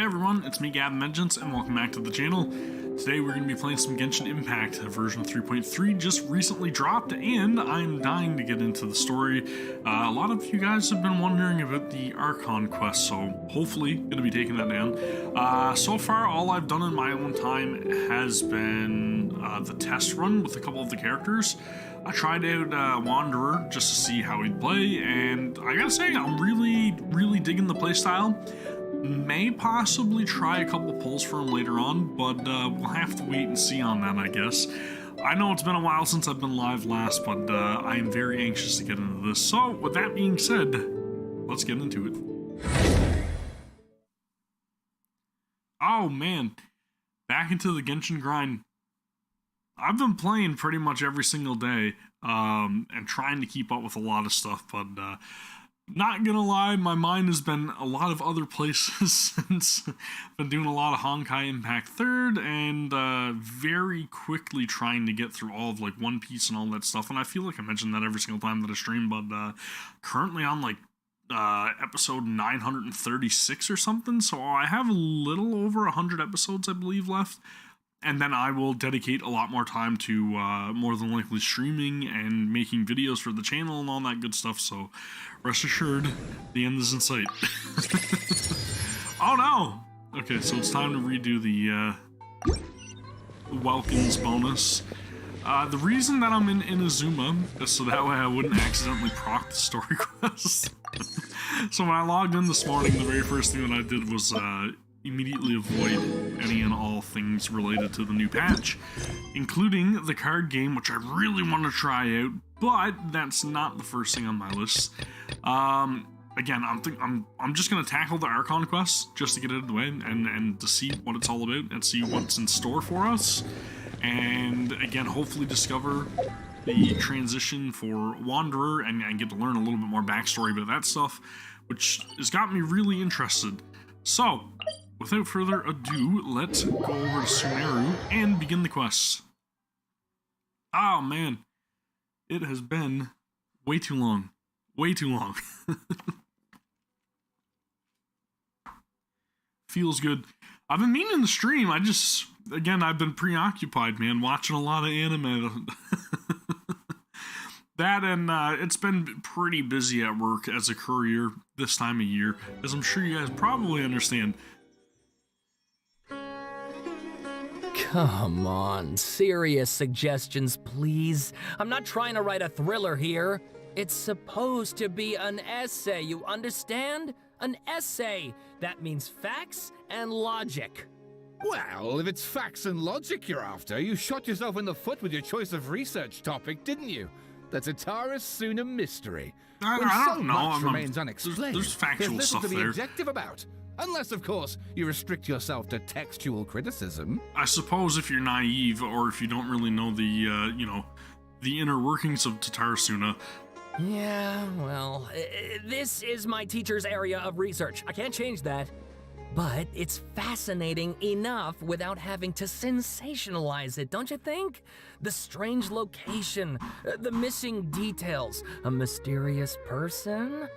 Hey everyone, it's me Gavin Vengeance and welcome back to the channel. Today we're going to be playing some Genshin Impact. Version 3.3 just recently dropped and I'm dying to get into the story. A lot of you guys have been wondering about the Archon quest, so hopefully going to be taking that down. So far all I've done in my own time has been the test run with a couple of the characters. I tried out Wanderer just to see how he'd play, and I gotta say I'm really digging the playstyle. May possibly try a couple pulls for him later on, but we'll have to wait and see on that, I guess. I know it's been a while since I've been live last, but I am very anxious to get into this. So, with that being said, let's get into it. Oh man, back into the Genshin grind. I've been playing pretty much every single day, and trying to keep up with a lot of stuff, but not gonna lie, my mind has been a lot of other places since. Been doing a lot of Honkai Impact 3rd, and very quickly trying to get through all of like One Piece and all that stuff, and I feel like I mention that every single time that I stream, but currently on like episode 936 or something, so I have a little over 100 episodes I believe left. And then I will dedicate a lot more time to more than likely streaming and making videos for the channel and all that good stuff, so rest assured, the end is in sight. Oh no! Okay, so it's time to redo the Welkins bonus. The reason that I'm in Inazuma is so that way I wouldn't accidentally proc the story quest. So when I logged in this morning, the very first thing that I did was immediately avoid any and all things related to the new patch, including the card game, which I really want to try out, but that's not the first thing on my list. Again, I'm just gonna tackle the Archon quest just to get it out of the way and to see what it's all about and see what's in store for us, and again hopefully discover the transition for Wanderer and get to learn a little bit more backstory about that stuff, which has got me really interested. So, without further ado, let's go over to Sumeru and begin the quest. Oh man, it has been way too long. Way too long. Feels good. I've been meaning to stream, I've been preoccupied, man, watching a lot of anime. That and it's been pretty busy at work as a courier this time of year, as I'm sure you guys probably understand. Come on, serious suggestions, please. I'm not trying to write a thriller here. It's supposed to be an essay, you understand? An essay. That means facts and logic. Well, if it's facts and logic you're after, you shot yourself in the foot with your choice of research topic, didn't you? The Tatara Suna mystery. I don't know. Much remains unexplained. There's factual stuff to be there. objective about. Unless, of course, you restrict yourself to textual criticism. I suppose if you're naive or if you don't really know the, the inner workings of Tatara Suna. Yeah, well, this is my teacher's area of research. I can't change that. But it's fascinating enough without having to sensationalize it, don't you think? The strange location, the missing details, a mysterious person.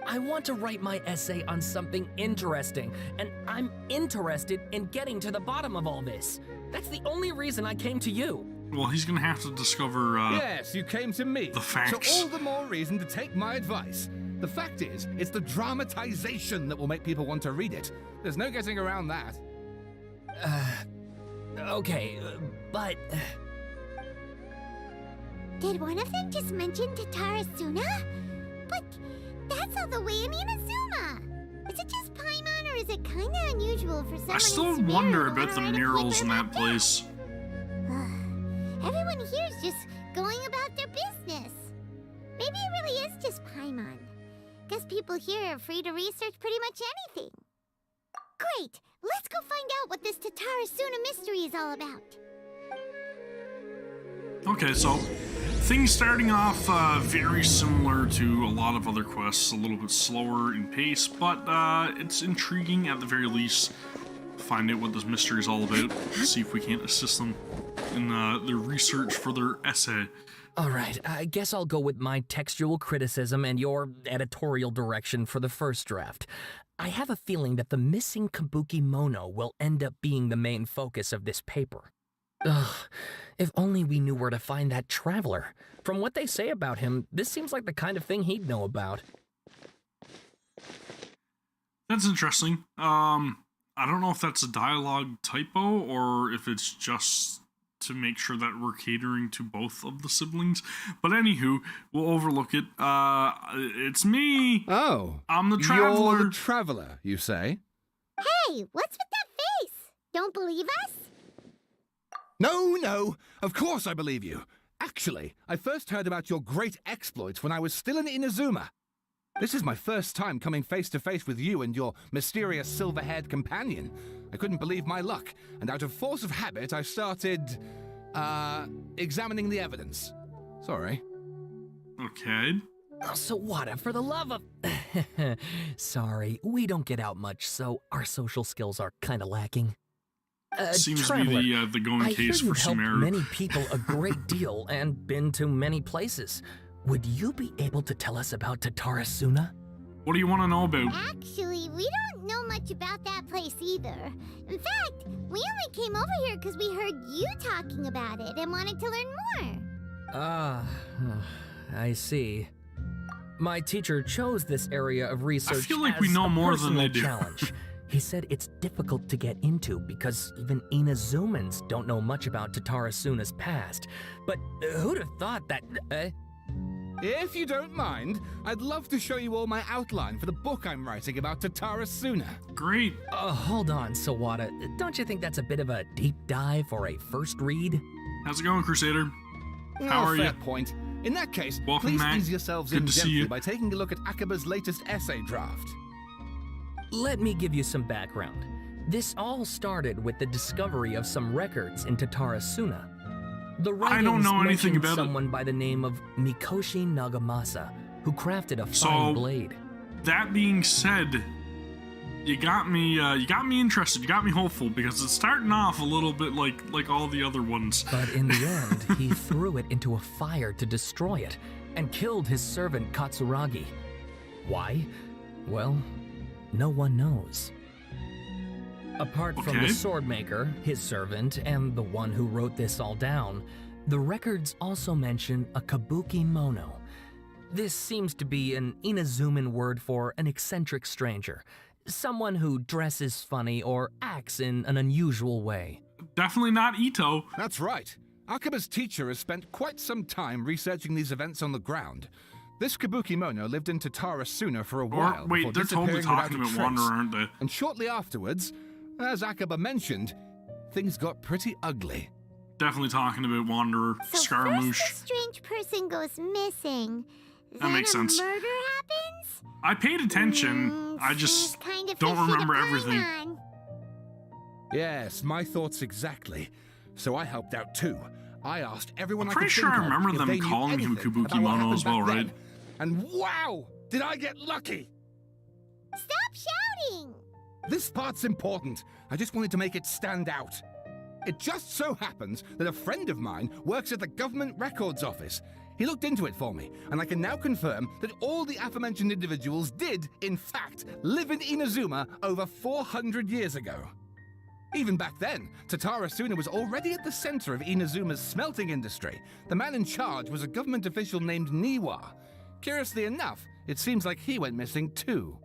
I want to write my essay on something interesting, and I'm interested in getting to the bottom of all this. That's the only reason I came to you. Well, he's gonna have to discover, Yes, you came to me. The facts. So all the more reason to take my advice. The fact is, it's the dramatization that will make people want to read it. There's no getting around that. Okay, but... Did one of them just mention Tatara Suna? But that's all the way in Inazuma. Is it just Paimon, or is it kinda unusual for someone I still in Sumeru wonder to about wanna the write a murals paper in that about place. Everyone here is just going about their business. Maybe it really is just Paimon. Guess people here are free to research pretty much anything. Great! Let's go find out what this Tatara Suna mystery is all about. Okay, so things starting off very similar to a lot of other quests, a little bit slower in pace, but it's intriguing at the very least. Find out what this mystery is all about, see if we can't assist them in their research for their essay. All right, I guess I'll go with my textual criticism and your editorial direction for the first draft. I have a feeling that the missing Kabuki Mono will end up being the main focus of this paper. Ugh, if only we knew where to find that traveler. From what they say about him, this seems like the kind of thing he'd know about. That's interesting. I don't know if that's a dialogue typo or if it's just to make sure that we're catering to both of the siblings. But anywho, we'll overlook it. It's me. Oh. I'm the traveler. You're the traveler, you say? Hey, what's with that face? Don't believe us? No, of course I believe you. Actually, I first heard about your great exploits when I was still in Inazuma. This is my first time coming face to face with you and your mysterious silver-haired companion. I couldn't believe my luck, and out of force of habit, I started, examining the evidence. Sorry. Okay. Oh, Sawada, for the love of... Sorry, we don't get out much, so our social skills are kind of lacking. Seems Traveler, to be the going I case hear for you've helped Sumeru. many people a great deal and been to many places. Would you be able to tell us about Tatara Suna? What do you want to know about? Actually, we don't know much about that place either. In fact, we only came over here because we heard you talking about it and wanted to learn more. Ah, I see. My teacher chose this area of research I feel like as we know a more than personal they do. challenge. He said it's difficult to get into because even Inazumans don't know much about Tatara Suna's past. But who'd have thought that... If you don't mind, I'd love to show you all my outline for the book I'm writing about Tatara Suna. Great. Hold on, Sawada. Don't you think that's a bit of a deep dive for a first read? How's it going, Crusader? How are fair you? point. In that case, Welcome, please Matt. ease yourselves Good in to see gently you. by taking a look at Akaba's latest essay draft. Let me give you some background. This all started with the discovery of some records in Tatara Suna. The I don't writings know anything mentioned about it. someone by the name of Mikoshi Nagamasa, who crafted a So- fine blade. That being said, you got me interested. You got me hopeful because it's starting off a little bit like all the other ones. But in the end, he threw it into a fire to destroy it and killed his servant Katsuragi. Why? Well, no one knows. Apart from Okay. the swordmaker, his servant, and the one who wrote this all down, the records also mention a kabuki mono. This seems to be an Inazuman word for an eccentric stranger, someone who dresses funny or acts in an unusual way. Definitely not Ito. That's right. Akaba's teacher has spent quite some time researching these events on the ground. This kabuki mono lived in Tatara Suna for a while. Or wait, before they're totally disappearing talking without about a trace. Wanderer, aren't they? And shortly afterwards, as Akaba mentioned, things got pretty ugly. Definitely talking about Wanderer, So Scaramouche. first a strange person goes missing. That Then makes sense. a murder happens? I paid attention. I just seems kind of don't fishy to remember pine everything. on. Yes, my thoughts exactly. So I helped out too. I asked everyone I'm I pretty could sure think I of remember if them they knew calling him anything Kabuki about what Mono happened as well, back right? then. And wow, did I get lucky! Stop shouting! This part's important. I just wanted to make it stand out. It just so happens that a friend of mine works at the government records office. He looked into it for me, and I can now confirm that all the aforementioned individuals did, in fact, live in Inazuma over 400 years ago. Even back then, Tatara Suna was already at the center of Inazuma's smelting industry. The man in charge was a government official named Niwa. Curiously enough, it seems like he went missing too.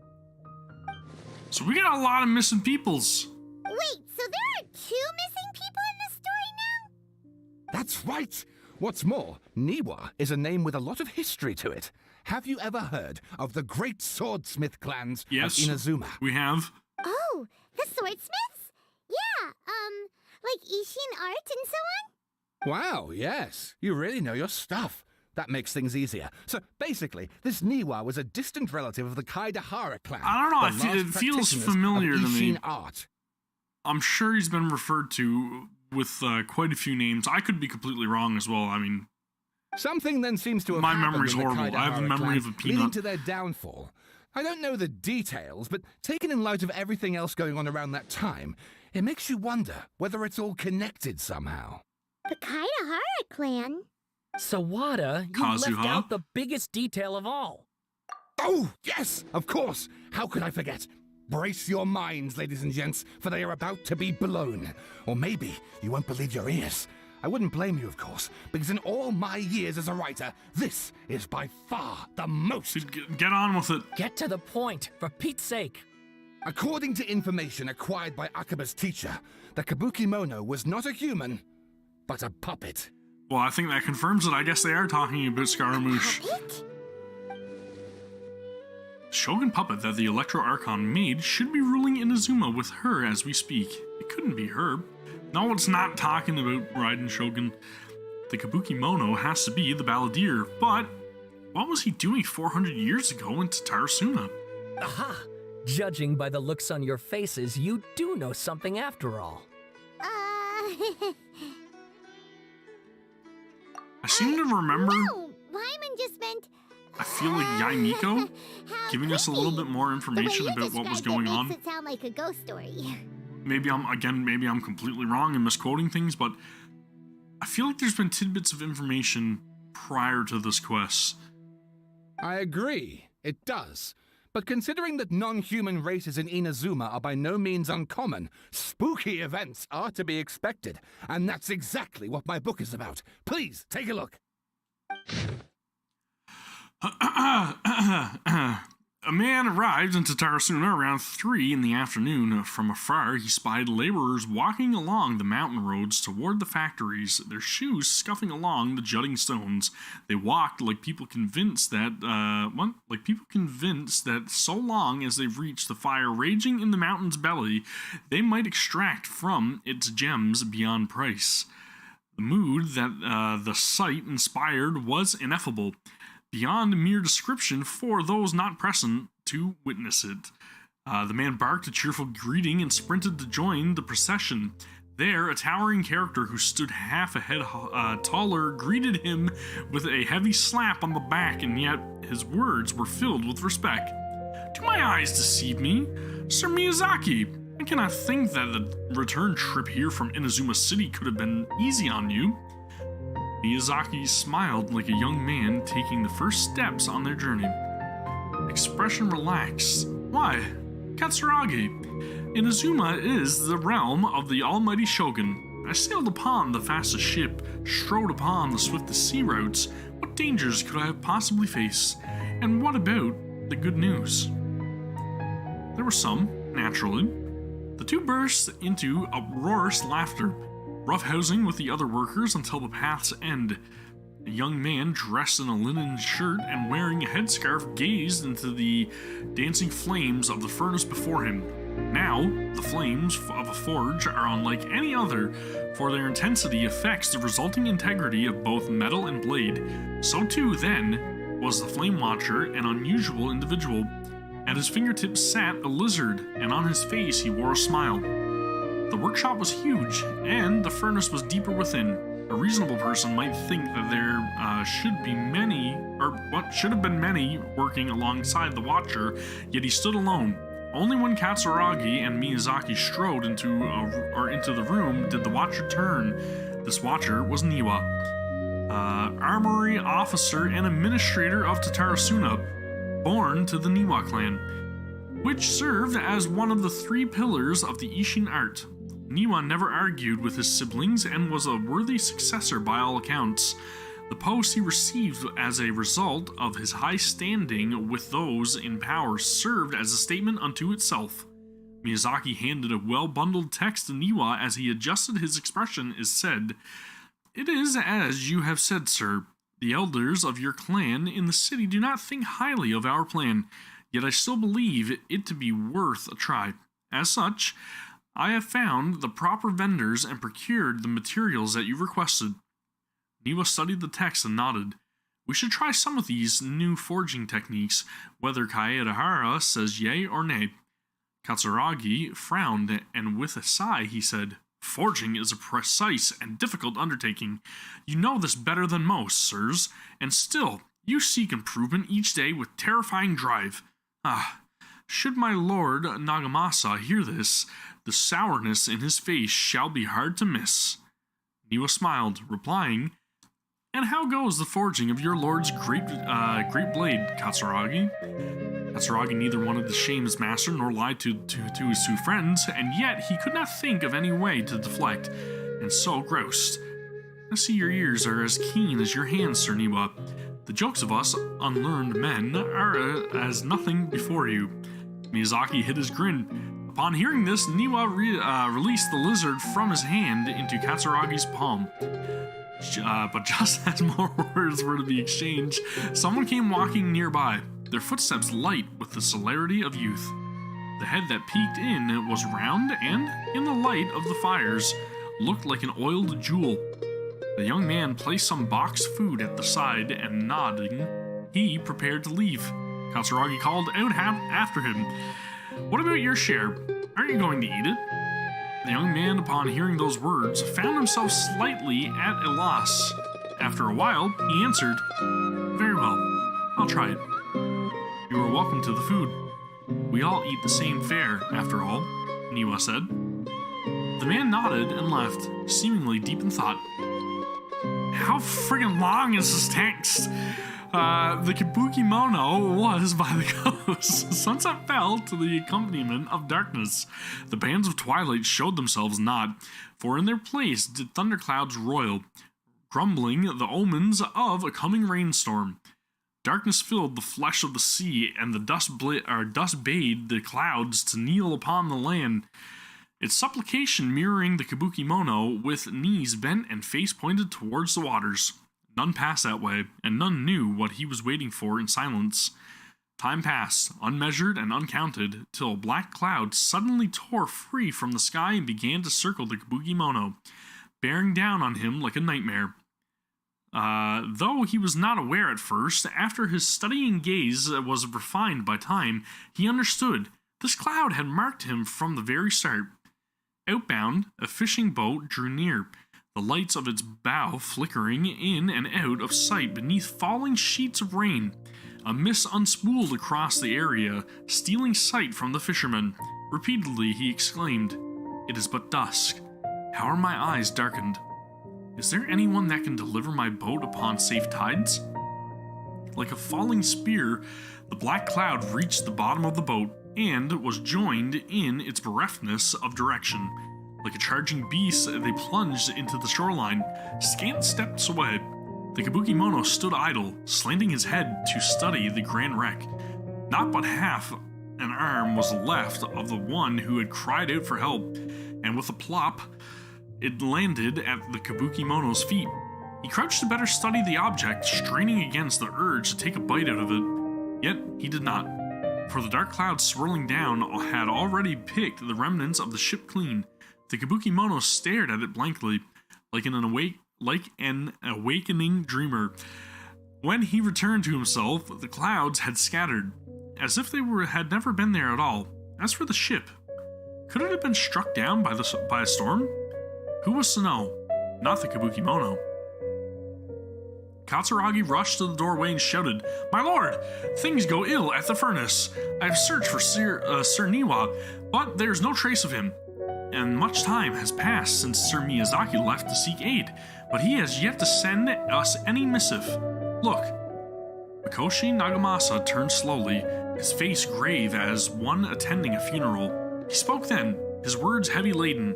So we got a lot of missing peoples. Wait, so there are 2 missing people in this story now? That's right! What's more, Niwa is a name with a lot of history to it. Have you ever heard of the great swordsmith clans Yes. of Inazuma? We have. Oh, the swordsmiths? Yeah, like Ishin art and so on? Wow, yes. You really know your stuff. That makes things easier. So basically, this Niwa was a distant relative of the Kaidahara clan. I don't know, the it last feels practitioners of familiar to me. Ishin art. I'm sure he's been referred to with quite a few names. I could be completely wrong as well. I mean, Something then seems to have My happened memory's in the horrible. I have the Kaidahara memory clan, of a leading peanut. to their downfall. I don't know the details, but taken in light of everything else going on around that time, it makes you wonder whether it's all connected somehow. The Kaidahara clan? Sawada, you left Kazuha? out the biggest detail of all. Oh, yes, of course. How could I forget? Brace your minds, ladies and gents, for they are about to be blown. Or maybe you won't believe your ears. I wouldn't blame you, of course, because in all my years as a writer, this is by far the most. Get on with it. Get to the point, for Pete's sake. According to information acquired by Akaba's teacher, the Kabuki Mono was not a human, but a puppet. Well, I think that confirms it. I guess they are talking about Scaramouche. Puppet? Shogun puppet that the Electro Archon made should be ruling Inazuma with her as we speak. It couldn't be her. No, it's not talking about Raiden Shogun. The Kabuki Mono has to be the balladeer, but what was he doing 400 years ago in Tatara Suna? Aha! Judging by the looks on your faces, you do know something after all. I seem to remember. No, Wyman just meant. I feel like Yaimiko How giving us a little bit more information the way you about what was described going on. Makes it sound like a ghost story. Maybe I'm completely wrong and misquoting things, but I feel like there's been tidbits of information prior to this quest. I agree, it does. But considering that non-human races in Inazuma are by no means uncommon, spooky events are to be expected. And that's exactly what my book is about. Please, take a look. A man arrived in Tatara Suna around 3 in the afternoon. From afar, he spied laborers walking along the mountain roads toward the factories, their shoes scuffing along the jutting stones. They walked like people convinced that, so long as they've reached the fire raging in the mountain's belly, they might extract from its gems beyond price. The mood that the sight inspired was ineffable, beyond mere description for those not present to witness it. The man barked a cheerful greeting and sprinted to join the procession. There, a towering character who stood half a head taller greeted him with a heavy slap on the back, and yet his words were filled with respect. "Do my eyes deceive me? Sir Miyazaki, I cannot think that the return trip here from Inazuma City could have been easy on you." Miyazaki smiled like a young man taking the first steps on their journey. Expression relaxed. "Why, Katsuragi, Inazuma is the realm of the almighty Shogun. I sailed upon the fastest ship, strode upon the swiftest sea routes. What dangers could I have possibly faced? And what about the good news?" There were some, naturally. The two burst into uproarious laughter, roughhousing with the other workers until the path's end. A young man dressed in a linen shirt and wearing a headscarf gazed into the dancing flames of the furnace before him. Now, the flames of a forge are unlike any other, for their intensity affects the resulting integrity of both metal and blade. So too, then, was the Flame Watcher an unusual individual. At his fingertips sat a lizard, and on his face he wore a smile. The workshop was huge, and the furnace was deeper within. A reasonable person might think that there should have been many working alongside the Watcher, yet he stood alone. Only when Katsuragi and Miyazaki strode into the room did the Watcher turn. This Watcher was Niwa, armory officer and administrator of Tatara Suna, born to the Niwa clan, which served as one of the 3 pillars of the Ishin art. Niwa never argued with his siblings and was a worthy successor by all accounts. The post he received as a result of his high standing with those in power served as a statement unto itself. Miyazaki handed a well-bundled text to Niwa as he adjusted his expression as said, "It is as you have said, sir. The elders of your clan in the city do not think highly of our plan, yet I still believe it to be worth a try. As such, I have found the proper vendors and procured the materials that you requested." Niwa studied the text and nodded. "We should try some of these new forging techniques, whether Kaedahara says yay or nay." Katsuragi frowned, and with a sigh he said, "Forging is a precise and difficult undertaking. You know this better than most, sirs, and still, you seek improvement each day with terrifying drive. Should my lord Nagamasa hear this, the sourness in his face shall be hard to miss." Niwa smiled, replying, And how goes the forging of your lord's great blade, Katsuragi? Katsuragi neither wanted to shame his master nor lie to his two friends, and yet he could not think of any way to deflect, and so groused. I see your ears are as keen as your hands, Sir Niwa. The jokes of us unlearned men are as nothing before you. Miyazaki hid his grin. Upon hearing this, Niwa released the lizard from his hand into Katsuragi's palm. But just as more words were to be exchanged, someone came walking nearby, their footsteps light with the celerity of youth. The head that peeked in was round and, in the light of the fires, looked like an oiled jewel. The young man placed some boxed food at the side and, nodding, he prepared to leave. Katsuragi called out after him, "What about your share? Aren't you going to eat it?" The young man, upon hearing those words, found himself slightly at a loss. After a while, he answered, "Very well, I'll try it. You are welcome to the food. We all eat the same fare, after all," Niwa said. The man nodded and left, seemingly deep in thought. How friggin' long is this text? The Kabuki Mono was by the coast. Sunset fell to the accompaniment of darkness. The bands of twilight showed themselves not, for in their place did thunderclouds roil, grumbling the omens of a coming rainstorm. Darkness filled the flesh of the sea, and the dust bade the clouds to kneel upon the land. Its supplication mirroring the Kabuki Mono, with knees bent and face pointed towards the waters. None passed that way, and none knew what he was waiting for in silence. Time passed, unmeasured and uncounted, till a black cloud suddenly tore free from the sky and began to circle the Kabuki Mono, bearing down on him like a nightmare. Though he was not aware at first, after his studying gaze was refined by time, he understood. This cloud had marked him from the very start. Outbound, a fishing boat drew near, the lights of its bow flickering in and out of sight beneath falling sheets of rain. A mist unspooled across the area, stealing sight from the fisherman. Repeatedly he exclaimed, "It is but dusk. How are my eyes darkened? Is there anyone that can deliver my boat upon safe tides?" Like a falling spear, the black cloud reached the bottom of the boat, and was joined in its bereftness of direction. Like a charging beast, they plunged into the shoreline. Scant steps away, the Kabuki Mono stood idle, slanting his head to study the grand wreck. Not but half an arm was left of the one who had cried out for help, and with a plop, it landed at the Kabuki Mono's feet. He crouched to better study the object, straining against the urge to take a bite out of it. Yet he did not, for the dark clouds swirling down had already picked the remnants of the ship clean. The Kabuki Mono stared at it blankly, like an awakening dreamer. When he returned to himself, the clouds had scattered, as if they had never been there at all. As for the ship, could it have been struck down by a storm? Who was to know? Not the Kabuki Mono. Katsuragi rushed to the doorway and shouted, "My lord, things go ill at the furnace. I have searched for Sir Niwa, but there is no trace of him. And much time has passed since Sir Miyazaki left to seek aid, but he has yet to send us any missive. Look." Mikoshi Nagamasa turned slowly, his face grave as one attending a funeral. He spoke then, his words heavy laden.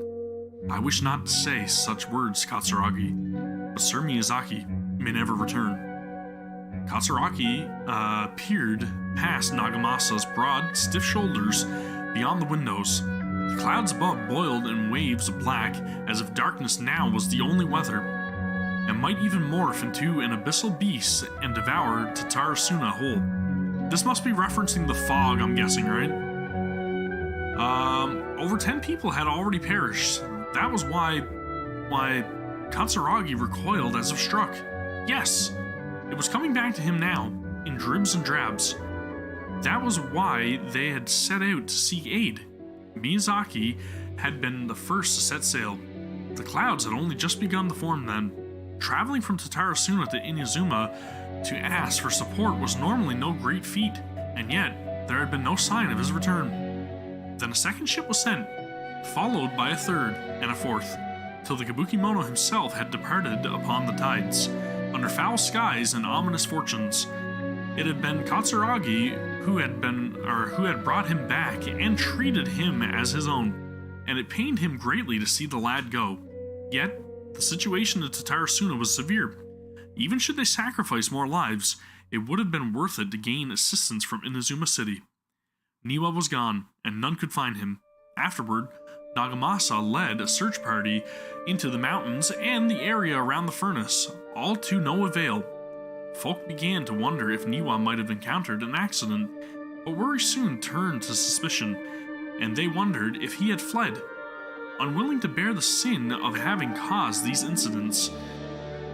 "I wish not to say such words, Katsuragi, but Sir Miyazaki may never return." Katsuragi peered past Nagamasa's broad, stiff shoulders beyond the windows. The clouds above boiled in waves of black, as if darkness now was the only weather, and might even morph into an abyssal beast and devour Tatara Suna whole. This must be referencing the fog, I'm guessing, right? Over 10 people had already perished. That was why Katsuragi recoiled as if struck. Yes, it was coming back to him now, in dribs and drabs. That was why they had set out to seek aid. Miyazaki had been the first to set sail. The clouds had only just begun to form then. Traveling from Tatara Suna to Inazuma to ask for support was normally no great feat, and yet there had been no sign of his return. Then a second ship was sent, followed by a third and a fourth, till the Kabuki Mono himself had departed upon the tides. under foul skies and ominous fortunes. It had been Katsuragi who had brought him back and treated him as his own, and it pained him greatly to see the lad go. Yet, the situation at Tatara Suna was severe. Even should they sacrifice more lives, it would have been worth it to gain assistance from Inazuma City. Niwa was gone, and none could find him. Afterward, Nagamasa led a search party into the mountains and the area around the furnace, all to no avail. Folk began to wonder if Niwa might have encountered an accident, but worry soon turned to suspicion, and they wondered if he had fled. Unwilling to bear the sin of having caused these incidents,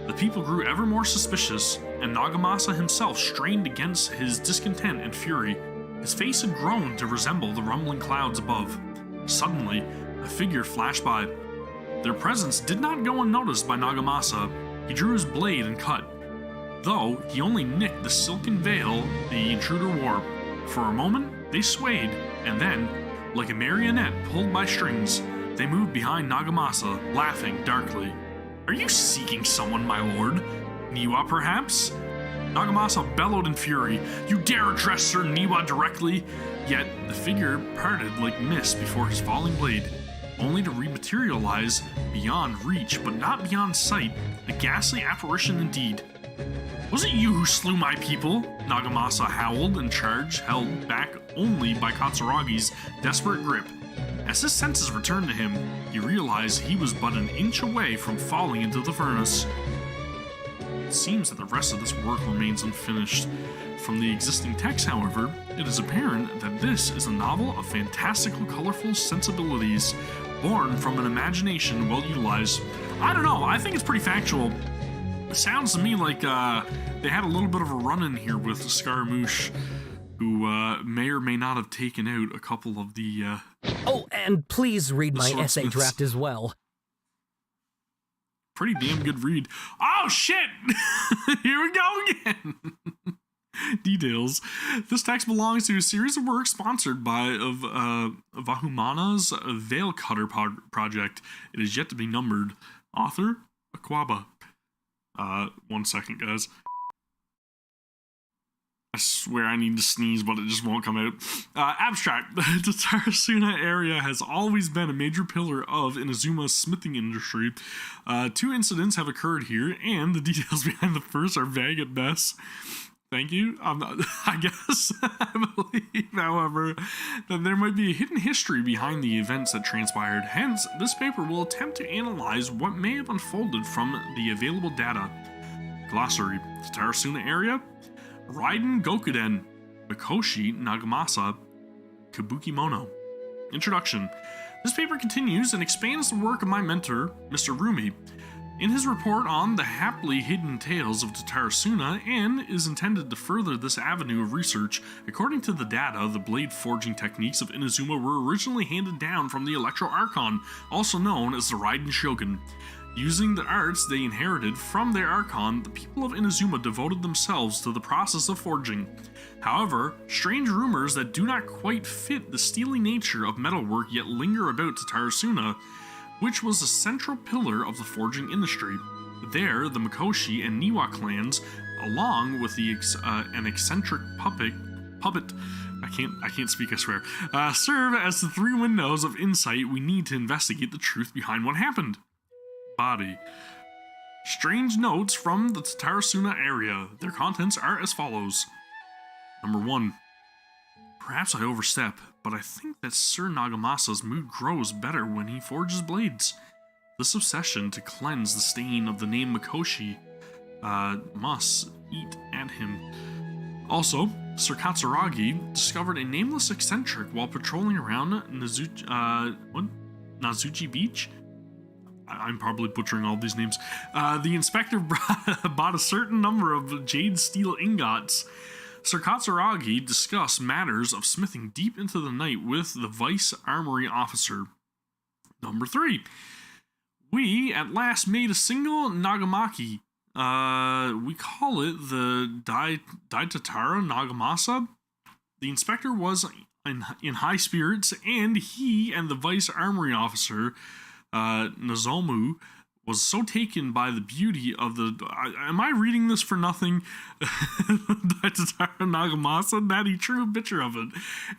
the people grew ever more suspicious, and Nagamasa himself strained against his discontent and fury. His face had grown to resemble the rumbling clouds above. Suddenly, a figure flashed by. Their presence did not go unnoticed by Nagamasa. He drew his blade and cut, though he only nicked the silken veil the intruder wore. For a moment, they swayed, and then, like a marionette pulled by strings, they moved behind Nagamasa, laughing darkly. "Are you seeking someone, my lord? Niwa, perhaps?" Nagamasa bellowed in fury. "You dare address Sir Niwa directly?" Yet the figure parted like mist before his falling blade, only to rematerialize beyond reach but not beyond sight, a ghastly apparition indeed. "Was it you who slew my people?" Nagamasa howled and charged, held back only by Katsuragi's desperate grip. As his senses returned to him, he realized he was but an inch away from falling into the furnace. It seems that the rest of this work remains unfinished. From the existing text, however, it is apparent that this is a novel of fantastical, colorful sensibilities, born from an imagination well utilized. I don't know, I think it's pretty factual. It sounds to me like they had a little bit of a run-in here with Scaramouche, who may or may not have taken out a couple of the... Oh, and please read my essay swordsmiths. draft as well. Pretty damn good read. Oh, shit! Here we go again! Details. This text belongs to a series of works sponsored by Vahumana's Veil Cutter project. It is yet to be numbered. Author, Aquaba. 1 second, guys. I swear I need to sneeze, but it just won't come out. Abstract. The Tatara Suna area has always been a major pillar of Inazuma's smithing industry. 2 incidents have occurred here, and the details behind the first are vague at best. Thank you. I guess. I believe, however, that there might be a hidden history behind the events that transpired. Hence, this paper will attempt to analyze what may have unfolded from the available data. Glossary. Tatara Suna area. Raiden Gokuden, Mikoshi Nagamasa, Kabukimono. Introduction. This paper continues and expands the work of my mentor, Mr. Rumi, in his report on the happily hidden tales of Tatara Suna, and is intended to further this avenue of research. According to the data, the blade forging techniques of Inazuma were originally handed down from the Electro Archon, also known as the Raiden Shogun. Using the arts they inherited from their Archon, the people of Inazuma devoted themselves to the process of forging. However, strange rumors that do not quite fit the steely nature of metalwork yet linger about Tatara Suna, which was a central pillar of the forging industry. There, the Mikoshi and Niwa clans, along with an eccentric puppet, I can't speak, I swear, serve as the 3 windows of insight we need to investigate the truth behind what happened. Body. Strange notes from the Tatara Suna area. Their contents are as follows. Number 1. Perhaps I overstep, but I think that Sir Nagamasa's mood grows better when he forges blades. This obsession to cleanse the stain of the name Mikoshi must eat at him. Also, Sir Katsuragi discovered a nameless eccentric while patrolling around Nazuchi Beach? I'm probably butchering all these names. The inspector bought a certain number of jade steel ingots. Sir Katsuragi discussed matters of smithing deep into the night with the vice armory officer. Number 3. We at last made a single nagamaki. We call it the Daitatara Nagamasa. The inspector was in high spirits, and he and the vice armory officer, Nozomu, was so taken by the beauty of the... am I reading this for nothing? Tatara Nagamasa, that he drew a picture of it.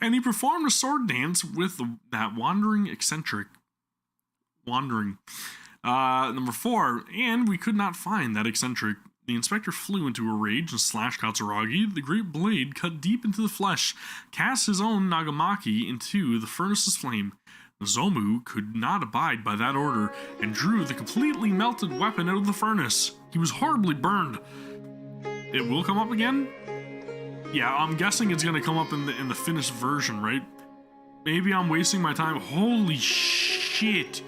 And he performed a sword dance with that wandering eccentric. Number 4, and we could not find that eccentric. The inspector flew into a rage and slashed Katsuragi. The great blade cut deep into the flesh, cast his own Nagamaki into the furnace's flame. Nozomu could not abide by that order and drew the completely melted weapon out of the furnace. He was horribly burned. It will come up again? Yeah, I'm guessing it's gonna come up in the finished version, right? Maybe I'm wasting my time. Holy shit.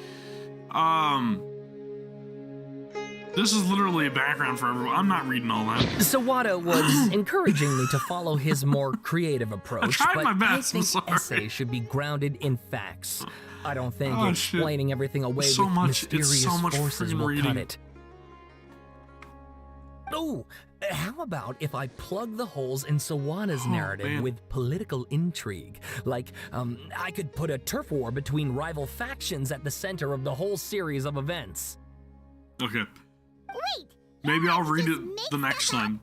This is literally a background for everyone. I'm not reading all that. Sawada was encouraging me to follow his more creative approach, I tried but my best, I think essays should be grounded in facts. I don't think explaining everything away with mysterious forces will cut it. Oh, how about if I plug the holes in Sawada's narrative with political intrigue? Like, I could put a turf war between rival factions at the center of the whole series of events. Okay. Wait! Maybe I'll read it the next time.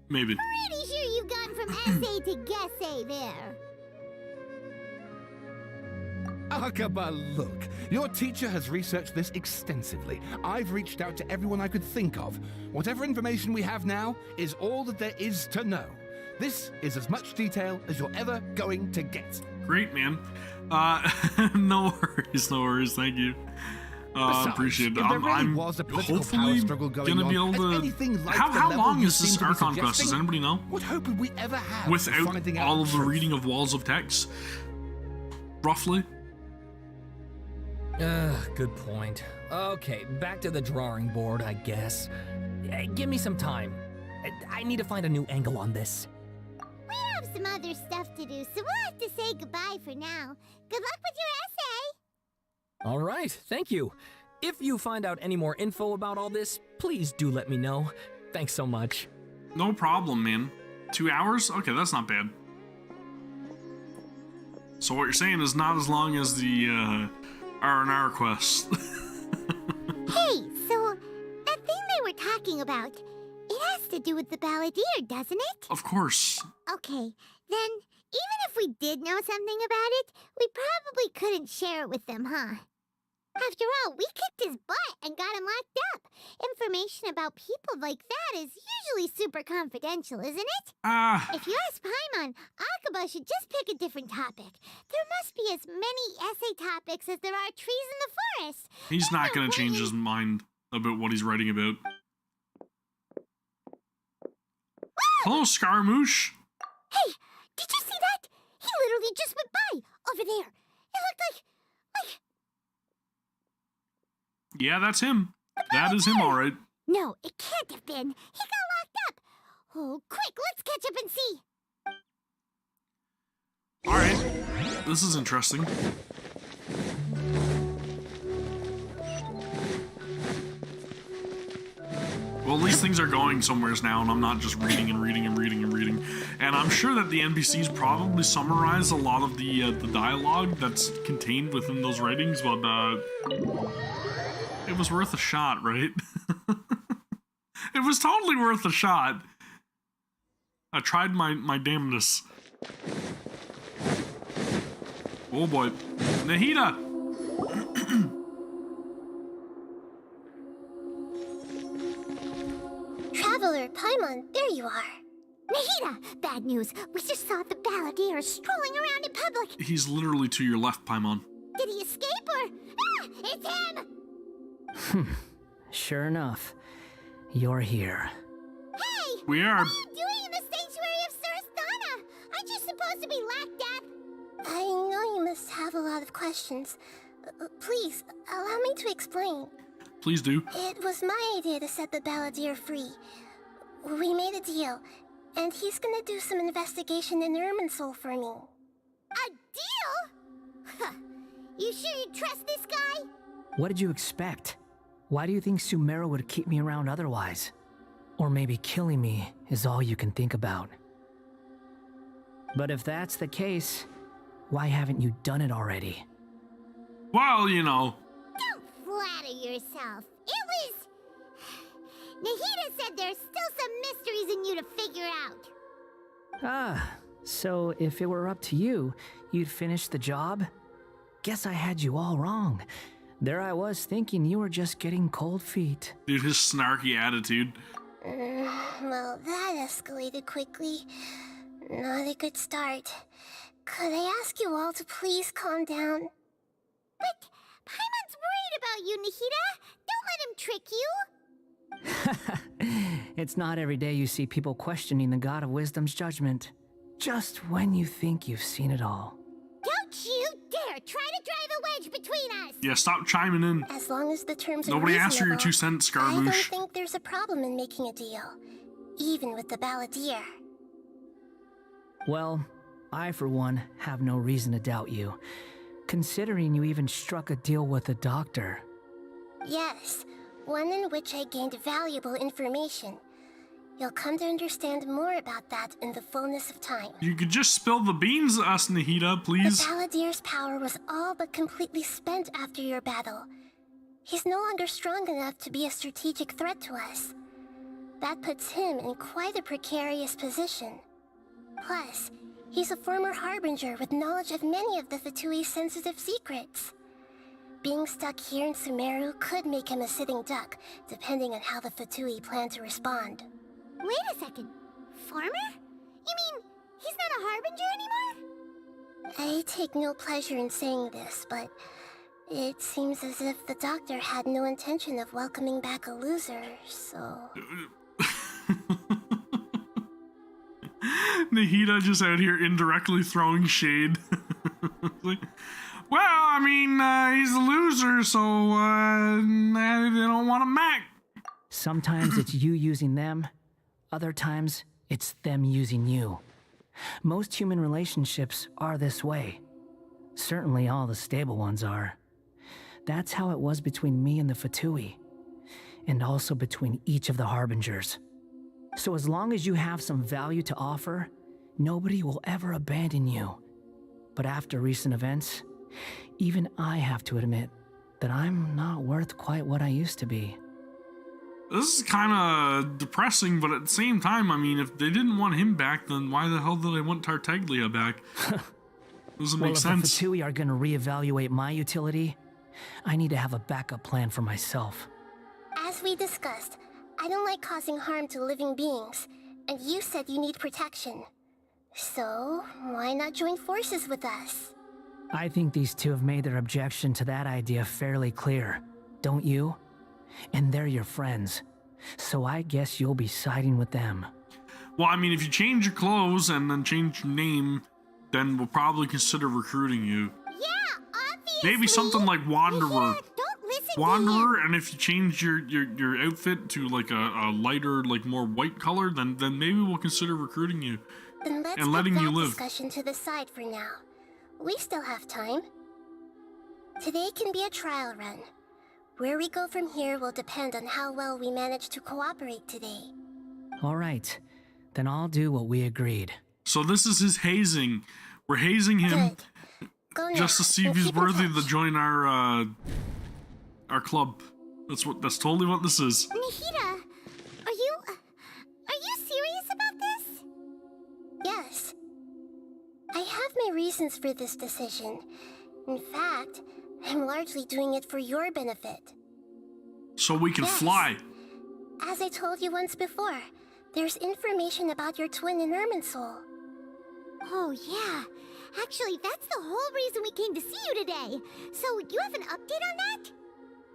Maybe. Pretty sure you've gone from essay to guessay there. Akaba, look. Your teacher has researched this extensively. I've reached out to everyone I could think of. Whatever information we have now is all that there is to know. This is as much detail as you're ever going to get. Great, man. No worries, thank you. Appreciate it. I'm hopefully gonna be able to... How long is this Archon quest? Does anybody know? What hope would we ever have without all of the reading of walls of text? Roughly? Good point. Okay, back to the drawing board, I guess. Give me some time. I need to find a new angle on this. We have some other stuff to do, so we'll have to say goodbye for now. Good luck with your essay! All right, thank you. If you find out any more info about all this, please do let me know. Thanks so much. No problem, man. 2 hours? Okay, that's not bad. So what you're saying is not as long as the R&R quest. Hey, so that thing they were talking about, it has to do with the balladeer, doesn't it? Of course. Okay, then even if we did know something about it, we probably couldn't share it with them, huh? After all, we kicked his butt and got him locked up. Information about people like that is usually super confidential, isn't it? If you ask Paimon, Akaba should just pick a different topic. There must be as many essay topics as there are trees in the forest. He's not going to change his mind about what he's writing about. Hello, Scaramouche. Hey, did you see that? He literally just went by, over there. It looked like... Yeah, that's him. That is him, all right. No, it can't have been. He got locked up. Oh, quick, let's catch up and see. All right. This is interesting. Well, at least things are going somewheres now, and I'm not just reading and reading and reading and reading. And I'm sure that the NPCs probably summarize a lot of the dialogue that's contained within those writings, but it was worth a shot, right? It was totally worth a shot. I tried my damnness. Oh boy. Nahida! Traveler, Paimon, there you are. Nahida! Bad news. We just saw the balladeer strolling around in public. He's literally to your left, Paimon. Did he escape or... Ah! It's him! Sure enough, you're here. Hey! We are. What are you doing in the sanctuary of Surasthana? Aren't you supposed to be locked up? I know you must have a lot of questions. Please, allow me to explain. Please do. It was my idea to set the balladeer free. We made a deal, and he's gonna do some investigation in Irminsul for me. A deal? Huh. You sure you trust this guy? What did you expect? Why do you think Sumeru would keep me around otherwise? Or maybe killing me is all you can think about. But if that's the case, why haven't you done it already? Well, you know. Don't flatter yourself. It was Nahida said there's still some mysteries in you to figure out. Ah, so if it were up to you, you'd finish the job? Guess I had you all wrong. There I was thinking you were just getting cold feet. Dude, his snarky attitude. Well, that escalated quickly. Not a good start. Could I ask you all to please calm down? But Paimon's worried about you, Nahida. Don't let him trick you. It's not every day you see people questioning the God of Wisdom's judgment. Just when you think you've seen it all. Don't you dare try to drive a wedge between us. Yeah, stop chiming in. As long as the terms Nobody are asked for your reasonable, 2 cents, I don't Scaramouche. think there's a problem in making a deal. Even with the balladeer. Well, I for one have no reason to doubt you, considering you even struck a deal with the doctor. Yes, one in which I gained valuable information. You'll come to understand more about that in the fullness of time. You could just spill the beans to us, Nahida, The please. balladeer's power was all but completely spent after your battle. He's no longer strong enough to be a strategic threat to us. That puts him in quite a precarious position. Plus, he's a former harbinger with knowledge of many of the Fatui's sensitive secrets. Being stuck here in Sumeru could make him a sitting duck, depending on how the Fatui plan to respond. Wait a second. Farmer? You mean he's not a harbinger anymore? I take no pleasure in saying this, but it seems as if the doctor had no intention of welcoming back a loser, so... Nahida just out here indirectly throwing shade. Like, well, I mean, he's a loser, so they don't want him back. Sometimes it's you using them, other times it's them using you. Most human relationships are this way. Certainly all the stable ones are. That's how it was between me and the Fatui, and also between each of the harbingers. So as long as you have some value to offer, nobody will ever abandon you. But after recent events, even I have to admit that I'm not worth quite what I used to be. This is kind of depressing, but at the same time, I mean, if they didn't want him back, then why the hell did they want Tartaglia back? Doesn't make Well, sense. if the Fatui are going to reevaluate my utility, I need to have a backup plan for myself. As we discussed, I don't like causing harm to living beings, and you said you need protection. So, why not join forces with us? I think these two have made their objection to that idea fairly clear, don't you? And they're your friends, so I guess you'll be siding with them. Well, I mean, if you change your clothes and then change your name, then we'll probably consider recruiting you. Yeah, obviously. Maybe something like Wanderer. Nahida, don't listen to Wanderer, him. and if you change your outfit to like a lighter, like more white color, then maybe we'll consider recruiting you. Then let's And letting put you that live. discussion to the side for now. We still have time. Today can be a trial run. Where we go from here will depend on how well we manage to cooperate today. All right, then I'll do what we agreed. So this is his hazing. We're hazing him Good. Go now. just to see if and he's keep in worthy to touch. join our club. That's totally what this is. Nahida, are you serious about this? Yes. I have my reasons for this decision. In fact, I'm largely doing it for your benefit. So we can Yes. fly. As I told you once before, there's information about your twin in Irminsul. Oh, yeah. Actually, that's the whole reason we came to see you today. So, you have an update on that?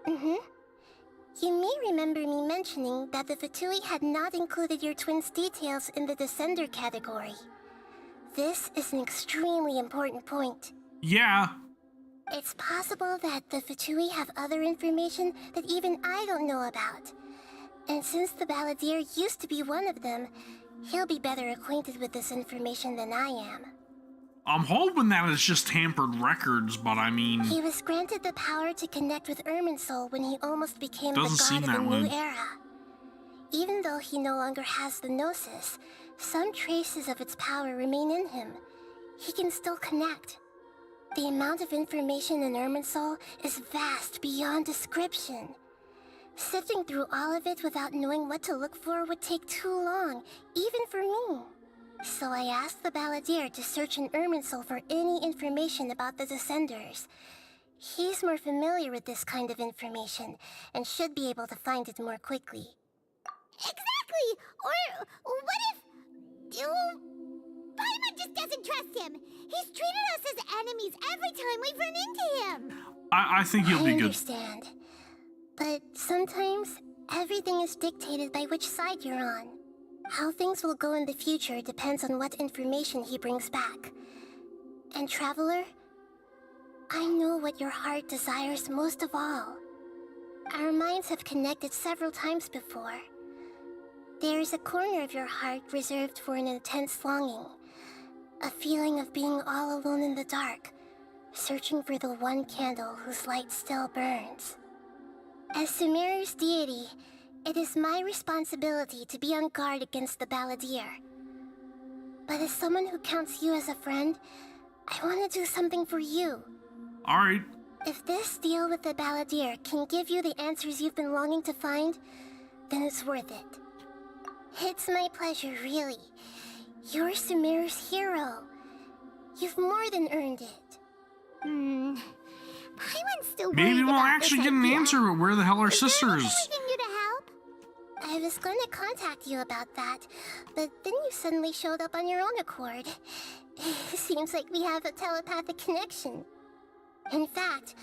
Mm-hmm. You may remember me mentioning that the Fatui had not included your twin's details in the Descender category. This is an extremely important point. Yeah. It's possible that the Fatui have other information that even I don't know about. And since the balladeer used to be one of them, he'll be better acquainted with this information than I am. I'm hoping that it's just tampered records, but I mean, He was granted the power to connect with Irminsul when he almost became Doesn't the seem god of that the way. new era. Even though he no longer has the Gnosis, some traces of its power remain in him. He can still connect. The amount of information in Irminsul is vast beyond description. Sifting through all of it without knowing what to look for would take too long, even for me. So I asked the Balladeer to search in Irminsul for any information about the Descenders. He's more familiar with this kind of information, and should be able to find it more quickly. Exactly! Or what if... Paimon just doesn't trust him. He's treated us as enemies every time we've run into him. I think he'll be I good. understand. But sometimes, everything is dictated by which side you're on. How things will go in the future depends on what information he brings back. And Traveler, I know what your heart desires most of all. Our minds have connected several times before. There is a corner of your heart reserved for an intense longing. A feeling of being all alone in the dark, searching for the one candle whose light still burns. As Sumeru's deity, it is my responsibility to be on guard against the Balladeer. But as someone who counts you as a friend, I want to do something for you. Alright. If this deal with the Balladeer can give you the answers you've been longing to find, then it's worth it. It's my pleasure, really. You're Sumeru's hero. You've more than earned it. Paimon's still worried Maybe we'll about actually this get an idea. answer, but where the hell are Is there sisters? anything we can do to help? I was going to contact you about that, but then you suddenly showed up on your own accord. Seems like we have a telepathic connection. In fact,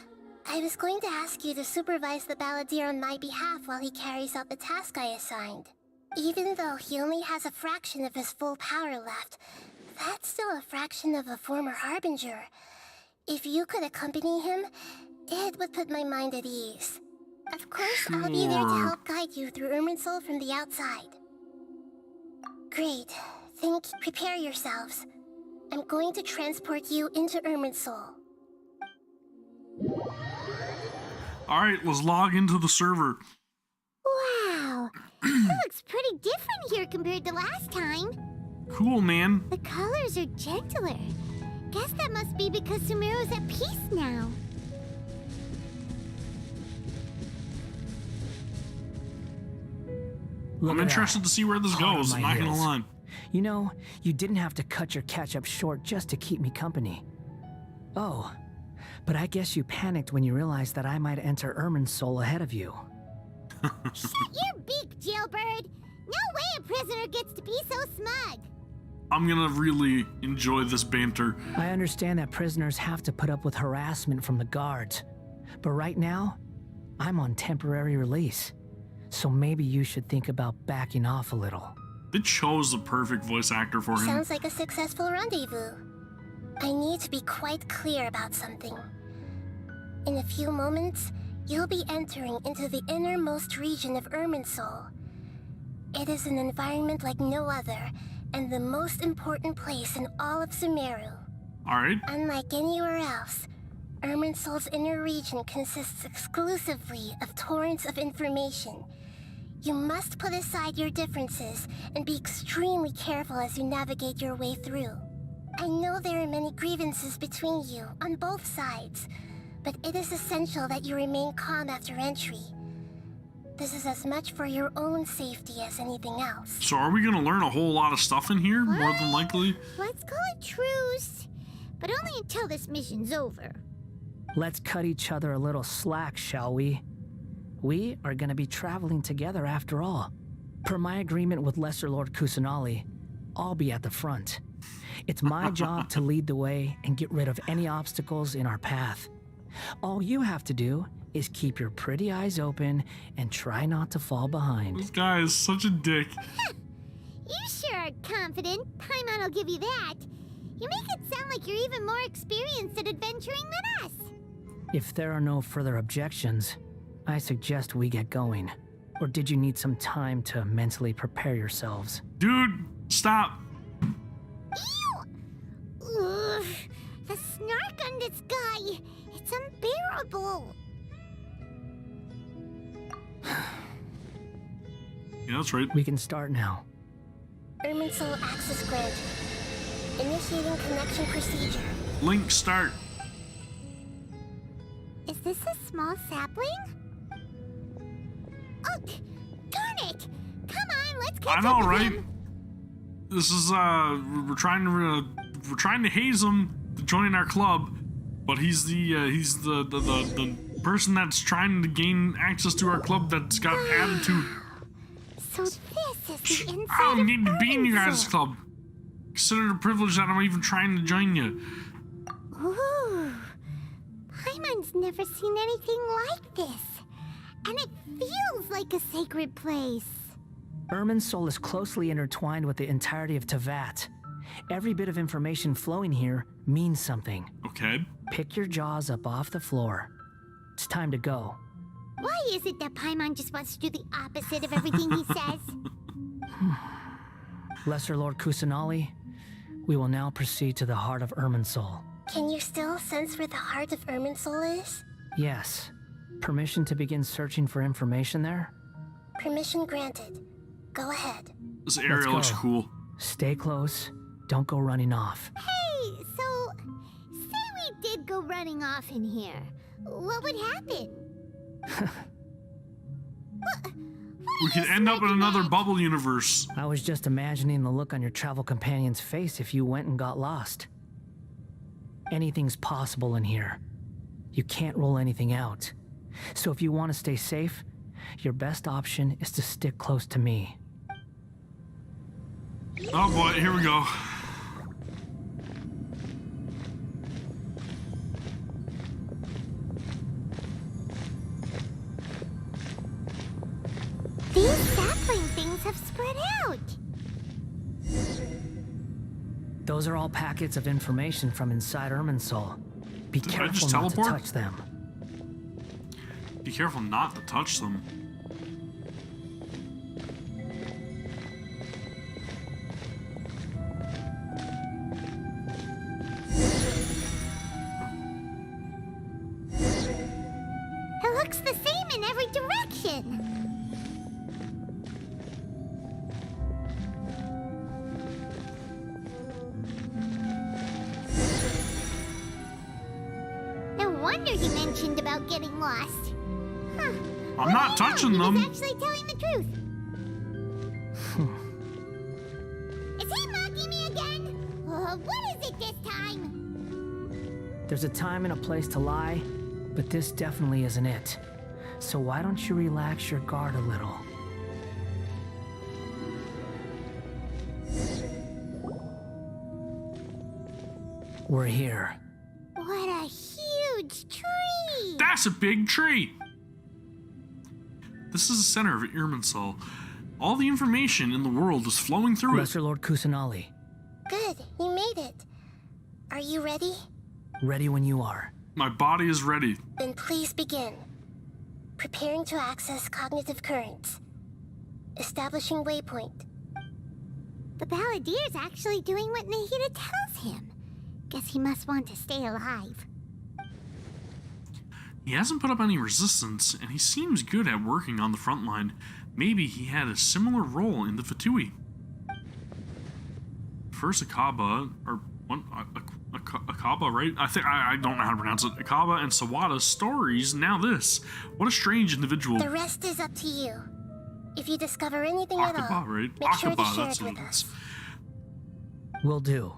I was going to ask you to supervise the Balladeer on my behalf while he carries out the task I assigned. Even though he only has a fraction of his full power left, that's still a fraction of a former Harbinger. If you could accompany him, it would put my mind at ease. Of course, I'll be there to Sure. help guide you through Irminsul from the outside. Great. Prepare yourselves. I'm going to transport you into Irminsul. Alright, let's log into the server. Wow, it looks pretty different here compared to last time. Cool, man. The colors are gentler. Guess that must be because Sumeru's at peace now. Look I'm at interested that. to see where this Hot on goes, my I'm not gonna heels. lie. You know, you didn't have to cut your catch-up short just to keep me company. Oh, but I guess you panicked when you realized that I might enter Irminsul ahead of you. Shut your beak, jailbird! No way a prisoner gets to be so smug! I'm gonna really enjoy this banter. I understand that prisoners have to put up with harassment from the guards, but right now, I'm on temporary release. So maybe you should think about backing off a little. They chose the perfect voice actor for him. Sounds like a successful rendezvous. I need to be quite clear about something. In a few moments, you'll be entering into the innermost region of Irminsul. It is an environment like no other, and the most important place in all of Sumeru. Alright. Unlike anywhere else, Irminsul's inner region consists exclusively of torrents of information. You must put aside your differences and be extremely careful as you navigate your way through. I know there are many grievances between you on both sides, but it is essential that you remain calm after entry. This is as much for your own safety as anything else. So are we gonna learn a whole lot of stuff in here? More than likely. Let's call it truce, but only until this mission's over. Let's cut each other a little slack, shall we? We are gonna be traveling together after all. Per my agreement with Lesser Lord Kusanali, I'll be at the front. It's my job to lead the way and get rid of any obstacles in our path. All you have to do is keep your pretty eyes open and try not to fall behind. This guy is such a dick. You sure are confident. Paimon will give you that. You make it sound like you're even more experienced at adventuring than us. If there are no further objections, I suggest we get going. Or did you need some time to mentally prepare yourselves? Dude, stop. Ew! Ugh, the snark on this guy. It's unbearable. Yeah, that's right. We can start now. Irminsul access granted. Initiating connection procedure. Link start. Is this a small sapling? it! Darn it! Come on, let's catch I know, up with right? him. This is we're trying to haze him to join our club, but he's the person that's trying to gain access to our club that's got attitude. So this is the inside I don't of need to be in you Irminsul. guys' club. Consider it a privilege that I'm even trying to join you. Ooh, Paimon's never seen anything like this, and it feels like a sacred place. Irminsul is closely intertwined with the entirety of Teyvat. Every bit of information flowing here means something. Okay. Pick your jaws up off the floor. It's time to go. Why is it that Paimon just wants to do the opposite of everything he says? Lesser Lord Kusanali, we will now proceed to the heart of Irminsul. Can you still sense where the heart of Irminsul is? Yes. Permission to begin searching for information there? Permission granted. Go ahead. This area looks go. cool. Stay close. Don't go running off. Hey, so say we did go running off in here. What would happen? We could end up in another bubble universe. I was just imagining the look on your travel companion's face if you went and got lost. Anything's possible in here. You can't rule anything out. So if you want to stay safe, your best option is to stick close to me. Oh boy, here we go. These sapling things have spread out. Those are all packets of information from inside Irminsul. Be Did I careful just not to teleport? touch them. Be careful not to touch them. It looks the same in every direction. No wonder he mentioned about getting lost. Huh. I'm not touching He them. was actually telling the truth. Is he mocking me again? What is it this time? There's a time and a place to lie, but this definitely isn't it. So why don't you relax your guard a little? We're here. What a huge tree! That's a big tree. This is the center of Irminsul. All the information in the world is flowing through it. Lesser Lord Kusanali, Good, you made it. Are you ready? ready when you are. My body is ready. Then please begin. Preparing to access cognitive currents. Establishing waypoint. The Balladier's actually doing what Nahida tells him. Guess he must want to stay alive. He hasn't put up any resistance, and he seems good at working on the front line. Maybe he had a similar role in the Fatui. First Akaba, or one, Akaba, right? I don't know how to pronounce it. Akaba and Sawada's stories, now this. What a strange individual. The rest is up to you. If you discover anything at all, Akaba, right? make sure to Akaba, share that's it what with it us. is. Will do.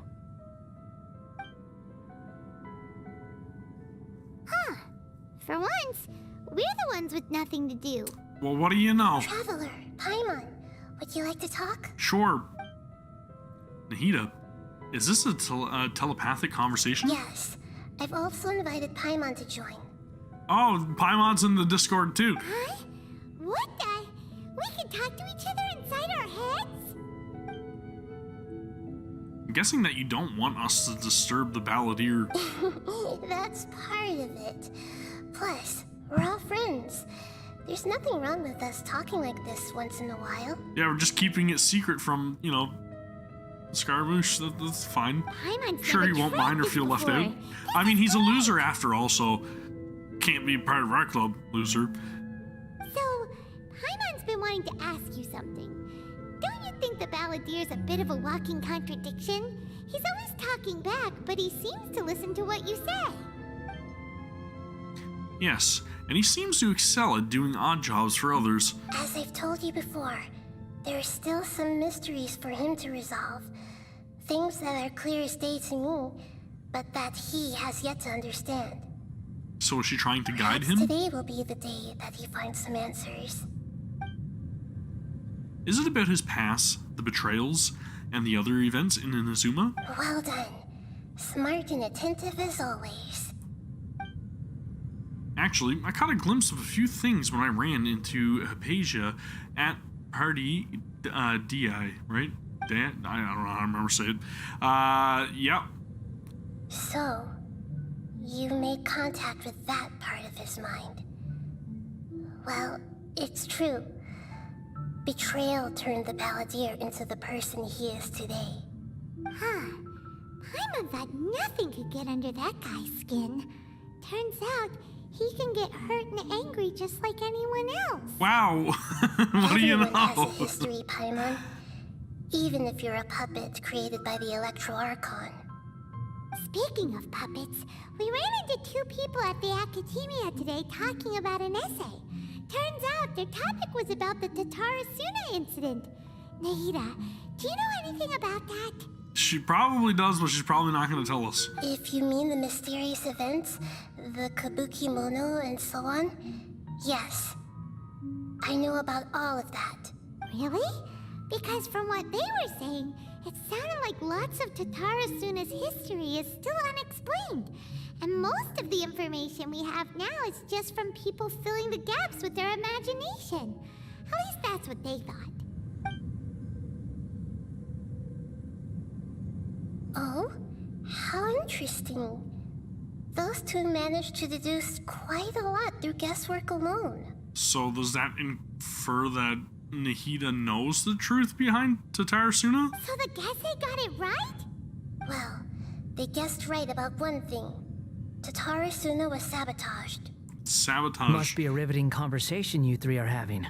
Huh. For once, we're the ones with nothing to do. Well, what do you know? Traveler, Paimon, would you like to talk? Sure. Nahida, is this a telepathic conversation? Yes. I've also invited Paimon to join. Oh, Paimon's in the Discord too. Huh? What the? We can talk to each other inside our heads? I'm guessing that you don't want us to disturb the Balladeer. That's part of it. Plus, we're all friends. There's nothing wrong with us talking like this once in a while. Yeah, we're just keeping it secret from, you know, Scaramouche. That's fine. Paimon's Sure, never he won't tried mind or this feel left before. out. I mean, he's a loser after all, so can't be part of our club, loser. So, Paimon's been wanting to ask you something. Don't you think the Balladier's a bit of a walking contradiction? He's always talking back, but he seems to listen to what you say. Yes, and he seems to excel at doing odd jobs for others. As I've told you before, there are still some mysteries for him to resolve. Things that are clear as day to me, but that he has yet to understand. So is she trying to guide Perhaps him? today will be the day that he finds some answers. Is it about his past, the betrayals, and the other events in Inazuma? Well done. Smart and attentive as always. Actually, I caught a glimpse of a few things when I ran into Hypatia at Party DI, right? I don't know how I remember saying it. Yeah. So, you made contact with that part of his mind. Well, it's true. Betrayal turned the Balladeer into the person he is today. Huh. Paimon thought nothing could get under that guy's skin. Turns out, he can get hurt and angry just like anyone else. Wow. What do you Everyone know? has a history, Paimon. Even if you're a puppet created by the Archon. Speaking of puppets, we ran into two people at the Academia today talking about an essay. Turns out their topic was about the Tatara Suna incident. Nahida, do you know anything about that? She probably does, but she's probably not going to tell us. If you mean the mysterious events, the kabuki mono and so on, yes. I know about all of that. Really? Because from what they were saying, it sounded like lots of Tatara Suna's history is still unexplained. And most of the information we have now is just from people filling the gaps with their imagination. At least that's what they thought. Oh? How interesting. Those two managed to deduce quite a lot through guesswork alone. So does that infer that Nahida knows the truth behind Tatara Suna? So the Gesse got it right? Well, they guessed right about one thing. Tatara Suna was sabotaged. Sabotage. Must be a riveting conversation you three are having.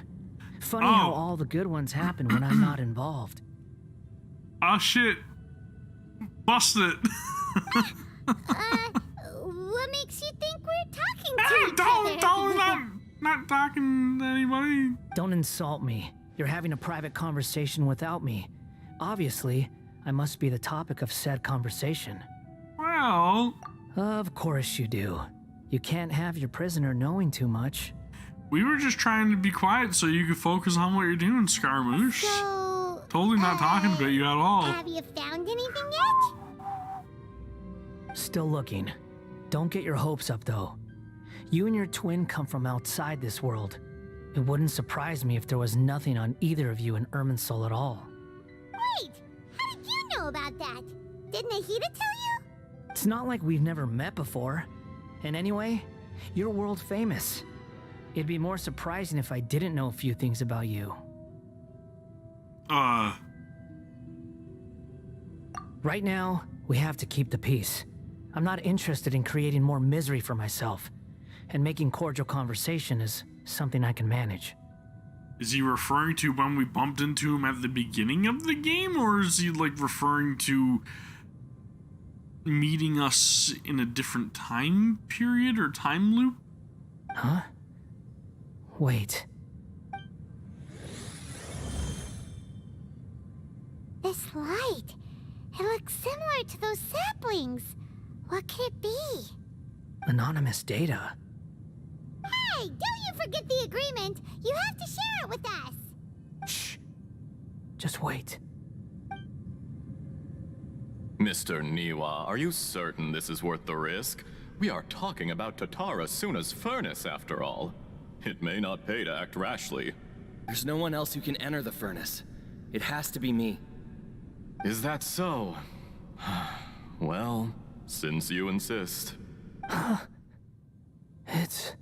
Funny how all the good ones happen when I'm not involved. Ah, shit. Busted. What makes you think we're talking to Hey, each don't, other? not talking to anybody. Don't insult me. You're having a private conversation without me. Obviously, I must be the topic of said conversation. Well, Of course you do. You can't have your prisoner knowing too much. we were just trying to be quiet so you could focus on what you're doing, Scaramouche. So, Totally not talking about you at all. have you found anything yet? Still looking. Don't get your hopes up, though. You and your twin come from outside this world. It wouldn't surprise me if there was nothing on either of you in Irminsul at all. Wait, how did you know about that? Did Nahida tell you? It's not like we've never met before. And anyway, you're world famous. It'd be more surprising if I didn't know a few things about you. Right now, we have to keep the peace. I'm not interested in creating more misery for myself, and making cordial conversation is something I can manage. Is he referring to when we bumped into him at the beginning of the game, or is he like referring to meeting us in a different time period or time loop? Huh? Wait. This light. It looks similar to those saplings. What could it be? Anonymous data. Hey, don't you forget the agreement. You have to share it with us. Shh. Just wait. Mr. Niwa, are you certain this is worth the risk? We are talking about Tatara Suna's furnace, after all. It may not pay to act rashly. There's no one else who can enter the furnace. It has to be me. Is that so? Well, since you insist. It's...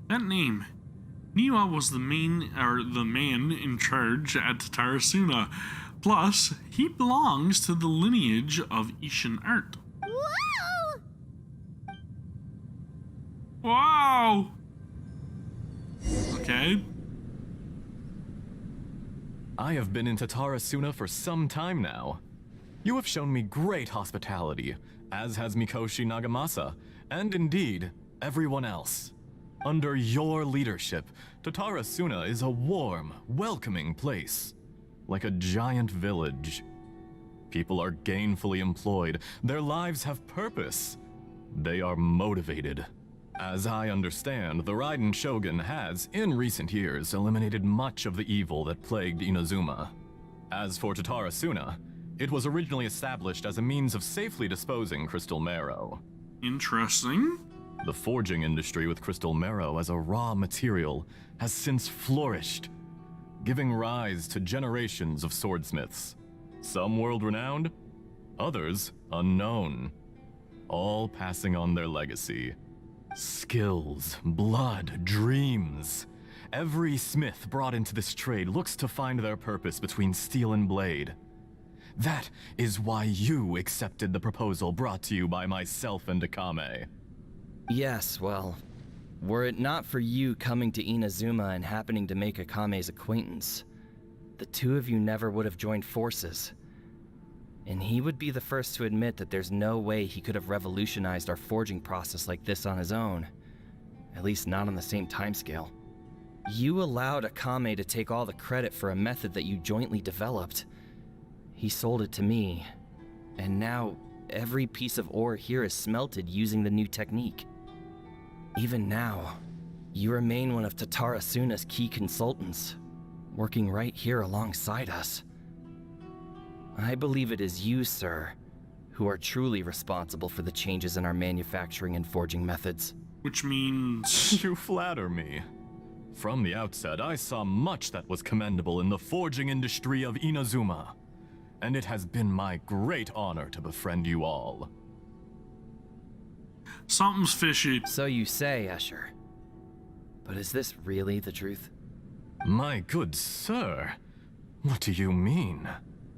That name. Niwa was the man in charge at Tatara Suna. Plus, he belongs to the lineage of Ishin art. Whoa! Wow! Okay. I have been in Tatara Suna for some time now. You have shown me great hospitality, as has Mikoshi Nagamasa, and indeed, everyone else. Under your leadership, Tatara Suna is a warm, welcoming place, like a giant village. People are gainfully employed, their lives have purpose. They are motivated. As I understand, the Raiden Shogun has, in recent years, eliminated much of the evil that plagued Inazuma. As for Tatara Suna, it was originally established as a means of safely disposing crystal marrow. Interesting. The forging industry with crystal marrow as a raw material has since flourished, giving rise to generations of swordsmiths. Some world-renowned, others unknown, all passing on their legacy. Skills, blood, dreams. Every smith brought into this trade looks to find their purpose between steel and blade. That is why you accepted the proposal brought to you by myself and Akame. Yes, well, were it not for you coming to Inazuma and happening to make Akame's acquaintance, the two of you never would have joined forces. And he would be the first to admit that there's no way he could have revolutionized our forging process like this on his own. At least not on the same timescale. You allowed Akame to take all the credit for a method that you jointly developed. He sold it to me, and now every piece of ore here is smelted using the new technique. Even now, you remain one of Tatara Suna's key consultants, working right here alongside us. I believe it is you, sir, who are truly responsible for the changes in our manufacturing and forging methods. Which means... You flatter me. From the outset, I saw much that was commendable in the forging industry of Inazuma, and it has been my great honor to befriend you all. Something's fishy. So you say, Escher. But is this really the truth? My good sir, what do you mean?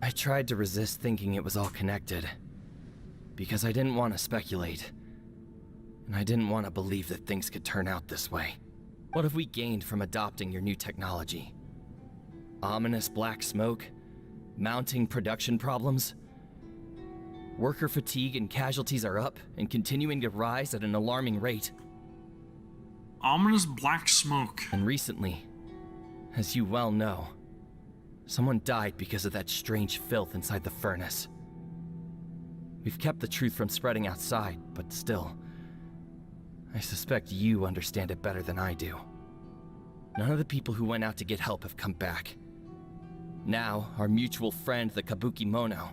I tried to resist thinking it was all connected, because I didn't want to speculate, and I didn't want to believe that things could turn out this way. What have we gained from adopting your new technology? Ominous black smoke? Mounting production problems? Worker fatigue and casualties are up and continuing to rise at an alarming rate. Ominous black smoke. And recently, as you well know, someone died because of that strange filth inside the furnace. We've kept the truth from spreading outside, but still, I suspect you understand it better than I do. None of the people who went out to get help have come back. Now, our mutual friend, the Kabuki Mono,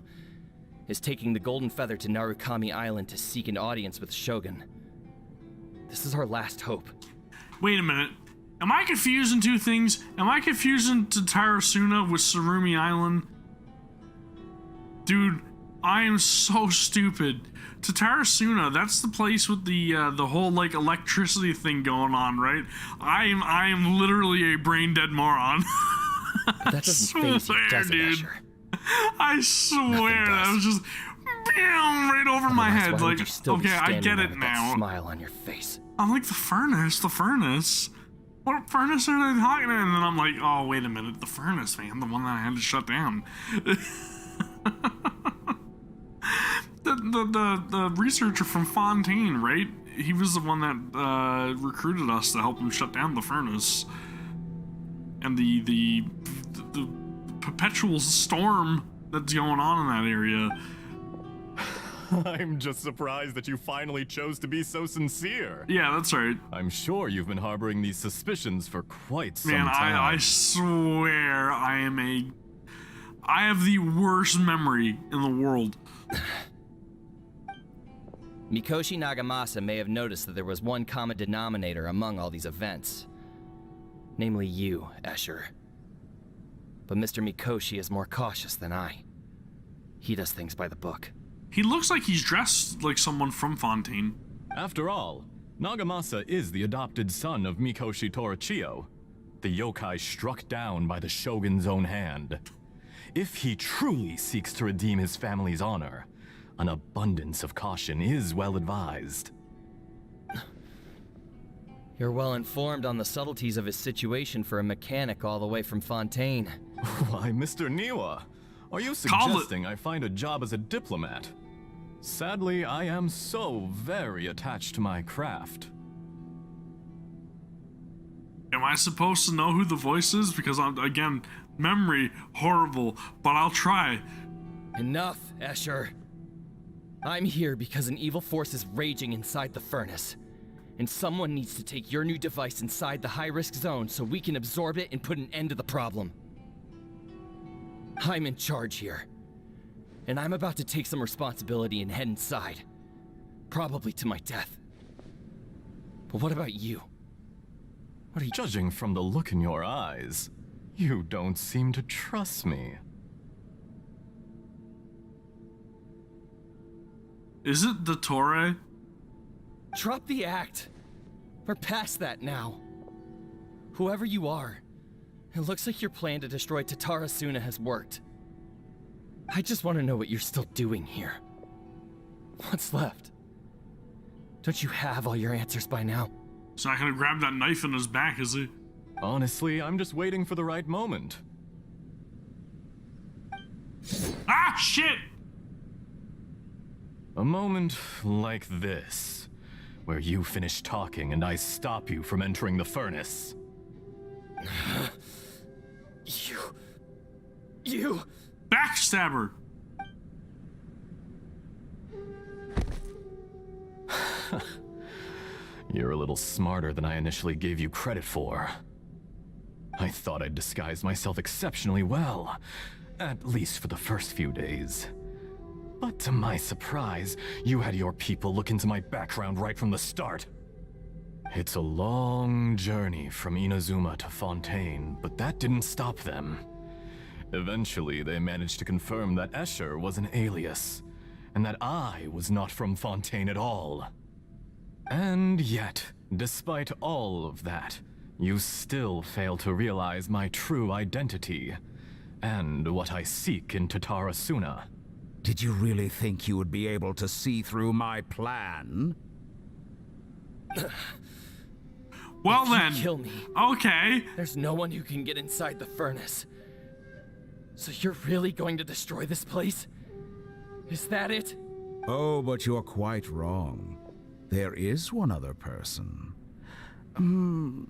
is taking the Golden Feather to Narukami Island to seek an audience with Shogun. This is our last hope. Wait a minute. Am I confusing two things? Am I confusing Tatara Suna with Surumi Island? Dude, I am so stupid. Tatara Suna, that's the place with the whole like electricity thing going on, right? I am literally a brain dead moron. That doesn't phase you, does it, Escher? I swear, that was just right over my head. Why would Like, you still be okay, I standing get there it with now. that smile on your face. I'm like, the furnace. What furnace are they talking about? And then I'm like, oh, wait a minute, the furnace, man, the one that I had to shut down. the researcher from Fontaine, right? He was the one that recruited us to help him shut down the furnace. And the perpetual storm that's going on in that area. I'm just surprised that you finally chose to be so sincere. Yeah, that's right. I'm sure you've been harboring these suspicions for quite some time. Man, I swear I have the worst memory in the world. Mikoshi Nagamasa may have noticed that there was one common denominator among all these events. Namely you, Escher. But Mr. Mikoshi is more cautious than I. He does things by the book. He looks like he's dressed like someone from Fontaine. After all, Nagamasa is the adopted son of Mikoshi Torichio, the yokai struck down by the Shogun's own hand. If he truly seeks to redeem his family's honor, an abundance of caution is well advised. You're well informed on the subtleties of his situation for a mechanic all the way from Fontaine. Why, Mr. Niwa, Are you Called it. suggesting I find a job as a diplomat? Sadly, I am so very attached to my craft. Am I supposed to know who the voice is? Because again, memory horrible, but I'll try. Enough, Escher. I'm here because an evil force is raging inside the furnace. And someone needs to take your new device inside the high-risk zone so we can absorb it and put an end to the problem. I'm in charge here. And I'm about to take some responsibility and head inside. Probably to my death. But what about you? What are you— Judging from the look in your eyes, you don't seem to trust me. Is it the Torre? Drop the act. We're past that now. Whoever you are, it looks like your plan to destroy Tatara Suna has worked. I just want to know what you're still doing here. What's left? Don't you have all your answers by now? He's not gonna grab that knife in his back, is he? Honestly, I'm just waiting for the right moment. Ah, shit! A moment like this, where you finish talking and I stop you from entering the furnace. You... Backstabber! You're a little smarter than I initially gave you credit for. I thought I'd disguised myself exceptionally well, at least for the first few days. But to my surprise, you had your people look into my background right from the start. It's a long journey from Inazuma to Fontaine, but that didn't stop them. Eventually, they managed to confirm that Escher was an alias, and that I was not from Fontaine at all. And yet, despite all of that, you still fail to realize my true identity, and what I seek in Tatara Suna. Did you really think you would be able to see through my plan? Well If you then, kill me, okay. there's no one who can get inside the furnace. So you're really going to destroy this place? Is that it? Oh, but you're quite wrong. There is one other person.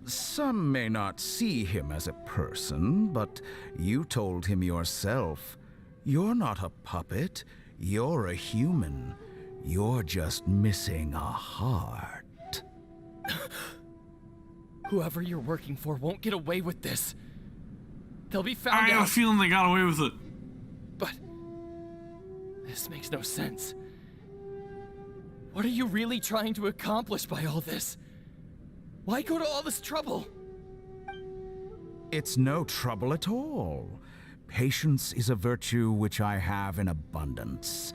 Some may not see him as a person, but you told him yourself. You're not a puppet. You're a human. You're just missing a heart. Whoever you're working for won't get away with this. They'll be I found got a out. feeling they got away with it. But this makes no sense. What are you really trying to accomplish by all this? Why go to all this trouble? It's no trouble at all. Patience is a virtue which I have in abundance.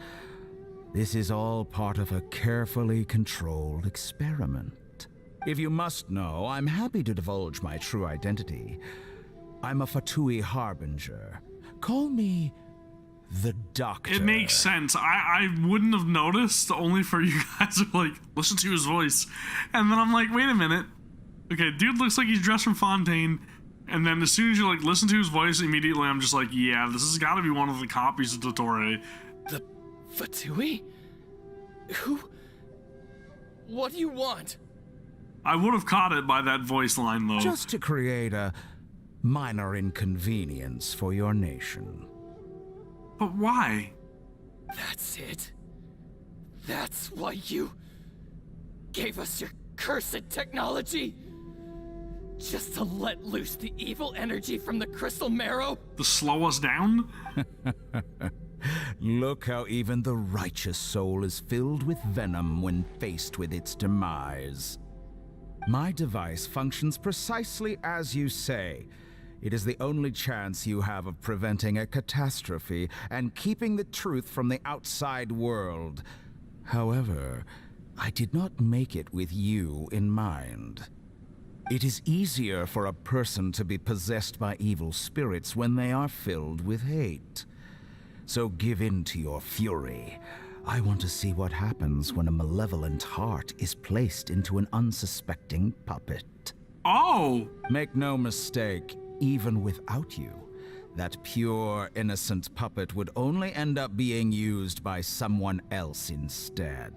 This is all part of a carefully controlled experiment. If you must know, I'm happy to divulge my true identity. I'm a Fatui Harbinger. Call me the Doctor. It makes sense. I wouldn't have noticed, only for you guys to like listen to his voice. And then I'm like, wait a minute. Okay, dude looks like he's dressed from Fontaine. And then as soon as you like listen to his voice, immediately I'm just like, yeah, this has got to be one of the copies of Dottore. The Fatui? Who? What do you want? I would have caught it by that voice line though. Just to create a minor inconvenience for your nation. But why? That's it? That's why you gave us your cursed technology? Just to let loose the evil energy from the crystal marrow? To slow us down? Look how even the righteous soul is filled with venom when faced with its demise. My device functions precisely as you say. It is the only chance you have of preventing a catastrophe and keeping the truth from the outside world. However, I did not make it with you in mind. It is easier for a person to be possessed by evil spirits when they are filled with hate. So give in to your fury. I want to see what happens when a malevolent heart is placed into an unsuspecting puppet. Oh! Make no mistake, even without you, That pure, innocent puppet would only end up being used by someone else instead.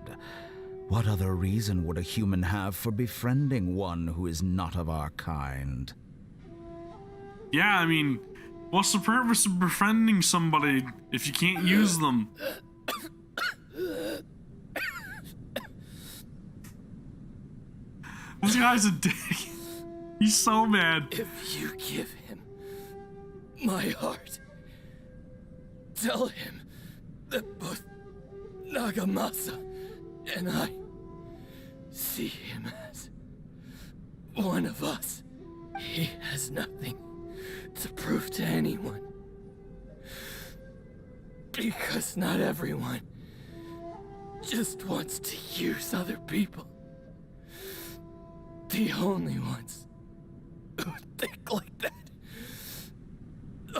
What other reason would a human have for befriending one who is not of our kind? Yeah, I mean, what's the purpose of befriending somebody if you can't use them? This guy's a dick. He's so mad. If you give him my heart, tell him that both Nagamasa and I see him as one of us. He has nothing to prove to anyone. Because not everyone just wants to use other people. The only ones who think like that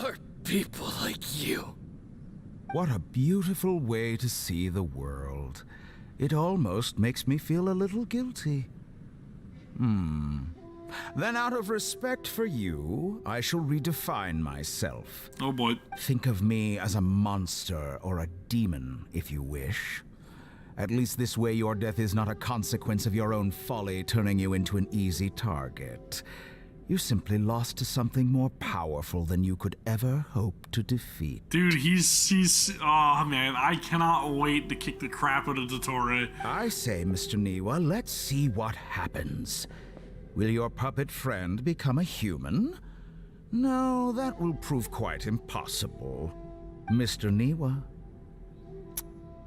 are people like you. What a beautiful way to see the world. It almost makes me feel a little guilty. Then out of respect for you, I shall redefine myself. Oh boy. Think of me as a monster or a demon, if you wish. At least this way your death is not a consequence of your own folly turning you into an easy target. You simply lost to something more powerful than you could ever hope to defeat. Dude, he's oh man, I cannot wait to kick the crap out of Tatara. I say, Mr. Niwa, let's see what happens. Will your puppet friend become a human? No, that will prove quite impossible. Mr. Niwa,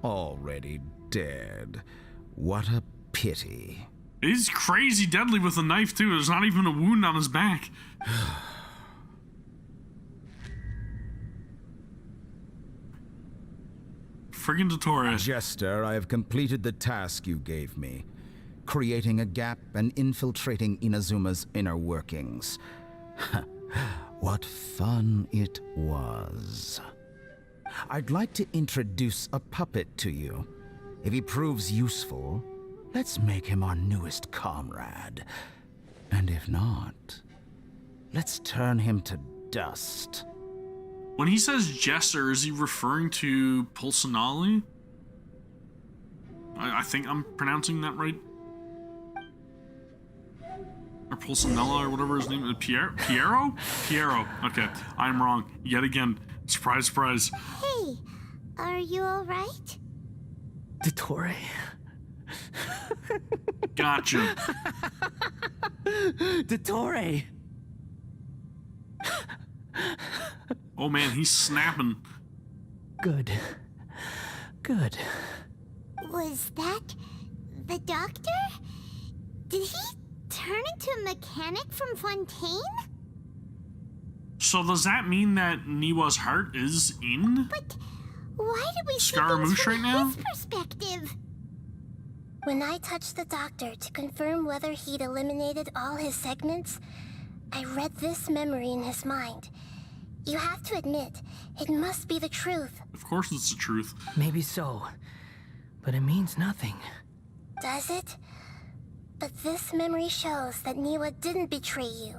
already dead. What a pity. He's crazy deadly with a knife too. There's not even a wound on his back. Friggin' Tatara. Jester, I have completed the task you gave me. Creating a gap and infiltrating Inazuma's inner workings. What fun it was. I'd like to introduce a puppet to you. If he proves useful, let's make him our newest comrade. And if not, let's turn him to dust. When he says Jester, is he referring to Pulsanali? I think I'm pronouncing that right. Or Pulsanella, or whatever his name is. Piero? Piero. Okay, I'm wrong. Yet again. Surprise, surprise. Hey, are you alright? Dottore. Gotcha. Dottore. Oh man, he's snapping. Good. Good. Was that the doctor? Did he turn into a mechanic from Fontaine? So does that mean that Niwa's heart is in But why did we see Scaramouche things from right now? his perspective? When I touched the doctor to confirm whether he'd eliminated all his segments, I read this memory in his mind. You have to admit, it must be the truth. Of course it's the truth. Maybe so. But it means nothing. Does it? But this memory shows that Niwa didn't betray you.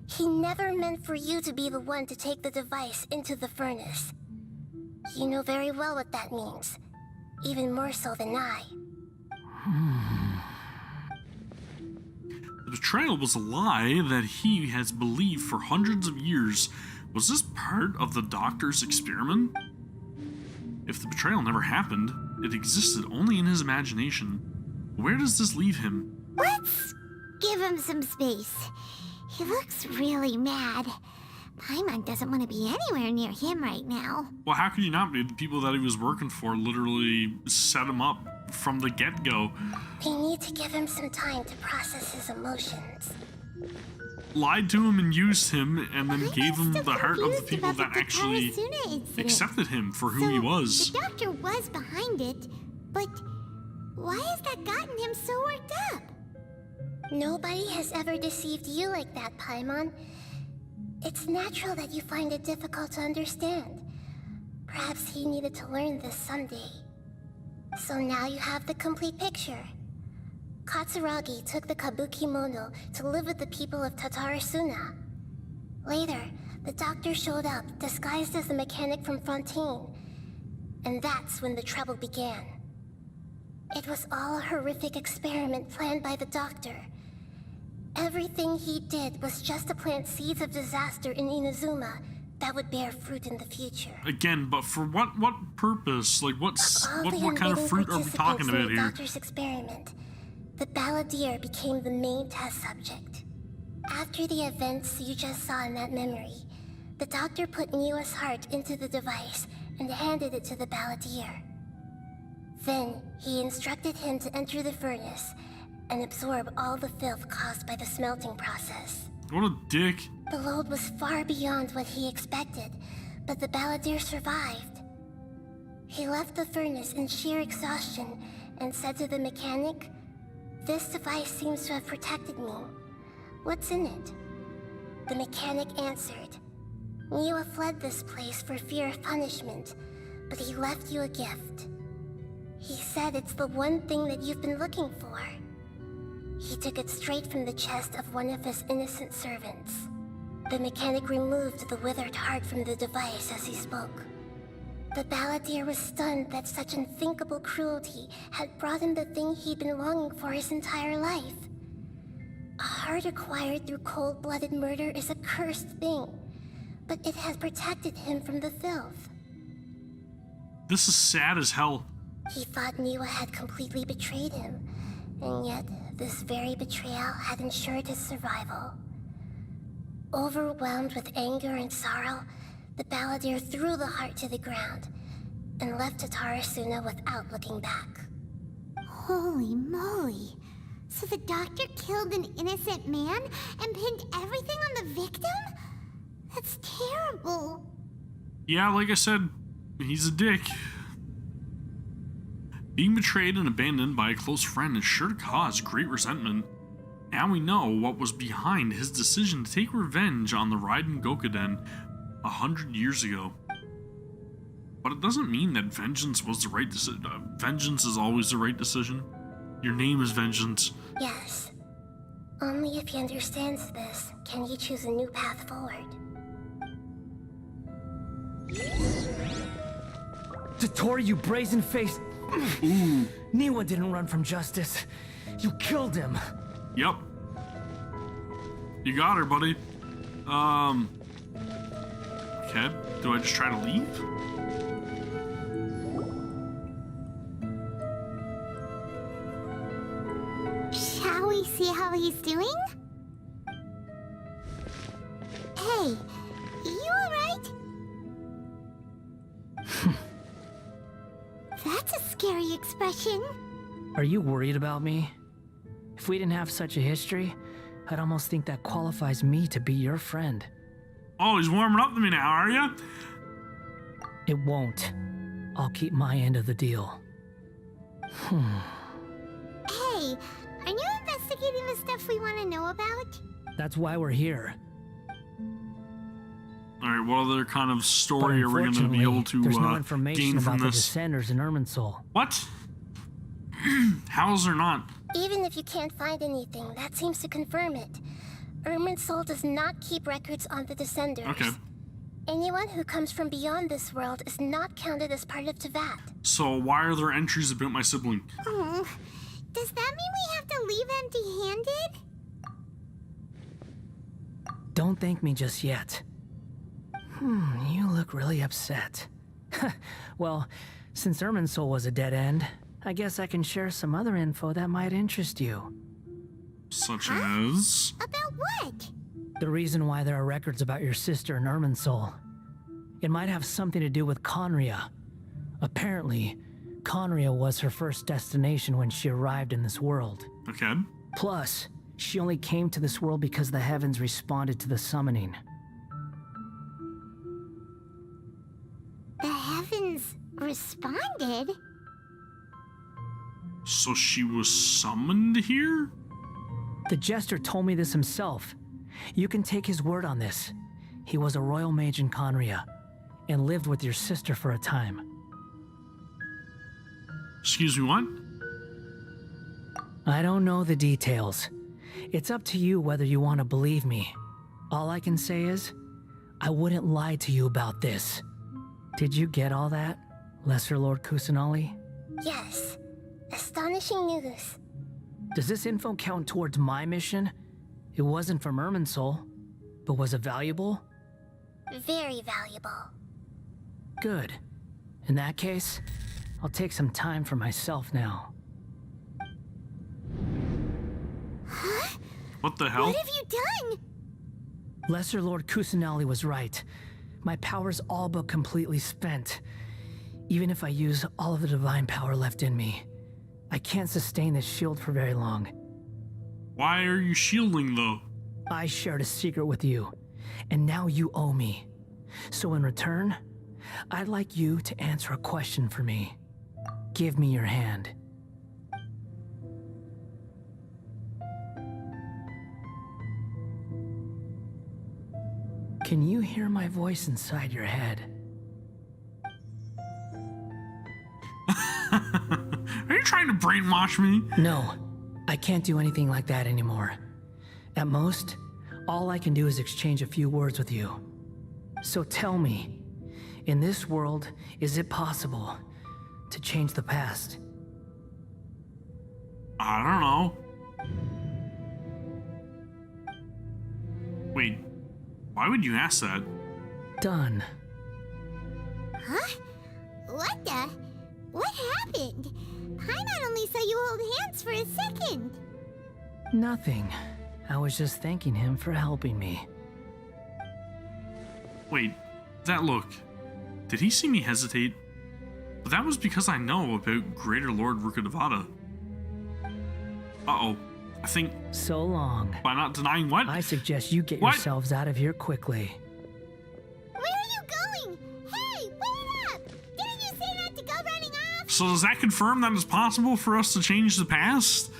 He never meant for you to be the one to take the device into the furnace. You know very well what that means. Even more so than I. The betrayal was a lie that he has believed for hundreds of years. Was this part of the doctor's experiment? If the betrayal never happened, it existed only in his imagination. Where does this leave him? Let's give him some space. He looks really mad. Paimon doesn't want to be anywhere near him right now. Well, how could he not be? The people that he was working for literally set him up from the get-go. We need to give him some time to process his emotions. Lied to him and used him, and then gave him still the heart of the confused people about that the actually Tatara Suna incident. accepted him for who he was. The doctor was behind it, but why has that gotten him so worked up? Nobody has ever deceived you like that, Paimon. It's natural that you find it difficult to understand. Perhaps he needed to learn this someday. So now you have the complete picture. Katsuragi took the Kabuki Mono to live with the people of Tatara Suna. Later, The doctor showed up, disguised as the mechanic from Confronting, and that's when the trouble began. It was all a horrific experiment planned by the doctor. Everything he did was just to plant seeds of disaster in Inazuma that would bear fruit in the future. Again, but for what purpose? Like, what kind of fruit are we talking about in the here? doctor's experiment, the balladeer became the main test subject. After the events you just saw in that memory, the doctor put Niwa's heart into the device and handed it to the balladeer. Then, he instructed him to enter the furnace and absorb all the filth caused by the smelting process. What a dick. The load was far beyond what he expected, but the balladeer survived. He left the furnace in sheer exhaustion and said to the mechanic, "This device seems to have protected me. What's in it?" The mechanic answered, "Niwa fled this place for fear of punishment, but he left you a gift. He said it's the one thing that you've been looking for." He took it straight from the chest of one of his innocent servants. The mechanic removed the withered heart from the device as he spoke. The balladeer was stunned that such unthinkable cruelty had brought him the thing he'd been longing for his entire life. A heart acquired through cold-blooded murder is a cursed thing, but it has protected him from the filth. This is sad as hell. He thought Niwa had completely betrayed him, and yet this very betrayal had ensured his survival. Overwhelmed with anger and sorrow, the balladeer threw the heart to the ground and left Tatara Suna without looking back. Holy moly. So the doctor killed an innocent man and pinned everything on the victim? That's terrible. Yeah, like I said, he's a dick. Being betrayed and abandoned by a close friend is sure to cause great resentment. Now we know what was behind his decision to take revenge on the Raiden Gokuden 100 years ago. But it doesn't mean that vengeance was the right decision. Vengeance is always the right decision. Your name is Vengeance. Yes. Only if he understands this can he choose a new path forward. Tatara, you brazen-faced... Ooh. Niwa didn't run from justice. You killed him. Yep. You got her, buddy. Okay. Do I just try to leave? Shall we see how he's doing? Hey, you alright? That's a scary expression. Are you worried about me? If we didn't have such a history, I'd almost think that qualifies me to be your friend. Oh, he's warming up to me now, are ya? It won't. I'll keep my end of the deal. Hey, are you investigating the stuff we want to know about? That's why we're here. Alright, what other kind of But story are we going to be able to there's no gain information from about the this? Descenders in Irminsul. What? How is there not? Even if you can't find anything, that seems to confirm it. Irminsul does not keep records on the Descenders. Okay. Anyone who comes from beyond this world is not counted as part of Tevat. So why are there entries about my sibling? Oh, does that mean we have to leave empty-handed? Don't thank me just yet. You look really upset. Well, since Irminsul was a dead end, I guess I can share some other info that might interest you. Such as... About what? The reason why there are records about your sister in Irminsul. It might have something to do with Conria. Apparently, Conria was her first destination when she arrived in this world. Okay. Plus, she only came to this world because the heavens responded to the summoning. The heavens responded? So she was summoned here? The Jester told me this himself. You can take his word on this. He was a royal mage in Conria, and lived with your sister for a time. Excuse me, what? I don't know the details. It's up to you whether you want to believe me. All I can say is, I wouldn't lie to you about this. Did you get all that, Lesser Lord Kusanali? Yes. Astonishing news. Does this info count towards my mission? It wasn't from Irminsul, but was it valuable? Very valuable. Good. In that case, I'll take some time for myself now. Huh? What the hell? What have you done? Lesser Lord Kusanali was right. My power's all but completely spent. Even if I use all of the divine power left in me, I can't sustain this shield for very long. Why are you shielding, though? I shared a secret with you, and now you owe me. So in return, I'd like you to answer a question for me. Give me your hand. Can you hear my voice inside your head? Are you trying to brainwash me? No, I can't do anything like that anymore. At most, all I can do is exchange a few words with you. So tell me, in this world, is it possible to change the past? I don't know. Wait, why would you ask that? Done. Huh? What the? What happened? Paimon only saw you hold hands for a second. Nothing. I was just thanking him for helping me. Wait, that look. Did he see me hesitate? But that was because I know about Greater Lord Rukkhadevata. Uh-oh. I think So long. by not denying what? I suggest you get What? yourselves out of here quickly. Where are you going? Hey, wait up! Didn't you say not to go running off? So does that confirm that it's possible for us to change the past?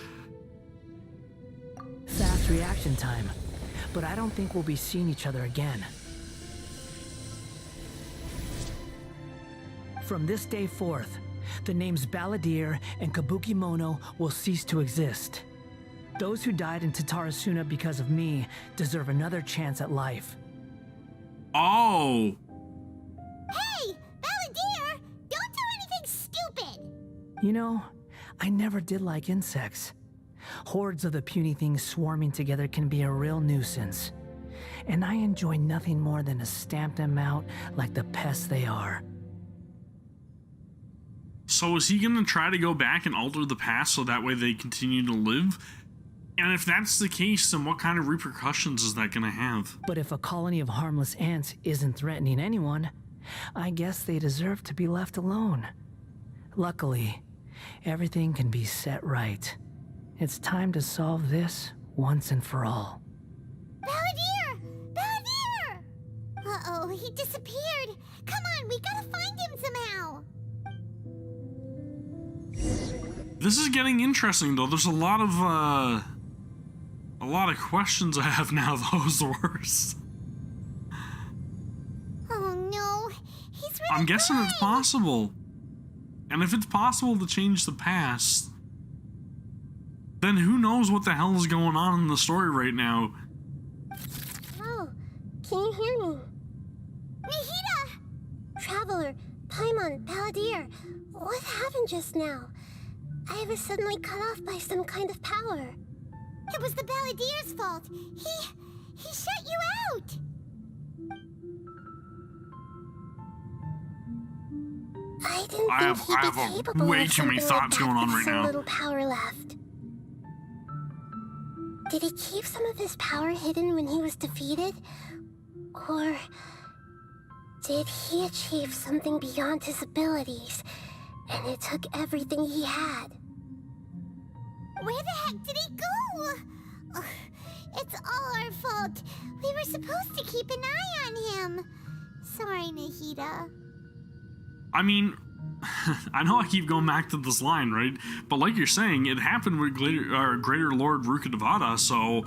Fast reaction time. But I don't think we'll be seeing each other again. From this day forth, the names Balladeer and Kabukimono will cease to exist. Those who died in Tatara Suna because of me deserve another chance at life. Oh. Hey, Balladeer! Don't do anything stupid! You know, I never did like insects. Hordes of the puny things swarming together can be a real nuisance. And I enjoy nothing more than to stamp them out like the pests they are. So is he gonna try to go back and alter the past so that way they continue to live? And if that's the case, then what kind of repercussions is that gonna have? But if a colony of harmless ants isn't threatening anyone, I guess they deserve to be left alone. Luckily, everything can be set right. It's time to solve this once and for all. Balladeer! Balladeer! Uh-oh, he disappeared. Come on, we gotta find him somehow. This is getting interesting, though. There's a lot of questions I have now. Those the worst. Oh no, he's really I'm guessing it's fine. possible. And if it's possible to change the past, then who knows what the hell is going on in the story right now? Oh, can you hear me? Nahida! Traveler, Paimon, Balladeer, what happened just now? I was suddenly cut off by some kind of power. It was the Balladeer's fault. He shut you out. I didn't I think have- he'd I be have a capable way of too many something like thoughts that going on with right so now. little power left. Did he keep some of his power hidden when he was defeated? Or did he achieve something beyond his abilities, and it took everything he had? Where the heck did he go? Ugh, it's all our fault. We were supposed to keep an eye on him. Sorry, Nahida. I mean, I know I keep going back to this line, right? But like you're saying, it happened with Greater Lord Rukkhadevata, so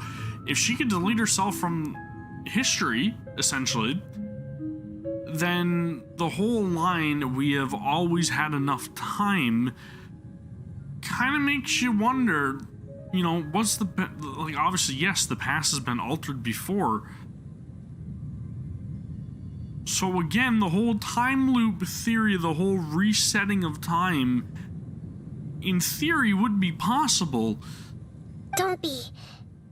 if she could delete herself from history, essentially, then the whole line, we have always had enough time, kind of makes you wonder, you know, what's the, like, obviously, yes, the past has been altered before, So again, the whole time loop theory, the whole resetting of time, in theory would be possible. Don't be.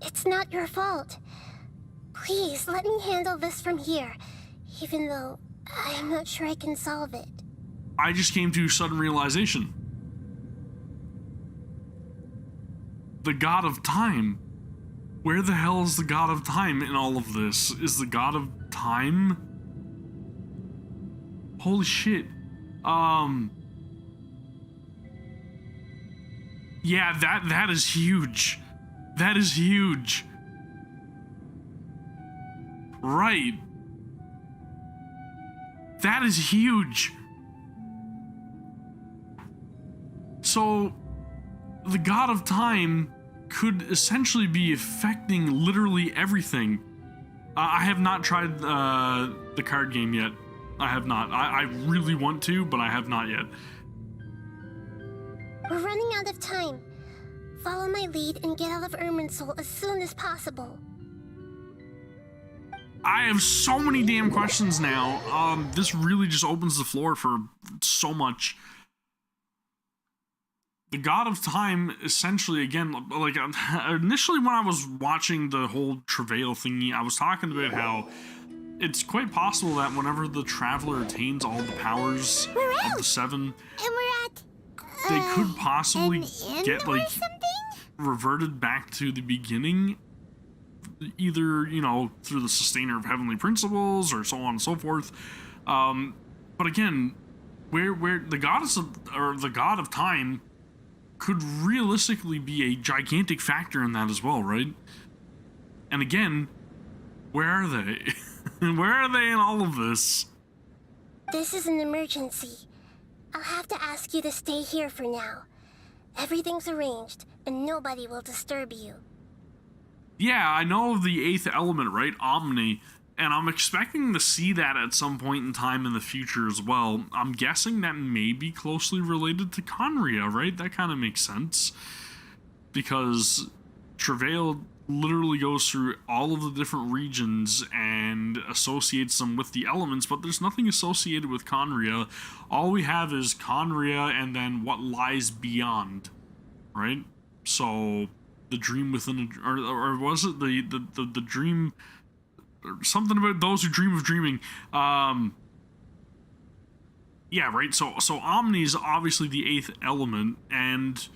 It's not your fault. Please, let me handle this from here, even though I'm not sure I can solve it. I just came to sudden realization. The god of time. Where the hell is the god of time in all of this? Is the god of time? Holy shit. Yeah, that is huge. That is huge. Right. That is huge. So, the god of time could essentially be affecting literally everything. I have not tried the card game yet. I have not. I really want to, but I have not yet. We're running out of time. Follow my lead and get out of Irminsul as soon as possible. I have so many damn questions now. This really just opens the floor for so much. The god of time, essentially, again, like, initially when I was watching the whole Travail thingy, I was talking about how it's quite possible that whenever the Traveler attains all the powers of the seven, And we're at... they could possibly an inn get, or like, something? reverted back to the beginning, either, you know, through the Sustainer of Heavenly Principles or so on and so forth. But again, where the goddess of, or the god of time could realistically be a gigantic factor in that as well, right? And again, where are they? Where are they in all of this? This is an emergency. I'll have to ask you to stay here for now. Everything's arranged, and nobody will disturb you. Yeah, I know the eighth element, right? Omni. And I'm expecting to see that at some point in time in the future as well. I'm guessing that may be closely related to Conria, right? That kind of makes sense. Because Travail literally goes through all of the different regions and associates them with the elements, but there's nothing associated with Conria. All we have is Conria and then what lies beyond, right? So the dream within a, or was it the dream, or something about those who dream of dreaming. Yeah, right. So Omni is obviously the eighth element, and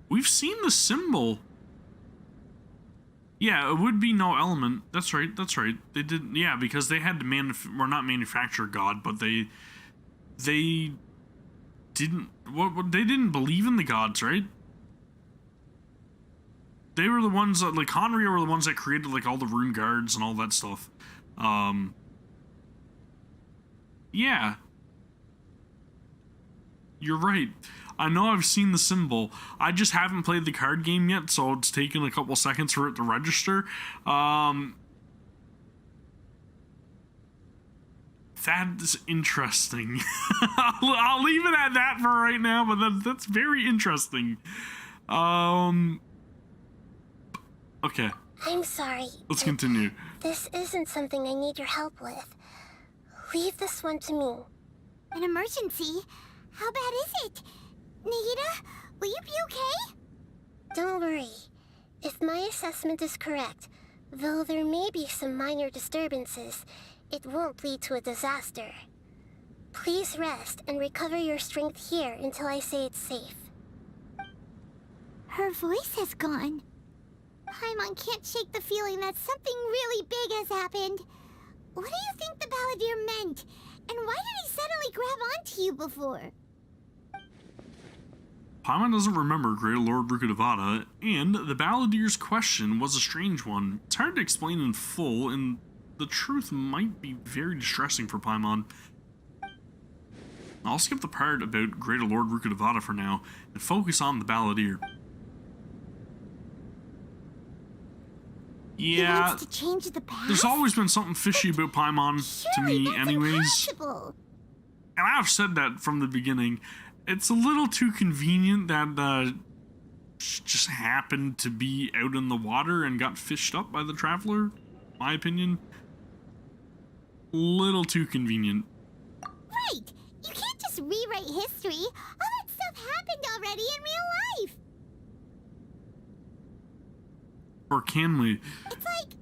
we've seen the symbol. Yeah, it would be no element. That's right. That's right. They did. Yeah, because they had to not manufacture God, but they didn't. What they didn't believe in the gods, right? They were the ones that, like, Conria were the ones that created, like, all the rune guards and all that stuff. Yeah. You're right. I know I've seen the symbol. I just haven't played the card game yet, so it's taken a couple seconds for it to register. That's interesting. I'll leave it at that for right now, but that's very interesting. Okay. I'm sorry. Let's continue. This isn't something I need your help with. Leave this one to me. An emergency? How bad is it? Nahida, will you be okay? Don't worry. If my assessment is correct, though there may be some minor disturbances, it won't lead to a disaster. Please rest and recover your strength here until I say it's safe. Her voice has gone. Paimon can't shake the feeling that something really big has happened. What do you think the Balladeer meant? And why did he suddenly grab onto you before? Paimon doesn't remember Great Lord Rukkhadevata, and the Balladeer's question was a strange one. It's hard to explain in full, and the truth might be very distressing for Paimon. I'll skip the part about Great Lord Rukkhadevata for now, and focus on the Balladeer. He Yeah, wants to change the past? there's always been something fishy about Paimon to me Surely that's anyways. impossible. And I've said that from the beginning. It's a little too convenient that she just happened to be out in the water and got fished up by the Traveler, my opinion. Little too convenient. Right! You can't just rewrite history. All that stuff happened already in real life. Or can we? It's like,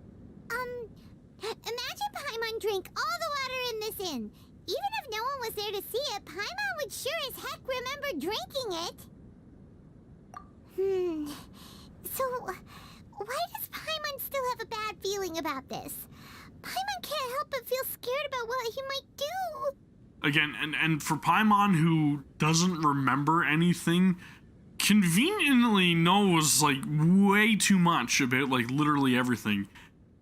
imagine Paimon drank all the water in this inn. Even if no one was there to see it, Paimon would sure as heck remember drinking it. So, why does Paimon still have a bad feeling about this? Paimon can't help but feel scared about what he might do. Again, and for Paimon, who doesn't remember anything, conveniently knows, like, way too much about, like, literally everything.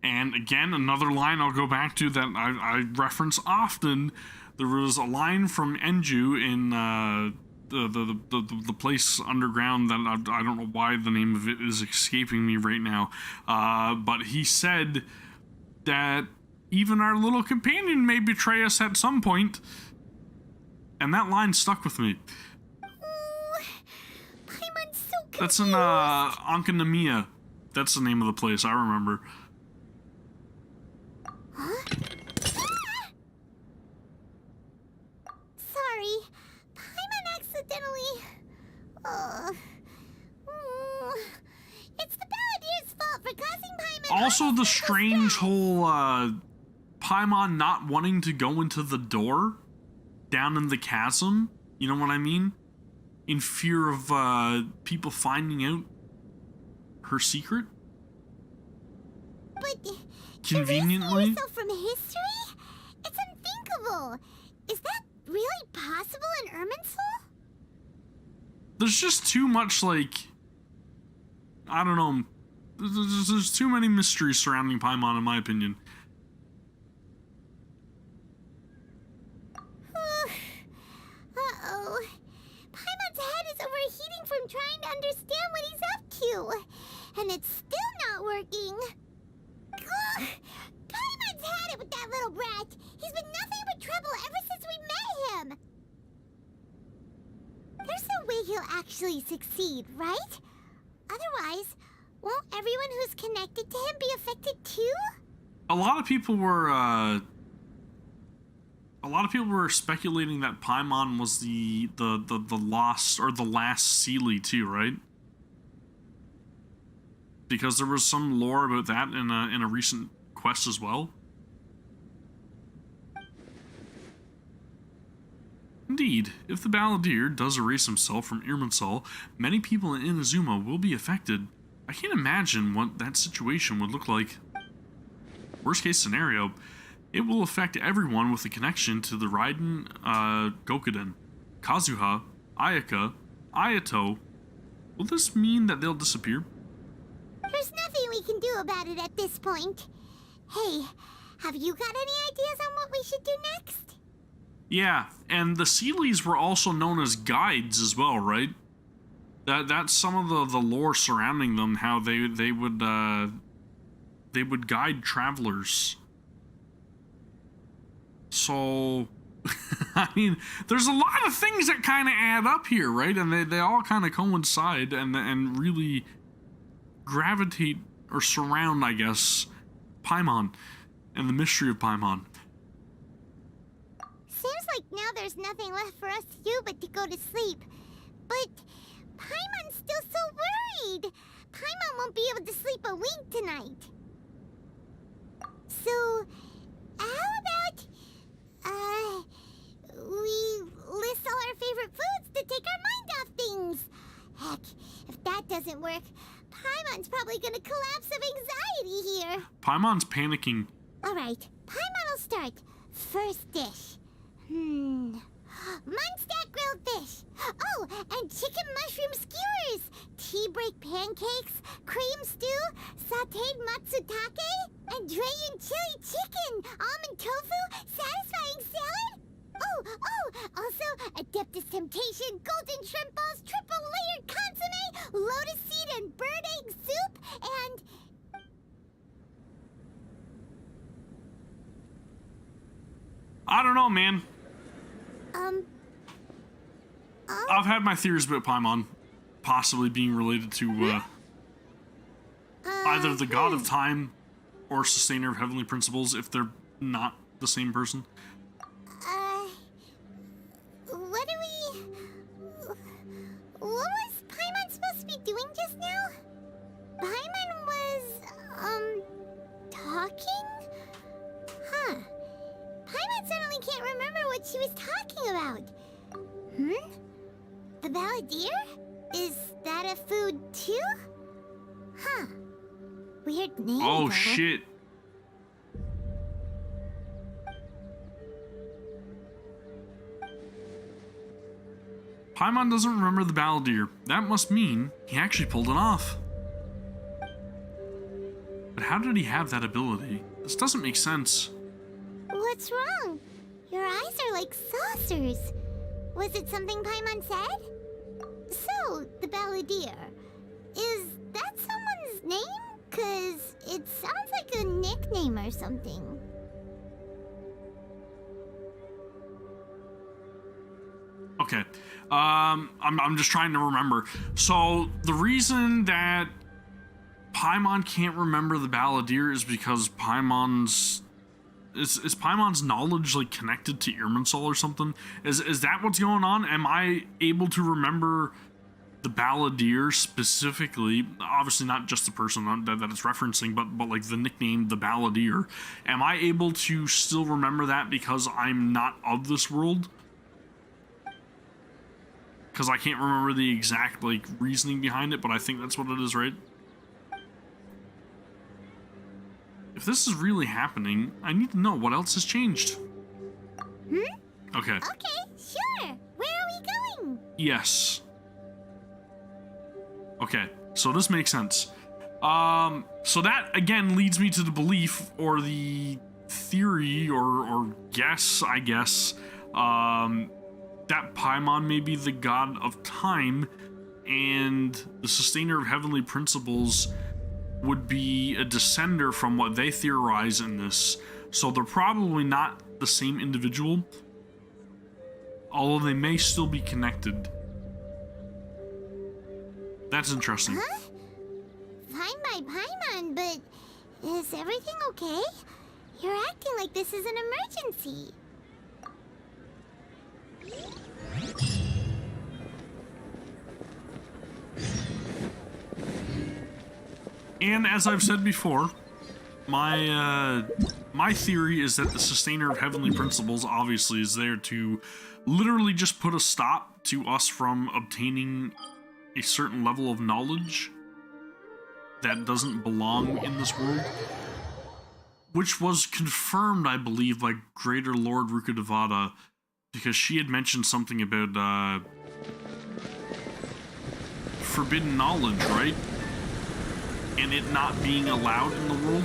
And again, another line I'll go back to that I reference often. There was a line from Enju in the place underground that I don't know why the name of it is escaping me right now. But he said that even our little companion may betray us at some point. And that line stuck with me. Paimon's so confused. That's in Ankanomiya. That's the name of the place, I remember. Huh? Sorry. Paimon accidentally... It's the Balladier's fault for causing Paimon... Also, the strange whole, Paimon not wanting to go into the door down in the chasm. You know what I mean? In fear of, people finding out her secret? But... Conveniently? Erasing yourself from history? It's unthinkable. Is that really possible in Irminsul? There's just too much, like... I don't know. There's too many mysteries surrounding Paimon, in my opinion. Uh-oh. Paimon's head is overheating from trying to understand what he's up to. And it's still not working. Ugh. Paimon's had it with that little brat. He's been nothing but trouble ever since we met him. There's no way he'll actually succeed, right? Otherwise, won't everyone who's connected to him be affected too? A lot of people were speculating that Paimon was the lost or the last Seelie too, right? Because there was some lore about that in a recent quest as well. Indeed, if the Balladeer does erase himself from Irminsul, many people in Inazuma will be affected. I can't imagine what that situation would look like. Worst case scenario, it will affect everyone with a connection to the Raiden Gokuden, Kazuha, Ayaka, Ayato. Will this mean that they'll disappear? There's nothing we can do about it at this point. Hey, have you got any ideas on what we should do next? Yeah, and the Seelies were also known as guides as well, right? That's some of the lore surrounding them, how they would guide travelers. So, I mean, there's a lot of things that kind of add up here, right? And they all kind of coincide and really gravitate or surround, I guess, Paimon and the mystery of Paimon. Seems like now there's nothing left for us to do but to go to sleep. But Paimon's still so worried. Paimon won't be able to sleep a wink tonight. So, how about, we list all our favorite foods to take our mind off things? Heck, if that doesn't work, Paimon's probably gonna collapse of anxiety here. Paimon's panicking. Alright, Paimon will start. First dish. Munstack grilled fish. Oh, and chicken mushroom skewers. Tea break pancakes, cream stew, sauteed matsutake, and dragon chili chicken, almond tofu, satisfying salad. Oh, also Adeptus Temptation, golden shrimp balls, triple layered consomme, lotus seed and bird egg soup, and... I don't know, man. I've had my theories about Paimon possibly being related to either the god of time or sustainer of heavenly principles if they're not the same person? What do we... What was Paimon supposed to be doing just now? Paimon was, talking? Huh. Paimon suddenly can't remember what she was talking about. The balladeer? Is that a food too? Huh. Weird name. Oh, though. shit. Paimon doesn't remember the balladeer. That must mean he actually pulled it off. But how did he have that ability? This doesn't make sense. What's wrong? Your eyes are like saucers. Was it something Paimon said? So, the balladeer. Is that someone's name? 'Cause it sounds like a nickname or something. Okay. I'm just trying to remember. So, the reason that Paimon can't remember the balladeer is because Paimon's... Is Paimon's knowledge, like, connected to Irminsul or something? Is that what's going on? Am I able to remember the balladeer specifically? Obviously not just the person that it's referencing, but like the nickname, the balladeer. Am I able to still remember that because I'm not of this world? Because I can't remember the exact, like, reasoning behind it, but I think that's what it is, right? If this is really happening, I need to know what else has changed. Okay. Okay, sure. Where are we going? Yes. Okay, so this makes sense. So that, again, leads me to the belief, or the theory, or guess, I guess, that Paimon may be the god of time, and the sustainer of heavenly principles would be a descender from what they theorize in this. So they're probably not the same individual, although they may still be connected. That's interesting. Huh? Fine by Paimon, but is everything okay? You're acting like this is an emergency. And as I've said before, my theory is that the sustainer of heavenly principles obviously is there to literally just put a stop to us from obtaining a certain level of knowledge that doesn't belong in this world, which was confirmed, I believe, by Greater Lord Rukkhadevata, because she had mentioned something about forbidden knowledge, right? And it not being allowed in the world.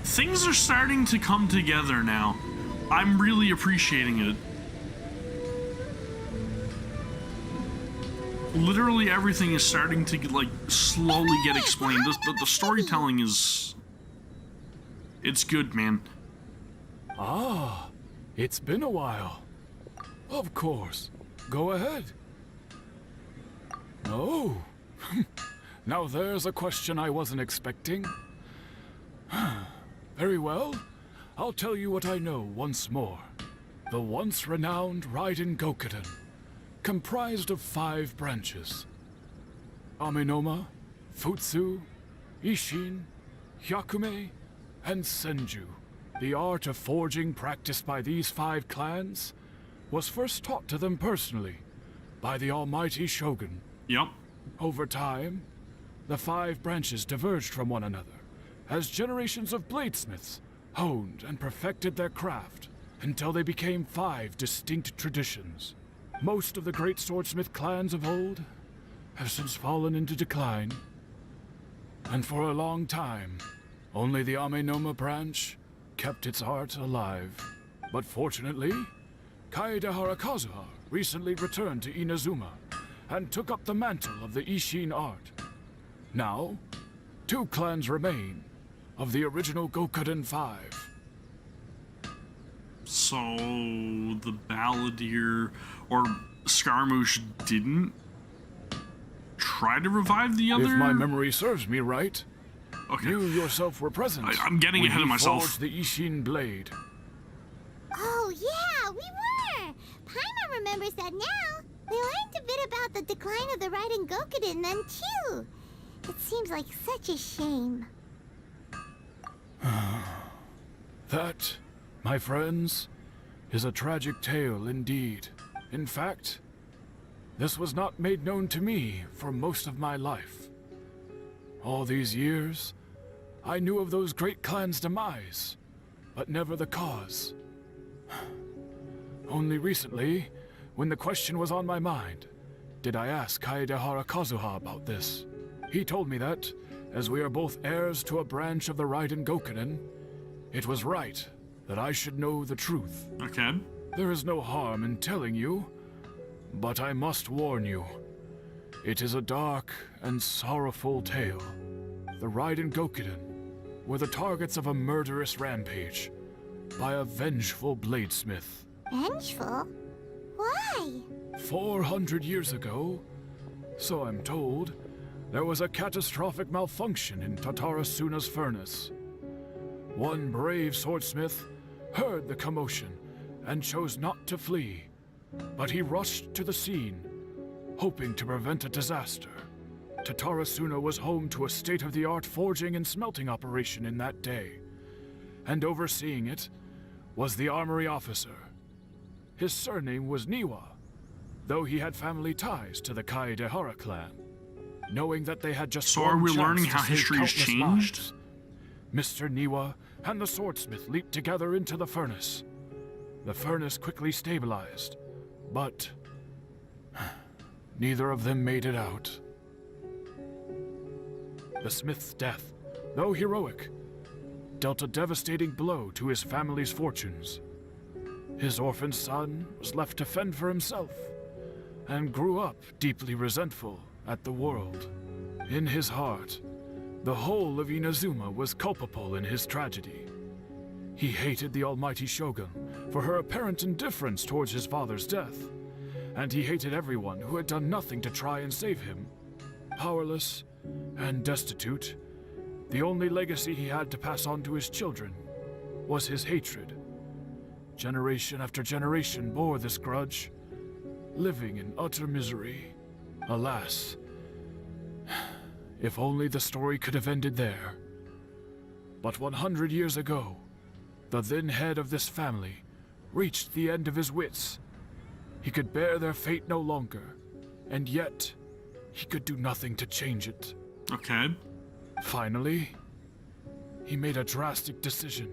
Things are starting to come together now. I'm really appreciating it. Literally everything is starting to like slowly get explained. The storytelling is... It's good, man. Ah, it's been a while. Of course. Go ahead. Oh. Now there's a question I wasn't expecting. Very well. I'll tell you what I know once more. The once renowned Raiden Gokuden, comprised of 5 branches. Amenoma, Futsu, Ishin, Hyakume, and Senju. The art of forging practiced by these 5 clans was first taught to them personally by the almighty Shogun. Yep. Over time, the 5 branches diverged from one another as generations of bladesmiths honed and perfected their craft until they became 5 distinct traditions. Most of the great swordsmith clans of old have since fallen into decline, and for a long time, only the Amenoma branch kept its art alive. But fortunately, Kaede Harakazuha recently returned to Inazuma and took up the mantle of the Ishin art. Now, 2 clans remain of the original Gokuden 5. So the balladeer or Scaramouche didn't try to revive the other? If my memory serves me right, Okay. you yourself were present. I'm getting when ahead of he myself. forged the Ishin blade. Oh, yeah, we were! Paimon remembers that now. We learned a bit about the decline of the Raiden Gokuden then, too. It seems like such a shame. That, my friends, is a tragic tale indeed. In fact, this was not made known to me for most of my life. All these years, I knew of those great clans' demise, but never the cause. Only recently, when the question was on my mind, did I ask Kaedehara Kazuha about this. He told me that, as we are both heirs to a branch of the Raiden Gokuden, it was right that I should know the truth. Okay. There is no harm in telling you, but I must warn you. It is a dark and sorrowful tale. The Raiden Gokuden were the targets of a murderous rampage by a vengeful bladesmith. Vengeful? Why? 400 years ago, so I'm told, there was a catastrophic malfunction in Tatara Suna's furnace. One brave swordsmith heard the commotion and chose not to flee, but he rushed to the scene, hoping to prevent a disaster. Tatara Suna was home to a state-of-the-art forging and smelting operation in that day, and overseeing it was the armory officer. His surname was Niwa, though he had family ties to the Kaedehara clan. Knowing that they had just So are one we chance learning to how save history has countless changed? lives, Mr. Niwa and the swordsmith leaped together into the furnace. The furnace quickly stabilized, but neither of them made it out. The smith's death, though heroic, dealt a devastating blow to his family's fortunes. His orphan son was left to fend for himself, and grew up deeply resentful at the world. In his heart, the whole of Inazuma was culpable in his tragedy. He hated the almighty Shogun for her apparent indifference towards his father's death, and he hated everyone who had done nothing to try and save him. Powerless and destitute, the only legacy he had to pass on to his children was his hatred. Generation after generation bore this grudge, living in utter misery. Alas, if only the story could have ended there. But 100 years ago, the then head of this family reached the end of his wits. He could bear their fate no longer, and yet he could do nothing to change it. Okay. Finally, he made a drastic decision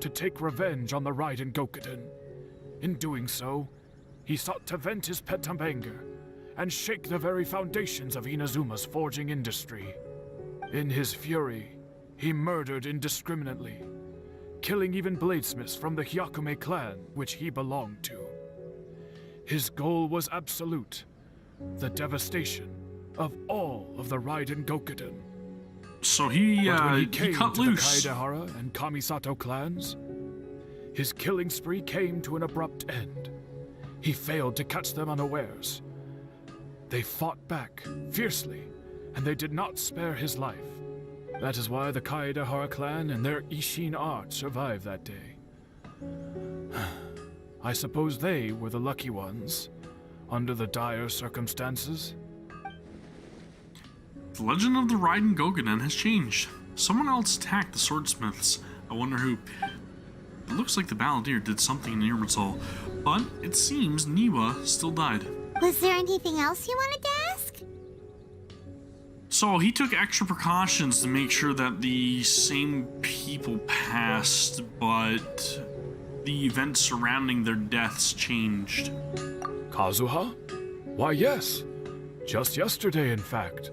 to take revenge on the Raiden Gokuden. In doing so, he sought to vent his pet anger and shake the very foundations of Inazuma's forging industry. In his fury, he murdered indiscriminately, killing even bladesmiths from the Hyakume clan, which he belonged to. His goal was absolute, the devastation of all of the Raiden Gokuden. So he But when he came cut to loose. the Kaedehara and Kamisato clans, his killing spree came to an abrupt end. He failed to catch them unawares. They fought back fiercely, and they did not spare his life. That is why the Kaedehara clan and their Ishin art survived that day. I suppose they were the lucky ones, under the dire circumstances. The legend of the Raiden Gokuden has changed. Someone else attacked the swordsmiths. I wonder who. It looks like the Balladeer did something in Irminsul, but it seems Niwa still died. Was there anything else you wanted to ask? So he took extra precautions to make sure that the same people passed, but the events surrounding their deaths changed. Kazuha? Why, yes. Just yesterday, in fact.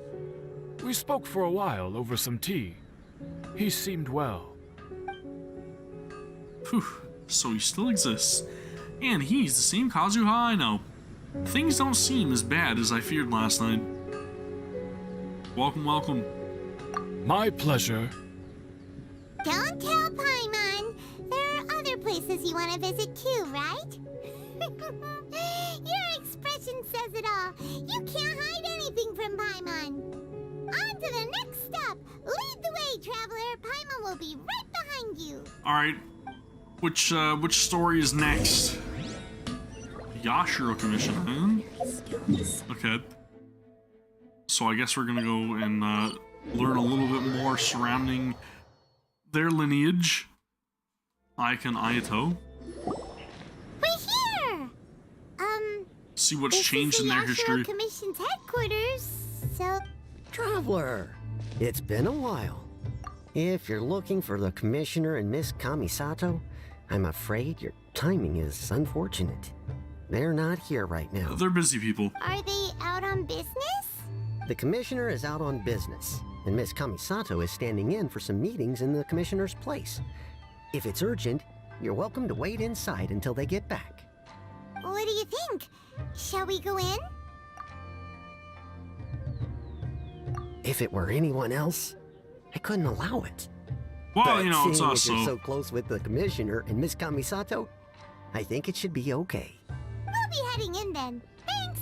We spoke for a while over some tea. He seemed well. Whew, so he still exists. And he's the same Kazuha I know. Things don't seem as bad as I feared last night. Welcome, welcome. My pleasure. Don't tell Paimon. There are other places you want to visit too, right? Your expression Commission says it all. You can't hide anything from Paimon. On to the next stop. Lead the way, traveler. Paimon will be right behind you. All right. Which story is next? Yashiro Commission, huh? Okay. So I guess we're gonna go and learn a little bit more surrounding their lineage. Ayaka and Ayato. We're here! See what's changed in their history. This is the Yashiro Commission's headquarters, so... Traveler, it's been a while. If you're looking for the Commissioner and Miss Kamisato, I'm afraid your timing is unfortunate. They're not here right now. They're busy people. Are they out on business? The Commissioner is out on business, and Miss Kamisato is standing in for some meetings in the Commissioner's place. If it's urgent, you're welcome to wait inside until they get back. What do you think? Shall we go in? If it were anyone else, I couldn't allow it. Well, but you know, it's seeing us, as you're so... so close with the Commissioner and Miss Kamisato, I think it should be okay. We'll be heading in then. Thanks!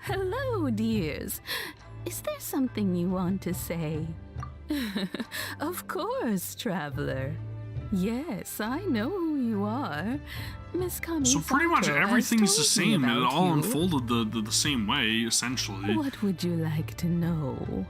Hello, dears. Is there something you want to say? Of course, traveler. Yes, I know who you are. Miss Kamisato. So pretty much everything's the has told me same. It about all you. unfolded the same way, essentially. What would you like to know?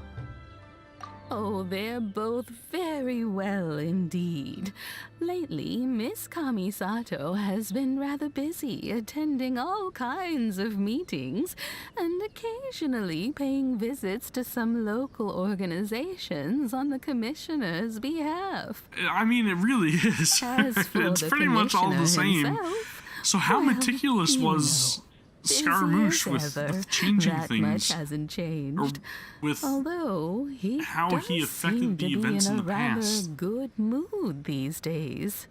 Oh, they're both very well indeed. Lately, Miss Kamisato has been rather busy attending all kinds of meetings and occasionally paying visits to some local organizations on the Commissioner's behalf. I mean, it really is. As for It's the pretty much all the Commissioner same. himself, So how well, meticulous you was know, Scaramouche busy as ever. with changing that things? much hasn't Or changed. with Although he how does he affected seem the to be events in in a the rather past. good mood these days.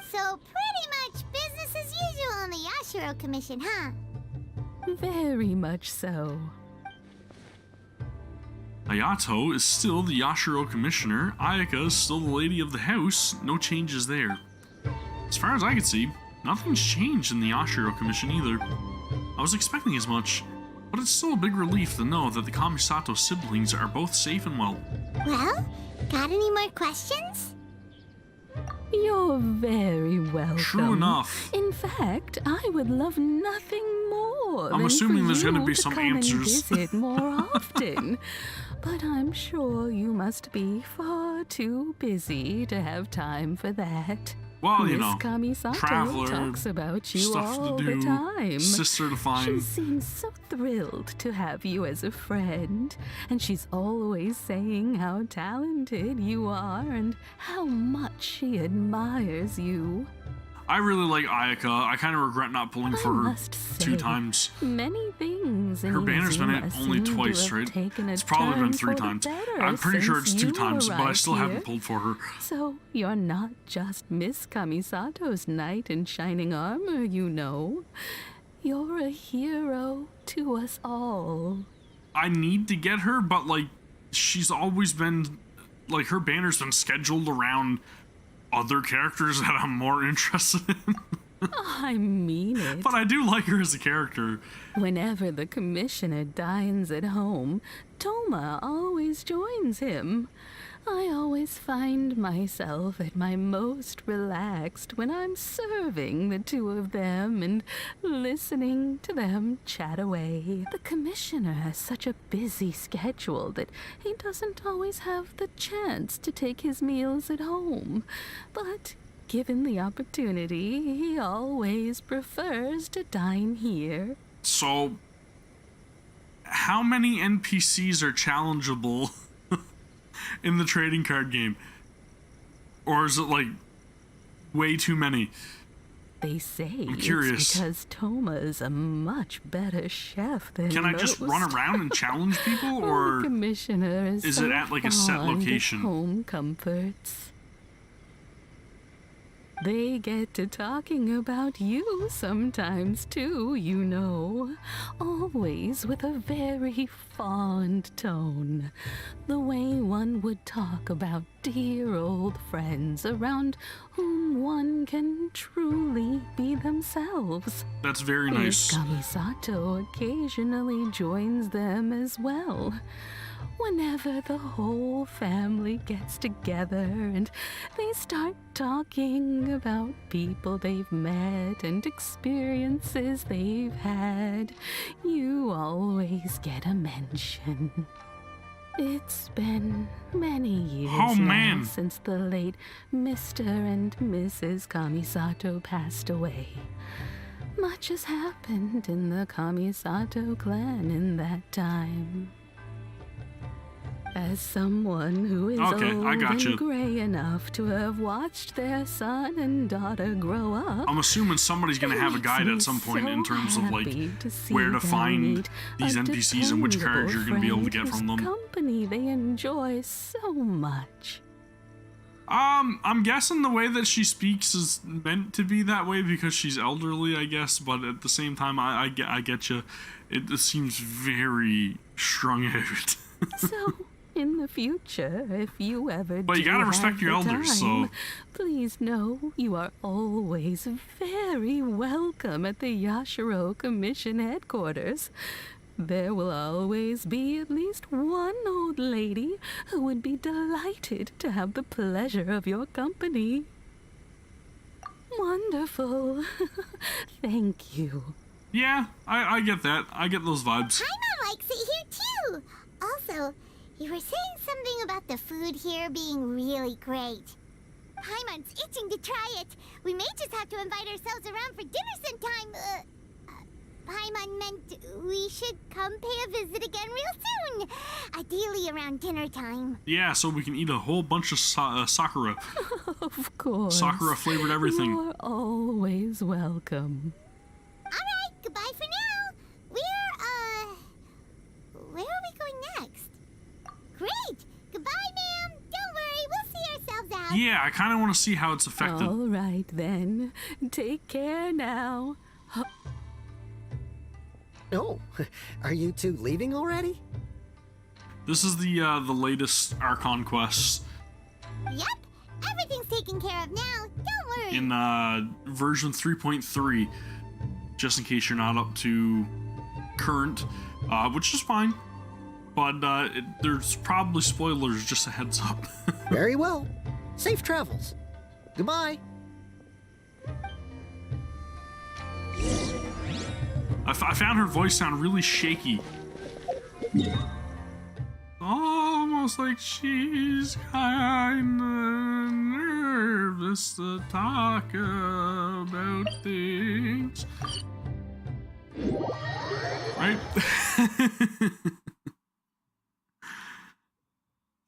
So pretty much business as usual on the Yashiro Commission, huh? Very much so. Ayato is still the Yashiro Commissioner. Ayaka is still the lady of the house. No changes there. As far as I can see, nothing's changed in the Yashiro Commission either. I was expecting as much, but it's still a big relief to know that the Kamisato siblings are both safe and well. Well, got any more questions? You're very welcome. True enough. In fact, I would love nothing more I'm than assuming for there's you gonna be to some come answers. and visit more often. But I'm sure you must be far too busy to have time for that. Well, you Miss know, Kamisato traveler, talks about you stuff all to do, the time. sister to She find. seems so thrilled to have you as a friend, and she's always saying how talented you are and how much she admires you. I really like Ayaka. I kind of regret not pulling for her must 2 say, times. Many things in Her banner's been Inazuma hit only seem to twice, have right? taken a It's probably been turn 3 for the times. better I'm pretty sure it's since 2 you times, but I arrived still haven't here. pulled for her. So you're not just Miss Kamisato's knight in shining armor, you know. You're a hero to us all. I need to get her, but like, she's always been, like, her banner's been scheduled around other characters that I'm more interested in. I mean it. But I do like her as a character. Whenever the commissioner dines at home, Toma always joins him. I always find myself at my most relaxed when I'm serving the two of them and listening to them chat away. The commissioner has such a busy schedule that he doesn't always have the chance to take his meals at home. But given the opportunity, he always prefers to dine here. So, how many NPCs are challengeable in the trading card game? Or is it like way too many? They say I'm curious. it's because Toma is a much better chef than Can I just most. run around and challenge people, The or commissioner is is so it at like a set fond of location? home comforts. They get to talking about you sometimes too, you know. Always with a very fond tone. The way one would talk about dear old friends around whom one can truly be themselves. That's very nice. Miss Kamisato occasionally joins them as well. Whenever the whole family gets together and they start talking about people they've met and experiences they've had, you always get a mention. It's been many years now since the late Mr. and Mrs. Kamisato passed away. Much has happened in the Kamisato clan in that time. As someone who is old and gray enough to have watched their son and daughter grow up, I'm assuming somebody's going to have a guide at some point in terms of like where to find these NPCs and which cards you're going to be able to get from them. Company they enjoy so much. I'm guessing the way that she speaks is meant to be that way because she's elderly, I guess. But at the same time, I get you. It seems very strung out. So, in the future, if you ever but you gotta respect your elders, so please know you are always very welcome at the Yashiro Commission headquarters. There will always be at least one old lady who would be delighted to have the pleasure of your company. Wonderful. Thank you. Yeah, I get that. I get those vibes. Paimon likes it here too. Also, you were saying something about the food here being really great. Paimon's itching to try it. We may just have to invite ourselves around for dinner sometime. Paimon meant we should come pay a visit again real soon. Ideally around dinner time. Yeah, so we can eat a whole bunch of sakura. Of course. Sakura flavored everything. You're always welcome. Alright, goodbye for now. Where are we going next? Great! Goodbye, ma'am! Don't worry, we'll see ourselves out. Yeah, I kind of want to see how it's affected. All right, then. Take care now. Oh, are you two leaving already? This is the latest Archon quest. Yep, everything's taken care of now. Don't worry. In version 3.3, just in case you're not up to current, which is fine. But there's probably spoilers, just a heads up. Very well. Safe travels. Goodbye. I found her voice sound really shaky. Almost like she's kinda nervous to talk about things. Right?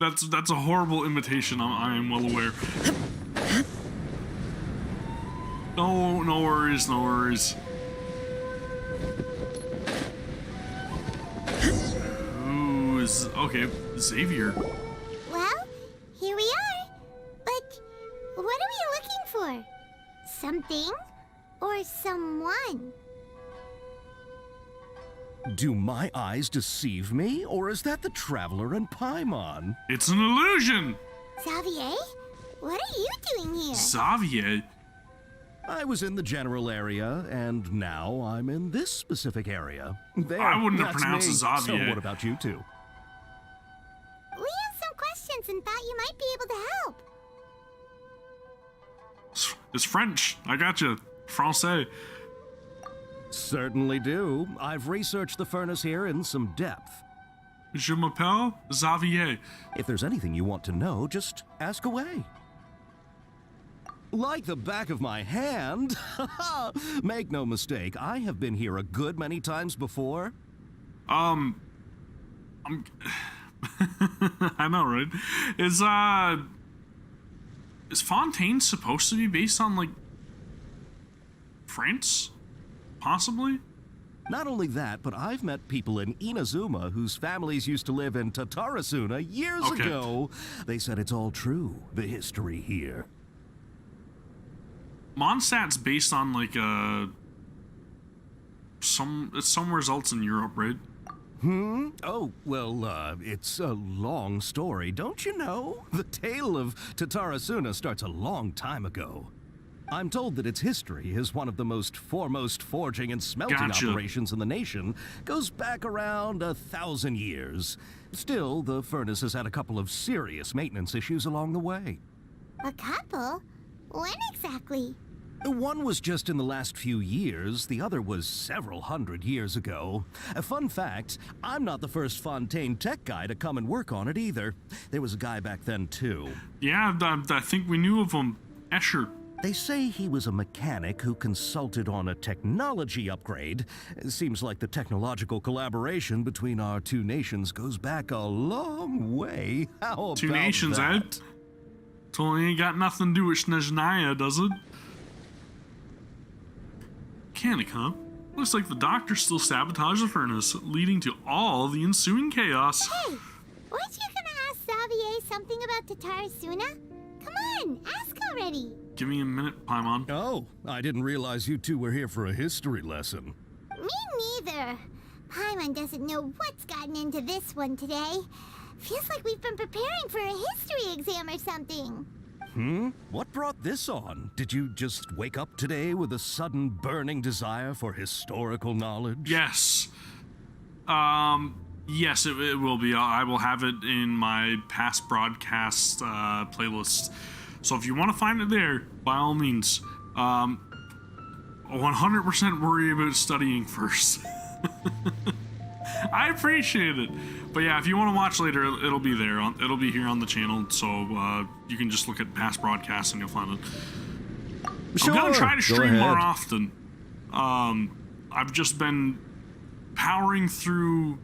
That's a horrible imitation, I am well aware. No worries, no worries. Okay, Xavier. Well, here we are. But what are we looking for? Something or someone? Do my eyes deceive me, or is that the Traveler and Paimon? It's an illusion! Xavier? What are you doing here? Xavier? I was in the general area, and now I'm in this specific area. There, I wouldn't have pronounced me. Xavier. So what about you two? We have some questions and thought you might be able to help. It's French. I got you. Francais. Certainly do. I've researched the furnace here in some depth. Je m'appelle Xavier. If there's anything you want to know, just ask away. Like the back of my hand. Make no mistake, I have been here a good many times before. I know, right? Is Fontaine supposed to be based on, like, France? Possibly? Not only that, but I've met people in Inazuma whose families used to live in Tatara Suna years ago. They said it's all true, the history here. Mondstadt's based on like it's somewhere else in Europe, right? Oh, well, it's a long story, don't you know? The tale of Tatara Suna starts a long time ago. I'm told that its history is one of the most foremost forging and smelting operations in the nation. Goes back around 1,000 years. Still, the furnace has had a couple of serious maintenance issues along the way. A couple? When exactly? One was just in the last few years, the other was several hundred years ago. A fun fact, I'm not the first Fontaine tech guy to come and work on it either. There was a guy back then too. Yeah, I think we knew of him. Escher. They say he was a mechanic who consulted on a technology upgrade. It seems like the technological collaboration between our two nations goes back a long way. How about two nations, that? eh? Totally ain't got nothing to do with Snezhnaya, does it? Mechanic, huh? Looks like the doctor still sabotaged the furnace, leading to all the ensuing chaos. Hey, weren't you gonna ask Xavier something about Tatara Suna? Come on, ask already. Give me a minute, Paimon. Oh, I didn't realize you two were here for a history lesson. Me neither. Paimon doesn't know what's gotten into this one today. Feels like we've been preparing for a history exam or something. What brought this on? Did you just wake up today with a sudden burning desire for historical knowledge? Yes. Yes, it will be. I will have it in my past broadcast playlist. So if you want to find it there, by all means, 100% worry about studying first. I appreciate it. But yeah, if you want to watch later, it'll be there. It'll be here on the channel, so you can just look at past broadcasts and you'll find it. Sure, I'm gonna try to stream ahead. more often. I've just been powering through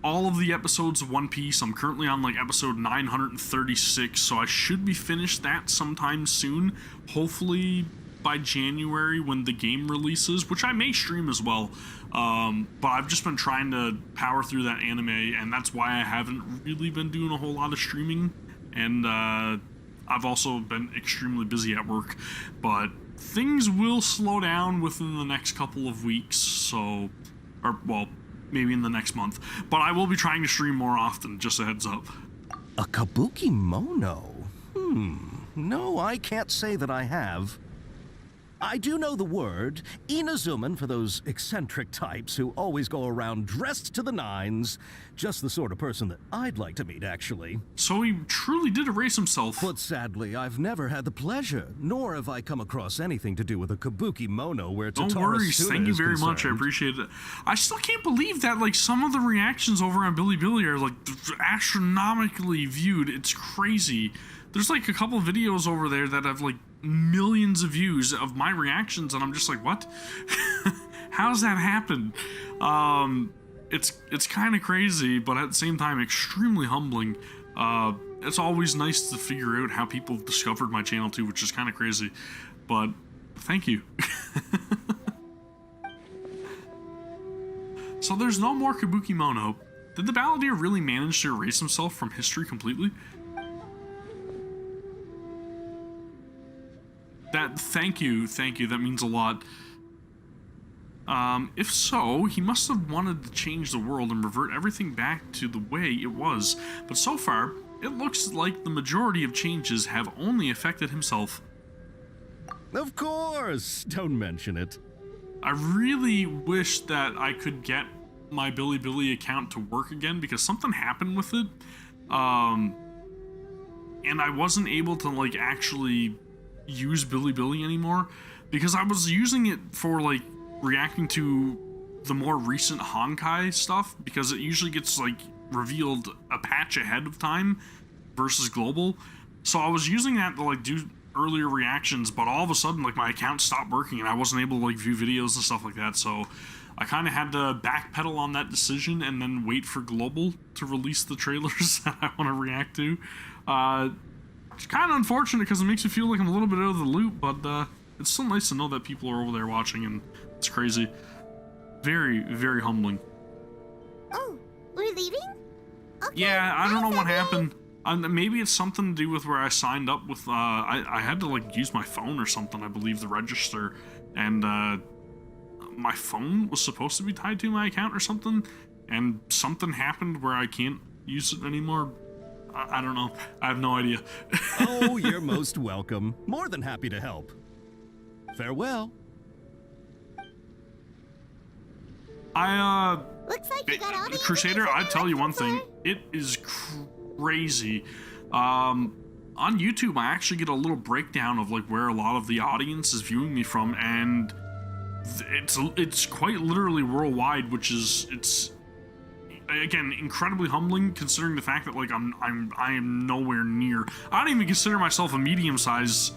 all of the episodes of One Piece. I'm currently on like episode 936, so I should be finished that sometime soon. Hopefully by January when the game releases, which I may stream as well. But I've just been trying to power through that anime, and that's why I haven't really been doing a whole lot of streaming. And I've also been extremely busy at work, but things will slow down within the next couple of weeks, so, or well, maybe in the next month. But I will be trying to stream more often, just a heads up. A kabuki mono? No, I can't say that I have. I do know the word, Inazuman for those eccentric types who always go around dressed to the nines. Just the sort of person that I'd like to meet, actually. So he truly did erase himself. But sadly, I've never had the pleasure, nor have I come across anything to do with a kabuki mono where Tatara Suna No worries, thank you very much, I appreciate it. I still can't believe that, like, some of the reactions over on Bilibili are, like, astronomically viewed. It's crazy. There's, like, a couple of videos over there that have, like, millions of views of my reactions, and I'm just like, what? How's that happen? It's kind of crazy, but at the same time, extremely humbling. It's always nice to figure out how people have discovered my channel too, which is kind of crazy, but thank you. So there's no more Kabuki Mono. Did the Balladeer really manage to erase himself from history completely? Thank you, that means a lot. If so, he must have wanted to change the world and revert everything back to the way it was, but so far, it looks like the majority of changes have only affected himself. Of course! Don't mention it. I really wish that I could get my Bilibili account to work again, because something happened with it, and I wasn't able to, like, actually use Bilibili anymore, because I was using it for, like, reacting to the more recent Honkai stuff, because it usually gets, like, revealed a patch ahead of time versus global. So I was using that to, like, do earlier reactions, but all of a sudden, like, my account stopped working and I wasn't able to, like, view videos and stuff like that. So I kind of had to backpedal on that decision and then wait for global to release the trailers that I want to react to. It's kind of unfortunate because it makes me feel like I'm a little bit out of the loop, but it's still nice to know that people are over there watching, and it's crazy. Very, very humbling. Oh, we're leaving? Okay, yeah, I don't know what happened. maybe it's something to do with where I signed up with, I had to like use my phone or something, I believe, to register, and my phone was supposed to be tied to my account or something, and something happened where I can't use it anymore. I don't know. I have no idea. Oh, you're most welcome. More than happy to help. Farewell. Looks like you got all the Crusader, I tell you one thing, it is crazy. On YouTube, I actually get a little breakdown of like where a lot of the audience is viewing me from, and it's quite literally worldwide, which is, it's again incredibly humbling considering the fact that like I am nowhere near. I don't even consider myself a medium-sized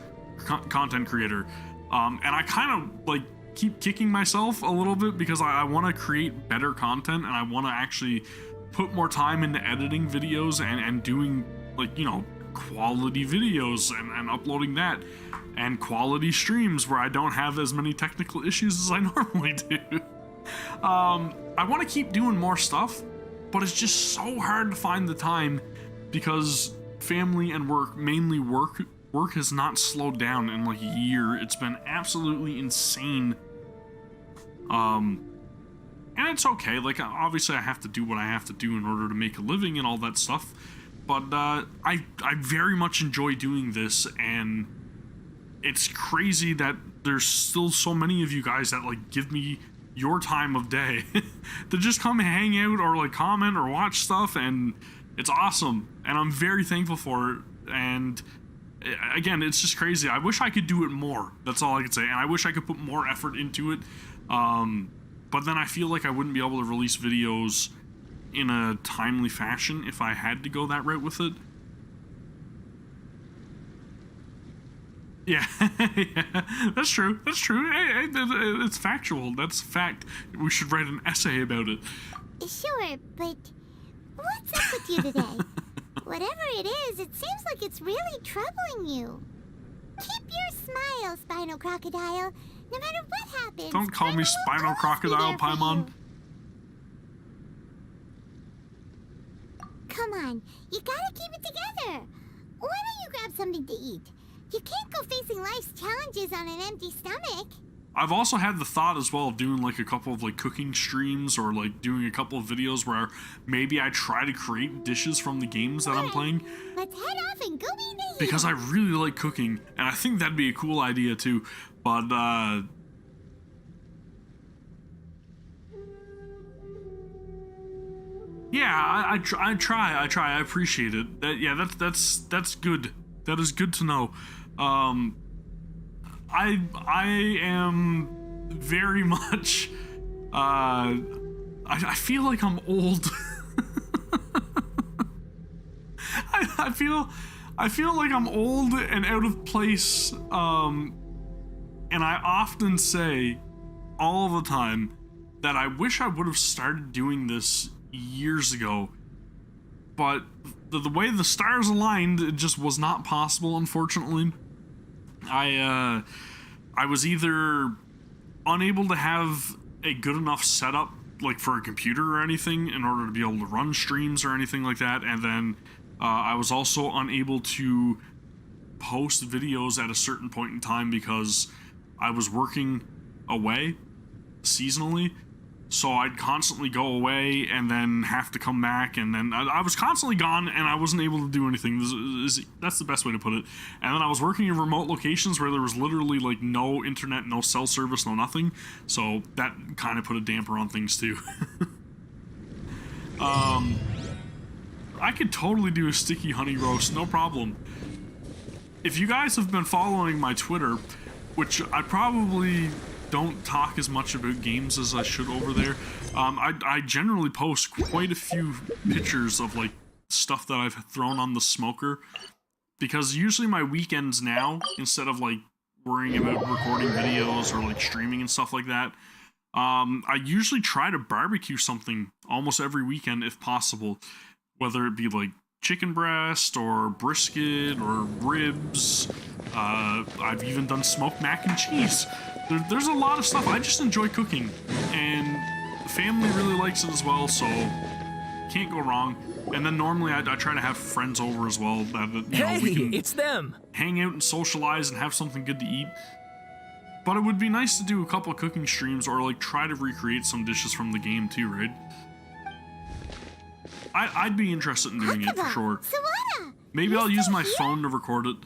content creator, and I kind of like keep kicking myself a little bit because I want to create better content, and I want to actually put more time into editing videos and doing, like, you know, quality videos and uploading that, and quality streams where I don't have as many technical issues as I normally do. I want to keep doing more stuff, but it's just so hard to find the time because family and work, mainly work has not slowed down in like a year. It's been absolutely insane. And it's okay, like, obviously I have to do what I have to do in order to make a living and all that stuff, but I very much enjoy doing this, and it's crazy that there's still so many of you guys that like give me your time of day to just come hang out or like comment or watch stuff, and it's awesome, and I'm very thankful for it. And again, it's just crazy. I wish I could do it more, that's all I could say, and I wish I could put more effort into it, but then I feel like I wouldn't be able to release videos in a timely fashion if I had to go that route with it. Yeah, yeah, that's true. That's true. Hey, it's factual. That's fact. We should write an essay about it. Sure, but what's up with you today? Whatever it is, it seems like it's really troubling you. Keep your smile, Spinal Crocodile. No matter what happens. Don't call me Spinal Crocodile, Paimon. Come on, you gotta keep it together. Why don't you grab something to eat? You can't go facing life's challenges on an empty stomach. I've also had the thought as well of doing like a couple of like cooking streams, or like doing a couple of videos where maybe I try to create dishes from the games that I'm playing. Let's head off and go eat the heat. Because I really like cooking, and I think that'd be a cool idea too. But yeah, I try. I appreciate it. Yeah, that's good. That is good to know. I am very much, I feel like I'm old. I feel like I'm old and out of place, and I often say all the time that I wish I would have started doing this years ago, but the way the stars aligned, it just was not possible, unfortunately. I was either unable to have a good enough setup, like for a computer or anything, in order to be able to run streams or anything like that, and then I was also unable to post videos at a certain point in time because I was working away seasonally. So I'd constantly go away and then have to come back, and then I was constantly gone and I wasn't able to do anything. That's the best way to put it. And then I was working in remote locations where there was literally like no internet, no cell service, no nothing. So that kind of put a damper on things too. I could totally do a sticky honey roast, no problem. If you guys have been following my Twitter, which I probably don't talk as much about games as I should over there. I generally post quite a few pictures of like stuff that I've thrown on the smoker, because usually my weekends now, instead of like worrying about recording videos or like streaming and stuff like that, I usually try to barbecue something almost every weekend if possible, whether it be like chicken breast or brisket or ribs. I've even done smoked mac and cheese. There's a lot of stuff. I just enjoy cooking, and the family really likes it as well, so Can't go wrong. And then normally I try to have friends over as well. That, Hey, we can it's them! hang out and socialize and have something good to eat. But it would be nice to do a couple of cooking streams or like try to recreate some dishes from the game too, right? I'd be interested in doing it for sure. Sawada! Maybe You're I'll use still my here? phone to record it.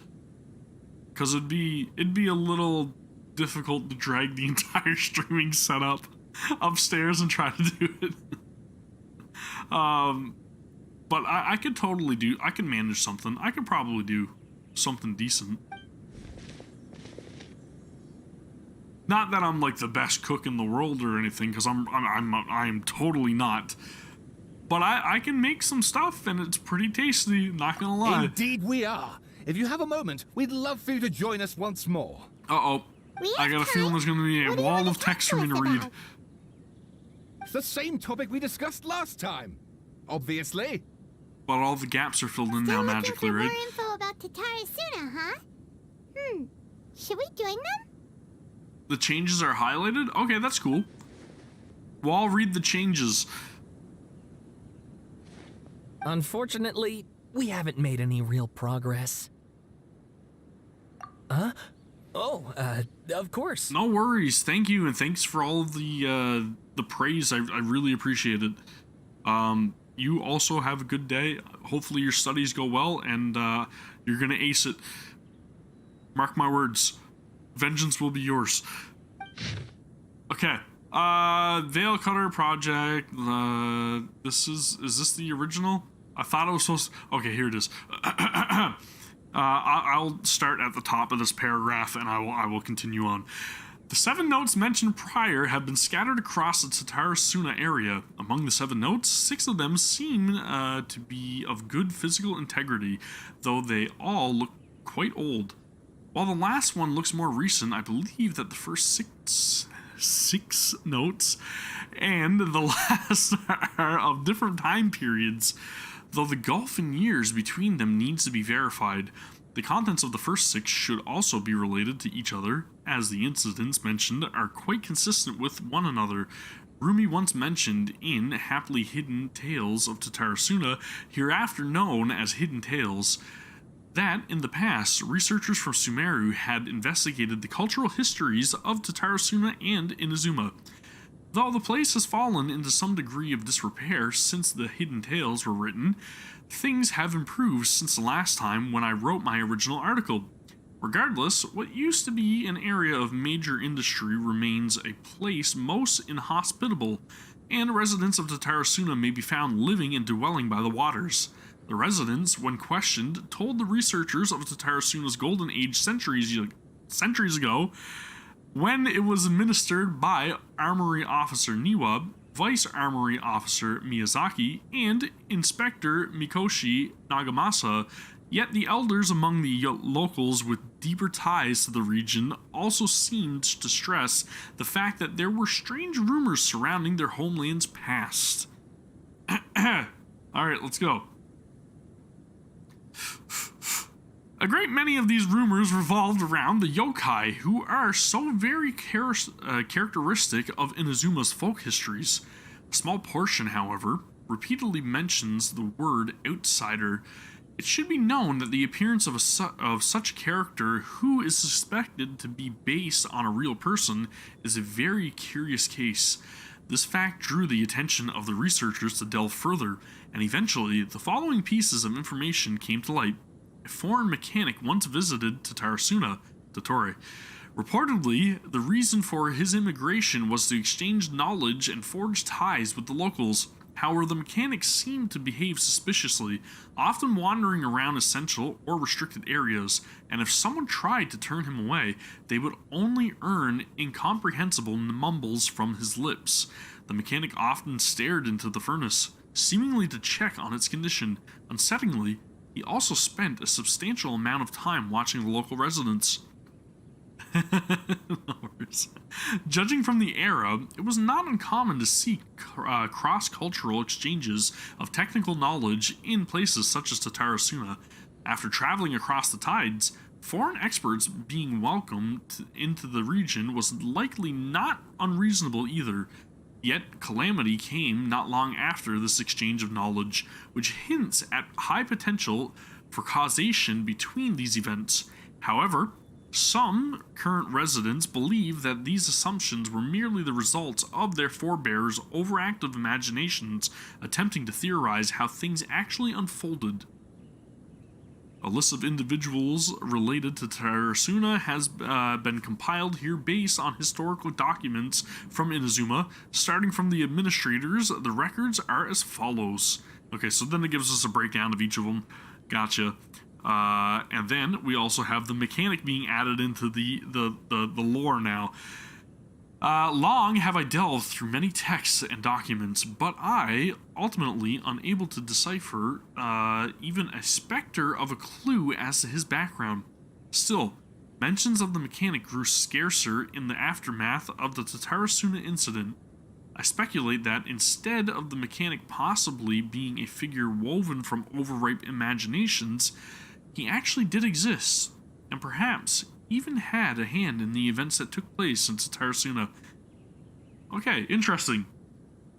Cause it'd be a little difficult to drag the entire streaming setup upstairs and try to do it. But I could totally I could manage something. I could probably do something decent. Not that I'm like the best cook in the world or anything, because I am totally not. But I can make some stuff and it's pretty tasty, not gonna lie. Indeed we are. If you have a moment, we'd love for you to join us once more. Uh-oh. I got a feeling there's gonna be a wall of text for me to read. It's the same topic we discussed last time. Obviously. But all the gaps are filled in now magically, Looking right? for more info about Tatara Suna, huh? Should we join them? The changes are highlighted? Okay, that's cool. Well, I'll read the changes. Unfortunately, we haven't made any real progress. Huh? Oh, of course. No worries. Thank you, and thanks for all of the praise. I really appreciate it. You also have a good day. Hopefully your studies go well, and you're gonna ace it. Mark my words. Vengeance will be yours. Okay. Veil Cutter Project. Is this the original? I thought it was supposed to... Okay, here it is. I'll start at the top of this paragraph, and I will continue on. The 7 notes mentioned prior have been scattered across the Tatara Suna area. Among the 7 notes, 6 of them seem to be of good physical integrity, though they all look quite old. While the last one looks more recent, I believe that the first six notes and the last are of different time periods, though the gulf in years between them needs to be verified. The contents of the first 6 should also be related to each other, as the incidents mentioned are quite consistent with one another. Rumi once mentioned in Happily Hidden Tales of Tatara Suna, hereafter known as Hidden Tales, that in the past, researchers from Sumeru had investigated the cultural histories of Tatara Suna and Inazuma. Though the place has fallen into some degree of disrepair since the Hidden Tales were written, things have improved since the last time when I wrote my original article. Regardless, what used to be an area of major industry remains a place most inhospitable, and residents of Tatara Suna may be found living and dwelling by the waters. The residents, when questioned, told the researchers of Tatara Suna's golden age centuries ago, when it was administered by Armory Officer Niwa, Vice Armory Officer Miyazaki, and Inspector Mikoshi Nagamasa, yet the elders among the locals with deeper ties to the region also seemed to stress the fact that there were strange rumors surrounding their homeland's past. Alright, let's go. A great many of these rumors revolved around the yokai, who are so very characteristic of Inazuma's folk histories. A small portion, however, repeatedly mentions the word outsider. It should be known that the appearance of such a character who is suspected to be based on a real person is a very curious case. This fact drew the attention of the researchers to delve further, and eventually the following pieces of information came to light. A foreign mechanic once visited Tatara Suna, Totore. Reportedly, the reason for his immigration was to exchange knowledge and forge ties with the locals. However, the mechanic seemed to behave suspiciously, often wandering around essential or restricted areas, and if someone tried to turn him away, they would only earn incomprehensible mumbles from his lips. The mechanic often stared into the furnace, seemingly to check on its condition. Unsettlingly, he also spent a substantial amount of time watching the local residents. Judging from the era, it was not uncommon to see cross-cultural exchanges of technical knowledge in places such as Tatara Suna. After traveling across the tides, foreign experts being welcomed into the region was likely not unreasonable either. Yet, calamity came not long after this exchange of knowledge, which hints at high potential for causation between these events. However, some current residents believe that these assumptions were merely the results of their forebears' overactive imaginations attempting to theorize how things actually unfolded. A list of individuals related to Tatara Suna has been compiled here based on historical documents from Inazuma. Starting from the administrators, the records are as follows. Okay, so then it gives us a breakdown of each of them. Gotcha. And then we also have the mechanic being added into the lore now. Long have I delved through many texts and documents, but I, ultimately unable to decipher even a specter of a clue as to his background. Still, mentions of the mechanic grew scarcer in the aftermath of the Tatara Suna incident. I speculate that instead of the mechanic possibly being a figure woven from overripe imaginations, he actually did exist, and perhaps even had a hand in the events that took place in Tatara Suna. Okay, interesting.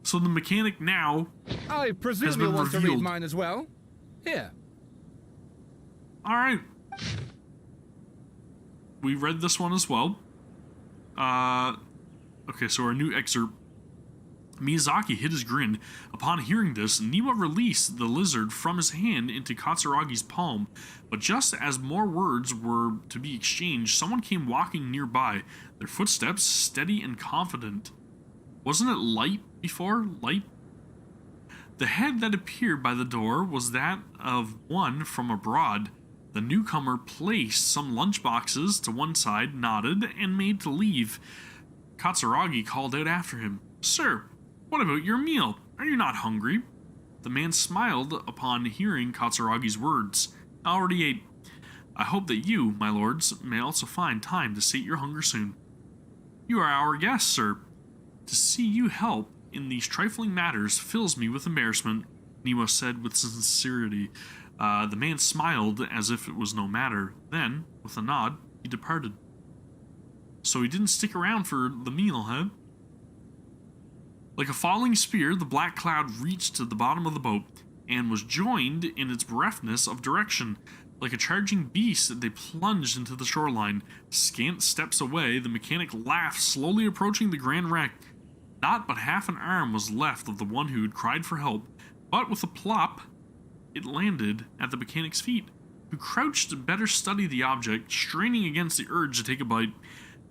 So the mechanic now I presume has been you'll want to revealed. read mine as well. Here. Alright. We read this one as well. Okay, so our new excerpt. Miyazaki hid his grin. Upon hearing this, Niwa released the lizard from his hand into Katsuragi's palm, but just as more words were to be exchanged, someone came walking nearby, their footsteps steady and confident. Wasn't it Light before? Light? The head that appeared by the door was that of one from abroad. The newcomer placed some lunchboxes to one side, nodded, and made to leave. Katsuragi called out after him, "Sir, what about your meal? Are you not hungry?" The man smiled upon hearing Katsuragi's words. "I already ate. I hope that you, my lords, may also find time to sate your hunger soon." "You are our guest, sir. To see you help in these trifling matters fills me with embarrassment," Niwa said with sincerity. The man smiled as if it was no matter. Then, with a nod, he departed. So he didn't stick around for the meal, huh? Like a falling spear, the black cloud reached to the bottom of the boat, and was joined in its brefthness of direction. Like a charging beast, they plunged into the shoreline. Scant steps away, the mechanic laughed, slowly approaching the grand wreck. Not but half an arm was left of the one who had cried for help, but with a plop, it landed at the mechanic's feet, who crouched to better study the object, straining against the urge to take a bite.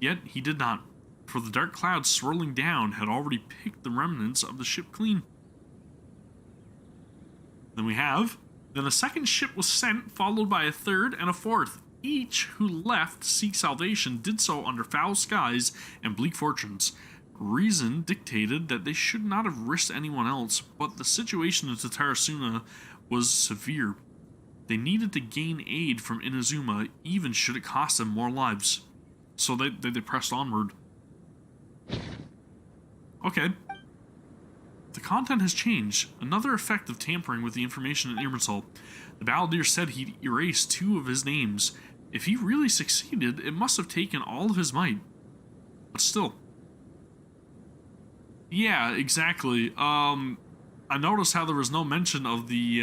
Yet he did not, for the dark clouds swirling down had already picked the remnants of the ship clean. Then a second ship was sent, followed by a third and a fourth. Each who left to seek salvation did so under foul skies and bleak fortunes. Reason dictated that they should not have risked anyone else, but the situation in Tatara Suna was severe. They needed to gain aid from Inazuma, even should it cost them more lives. So they pressed onward. Okay. The content has changed. Another effect of tampering with the information in Irminsul. The balladeer said he'd erased 2 of his names. If he really succeeded, it must have taken all of his might. But still. Yeah, exactly. I noticed how there was no mention of the,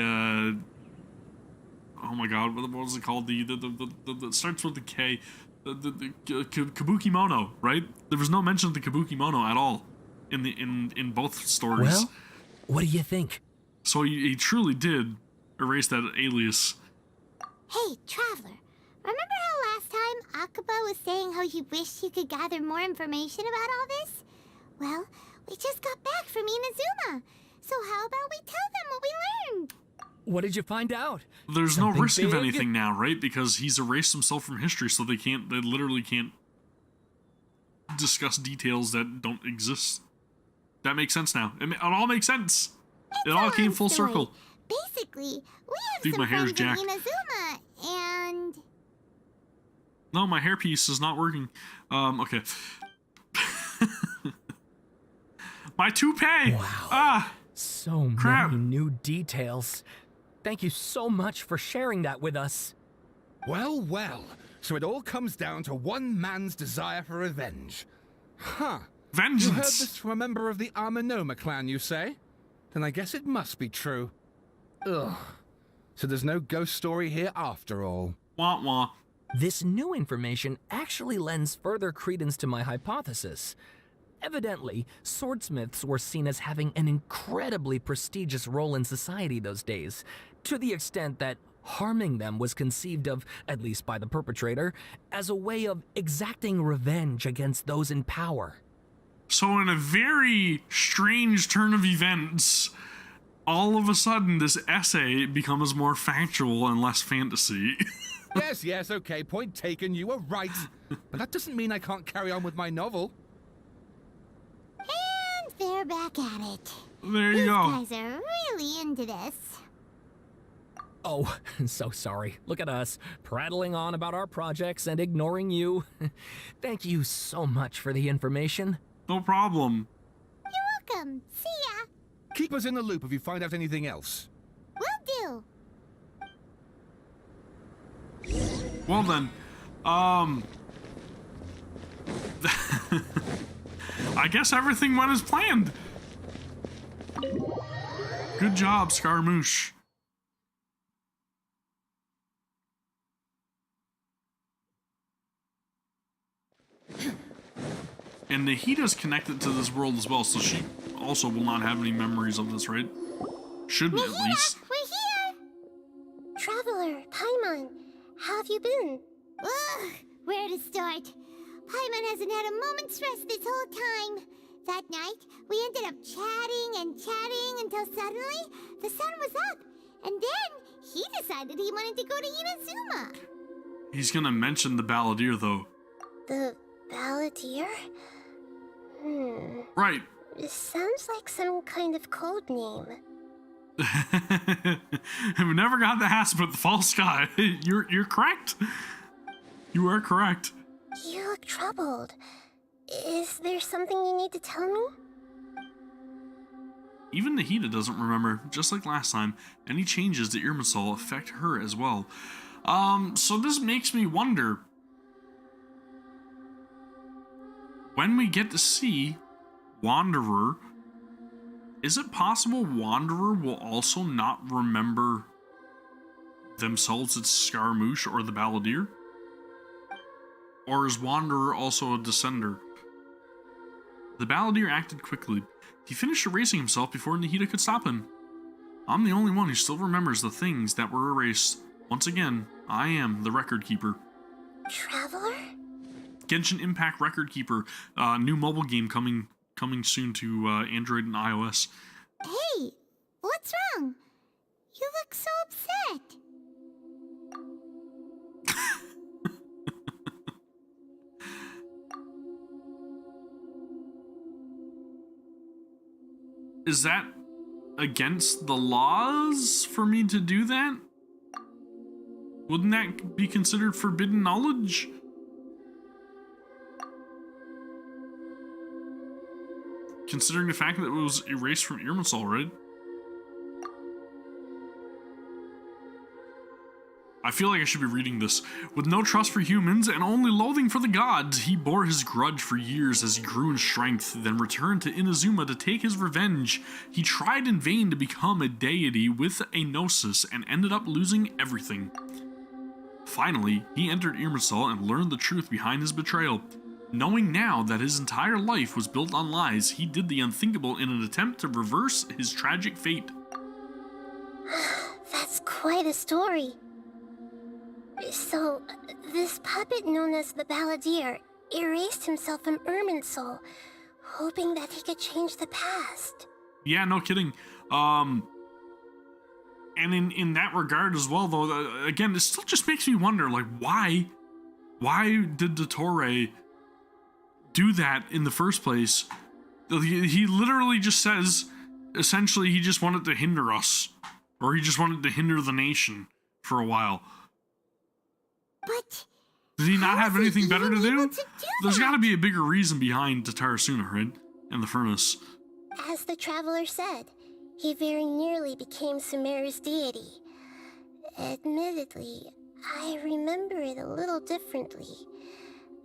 oh my god, what was it called? The starts with the K. The Kabuki Mono, right? There was no mention of the Kabuki Mono at all in both stories. Well, what do you think? So he truly did erase that alias. Hey, Traveler. Remember how last time Akaba was saying how he wished he could gather more information about all this? Well, we just got back from Inazuma. So how about we tell them what we learned? What did you find out? There's Something no risk of big? anything now, right? Because he's erased himself from history, so they literally can't discuss details that don't exist. That makes sense now. It all makes sense. It all came full circle. Basically, we have Dude, some my hair is friends in jacked. Inazuma, and... No, my hairpiece is not working. Okay. My toupee! Wow. Ah! So crap. many new details. Thank you so much for sharing that with us. Well, well. So it all comes down to one man's desire for revenge. Huh. Vengeance! You heard this from a member of the Arminoma clan, you say? Then I guess it must be true. Ugh. So there's no ghost story here after all. Wah wah. This new information actually lends further credence to my hypothesis. Evidently, swordsmiths were seen as having an incredibly prestigious role in society those days, to the extent that harming them was conceived of, at least by the perpetrator, as a way of exacting revenge against those in power. So in a very strange turn of events, all of a sudden this essay becomes more factual and less fantasy. Yes, okay, point taken, you were right. But that doesn't mean I can't carry on with my novel. And they're back at it. There you go. These guys are really into this. Oh, so sorry. Look at us, prattling on about our projects and ignoring you. Thank you so much for the information. No problem. You're welcome. See ya. Keep us in the loop if you find out anything else. Will do. Well then, I guess everything went as planned. Good job, Scaramouche. And Nahida's connected to this world as well, so she also will not have any memories of this, right? Shouldn't at least. We're here. Traveler, Paimon, how have you been? Ugh, where to start? Paimon hasn't had a moment's rest this whole time. That night, we ended up chatting and chatting until suddenly the sun was up. And then he decided he wanted to go to Inazuma. He's gonna mention the balladeer, though. The balladeer? Right. It sounds like some kind of code name. I've never got to ask about the false sky. You're correct. You are correct. You look troubled. Is there something you need to tell me? Even Nahida doesn't remember, just like last time. Any changes to Irminsul affect her as well. So this makes me wonder. When we get to see Wanderer, is it possible Wanderer will also not remember themselves as Scaramouche or the Balladeer? Or is Wanderer also a descender? The Balladeer acted quickly. He finished erasing himself before Nahida could stop him. I'm the only one who still remembers the things that were erased. Once again, I am the Record Keeper. Traveler? Genshin Impact Record Keeper, new mobile game coming soon to Android and iOS. Hey, what's wrong? You look so upset. Is that against the laws for me to do that? Wouldn't that be considered forbidden knowledge? Considering the fact that it was erased from Irminsul, right? I feel like I should be reading this. With no trust for humans and only loathing for the gods, he bore his grudge for years as he grew in strength, then returned to Inazuma to take his revenge. He tried in vain to become a deity with a gnosis and ended up losing everything. Finally, he entered Irminsul and learned the truth behind his betrayal. Knowing now that his entire life was built on lies, he did the unthinkable in an attempt to reverse his tragic fate. That's quite a story. So, this puppet known as the Balladeer erased himself from Irminsul, hoping that he could change the past. Yeah, no kidding. And in that regard as well, though, again, it still just makes me wonder, like, why did Dottore do that in the first place? He literally just says, essentially, he just wanted to hinder us, or he just wanted to hinder the nation for a while. But did he not have anything better to do? There's that? got to be a bigger reason behind Tatara Suna, right? And the furnace. As the Traveler said, he very nearly became Sumeru's deity. Admittedly, I remember it a little differently.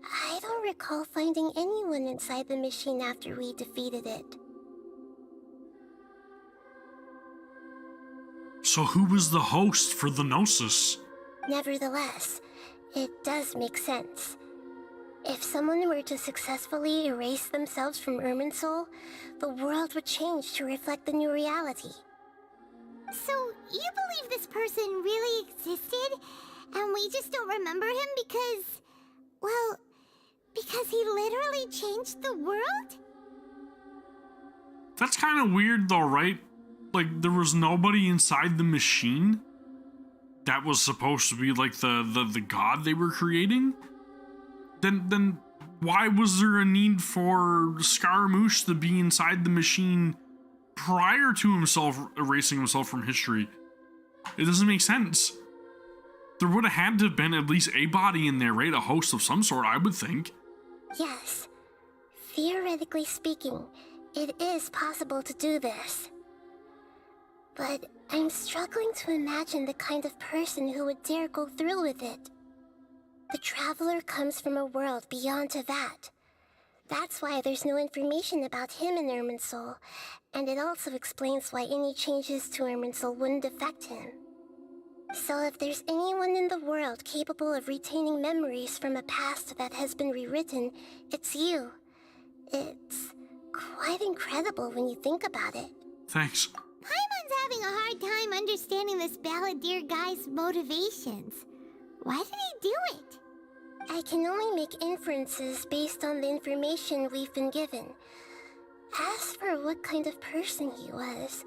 I don't recall finding anyone inside the machine after we defeated it. So who was the host for the Gnosis? Nevertheless, it does make sense. If someone were to successfully erase themselves from Irminsul, the world would change to reflect the new reality. So, you believe this person really existed, and we just don't remember him because... well, because he literally changed the world? That's kind of weird though, right? Like, there was nobody inside the machine that was supposed to be like the god they were creating? Then why was there a need for Scaramouche to be inside the machine prior to himself erasing himself from history? It doesn't make sense. There would have had to have been at least a body in there, right? A host of some sort, I would think. Yes. Theoretically speaking, it is possible to do this. But I'm struggling to imagine the kind of person who would dare go through with it. The Traveler comes from a world beyond Tevat. That's why there's no information about him in Irminsul, and it also explains why any changes to Irminsul wouldn't affect him. So if there's anyone in the world capable of retaining memories from a past that has been rewritten, it's you. It's quite incredible when you think about it. Thanks. Paimon's having a hard time understanding this balladeer guy's motivations. Why did he do it? I can only make inferences based on the information we've been given. As for what kind of person he was,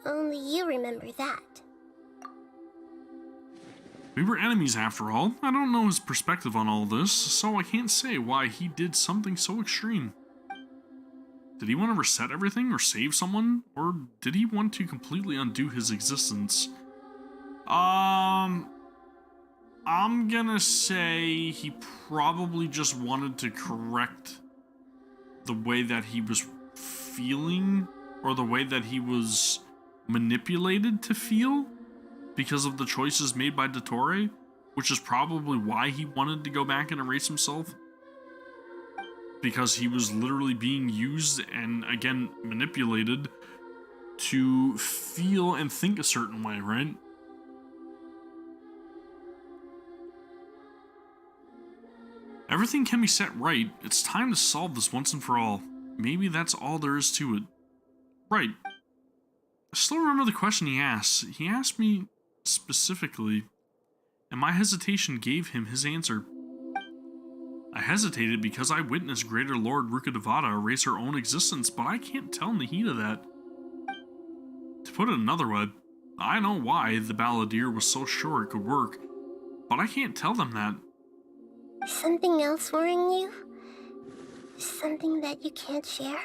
only you remember that. We were enemies after all. I don't know his perspective on all this, so I can't say why he did something so extreme. Did he want to reset everything or save someone? Or did he want to completely undo his existence? I'm gonna say he probably just wanted to correct the way that he was feeling, or the way that he was manipulated to feel because of the choices made by Dottore, which is probably why he wanted to go back and erase himself. Because he was literally being used and, again, manipulated to feel and think a certain way, right? Everything can be set right. It's time to solve this once and for all. Maybe that's all there is to it. Right. I still remember the question he asked. He asked me specifically, and my hesitation gave him his answer. I hesitated because I witnessed Greater Lord Rukkhadevata erase her own existence, but I can't tell Nahida that. To put it another way, I know why the balladeer was so sure it could work, but I can't tell them that. Something else worrying you? Something that you can't share?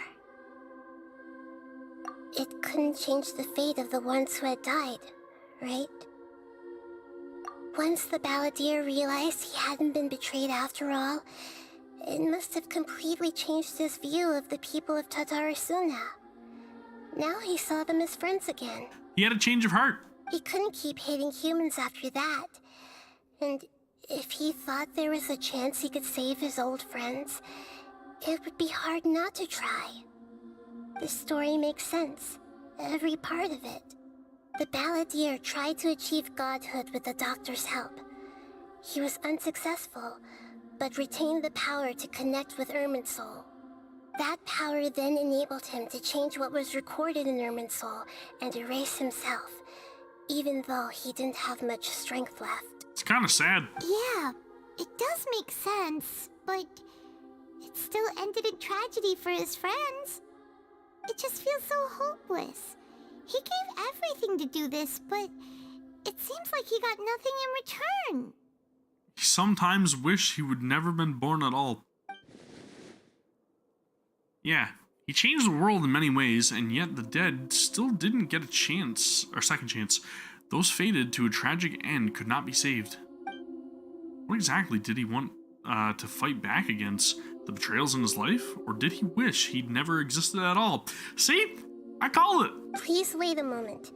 It couldn't change the fate of the ones who had died, right? Once the balladeer realized he hadn't been betrayed after all, it must have completely changed his view of the people of Tatara Suna. Now he saw them as friends again. He had a change of heart. He couldn't keep hating humans after that. And if he thought there was a chance he could save his old friends, it would be hard not to try. The story makes sense, every part of it. The balladeer tried to achieve godhood with the doctor's help. He was unsuccessful, but retained the power to connect with Irminsul. That power then enabled him to change what was recorded in Irminsul and erase himself, even though he didn't have much strength left. It's kind of sad. Yeah, it does make sense, but it still ended in tragedy for his friends. It just feels so hopeless. He gave everything to do this, but it seems like he got nothing in return. He sometimes wished he would never been born at all. Yeah, he changed the world in many ways, and yet the dead still didn't get a chance, or second chance. Those fated to a tragic end could not be saved. What exactly did he want to fight back against? The betrayals in his life? Or did he wish he'd never existed at all? See? I call it! Please wait a moment.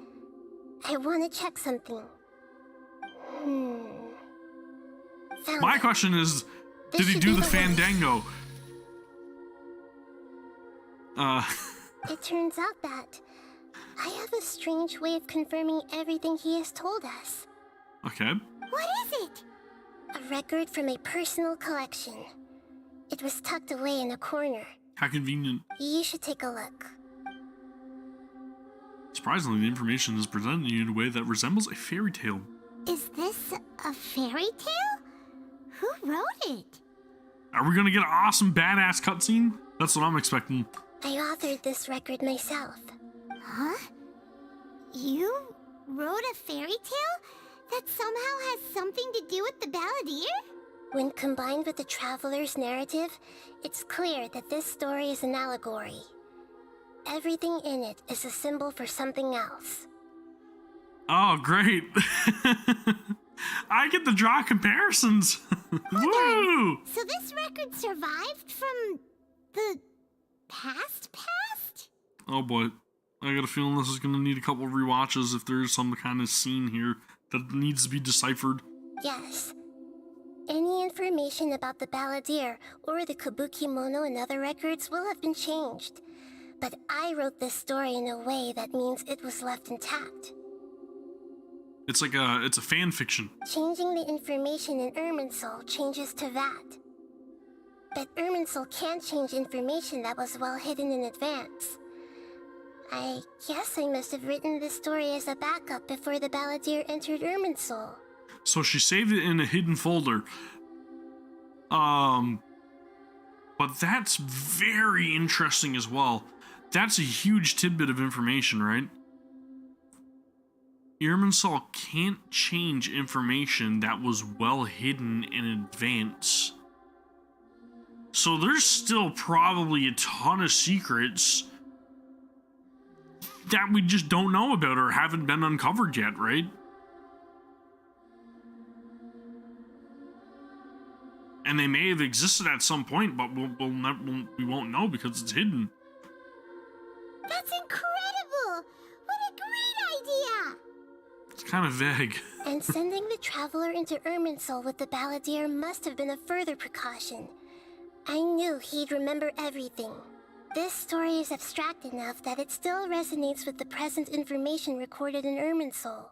I want to check something. My question is, Did he do the fandango? It turns out that I have a strange way of confirming everything he has told us. Okay. What is it? A record from a personal collection. It was tucked away in a corner. How convenient. You should take a look. Surprisingly, the information is presented to you in a way that resembles a fairy tale. Is this a fairy tale? Who wrote it? Are we gonna get an awesome badass cutscene? That's what I'm expecting. I authored this record myself. Huh? You wrote a fairy tale that somehow has something to do with the balladeer? When combined with the traveler's narrative, it's clear that this story is an allegory. Everything in it is a symbol for something else. Oh, great. I get to draw comparisons. Woo! So this record survived from the past? Oh boy. I got a feeling this is going to need a couple of rewatches if there's some kind of scene here that needs to be deciphered. Yes. Any information about the balladeer or the Kabukimono and other records will have been changed. But I wrote this story in a way that means it was left intact. It's a fan fiction. Changing the information in Irminsul changes to that. But Irminsul can't change information that was well hidden in advance. I guess I must have written this story as a backup before the balladeer entered Irminsul. So she saved it in a hidden folder. But that's very interesting as well. That's a huge tidbit of information, right? Irminsul can't change information that was well hidden in advance. So there's still probably a ton of secrets that we just don't know about or haven't been uncovered yet, right? And they may have existed at some point, but we won't know because it's hidden. That's incredible! What a great idea! It's kind of vague. And sending the traveler into Irminsul with the balladeer must have been a further precaution. I knew he'd remember everything. This story is abstract enough that it still resonates with the present information recorded in Irminsul.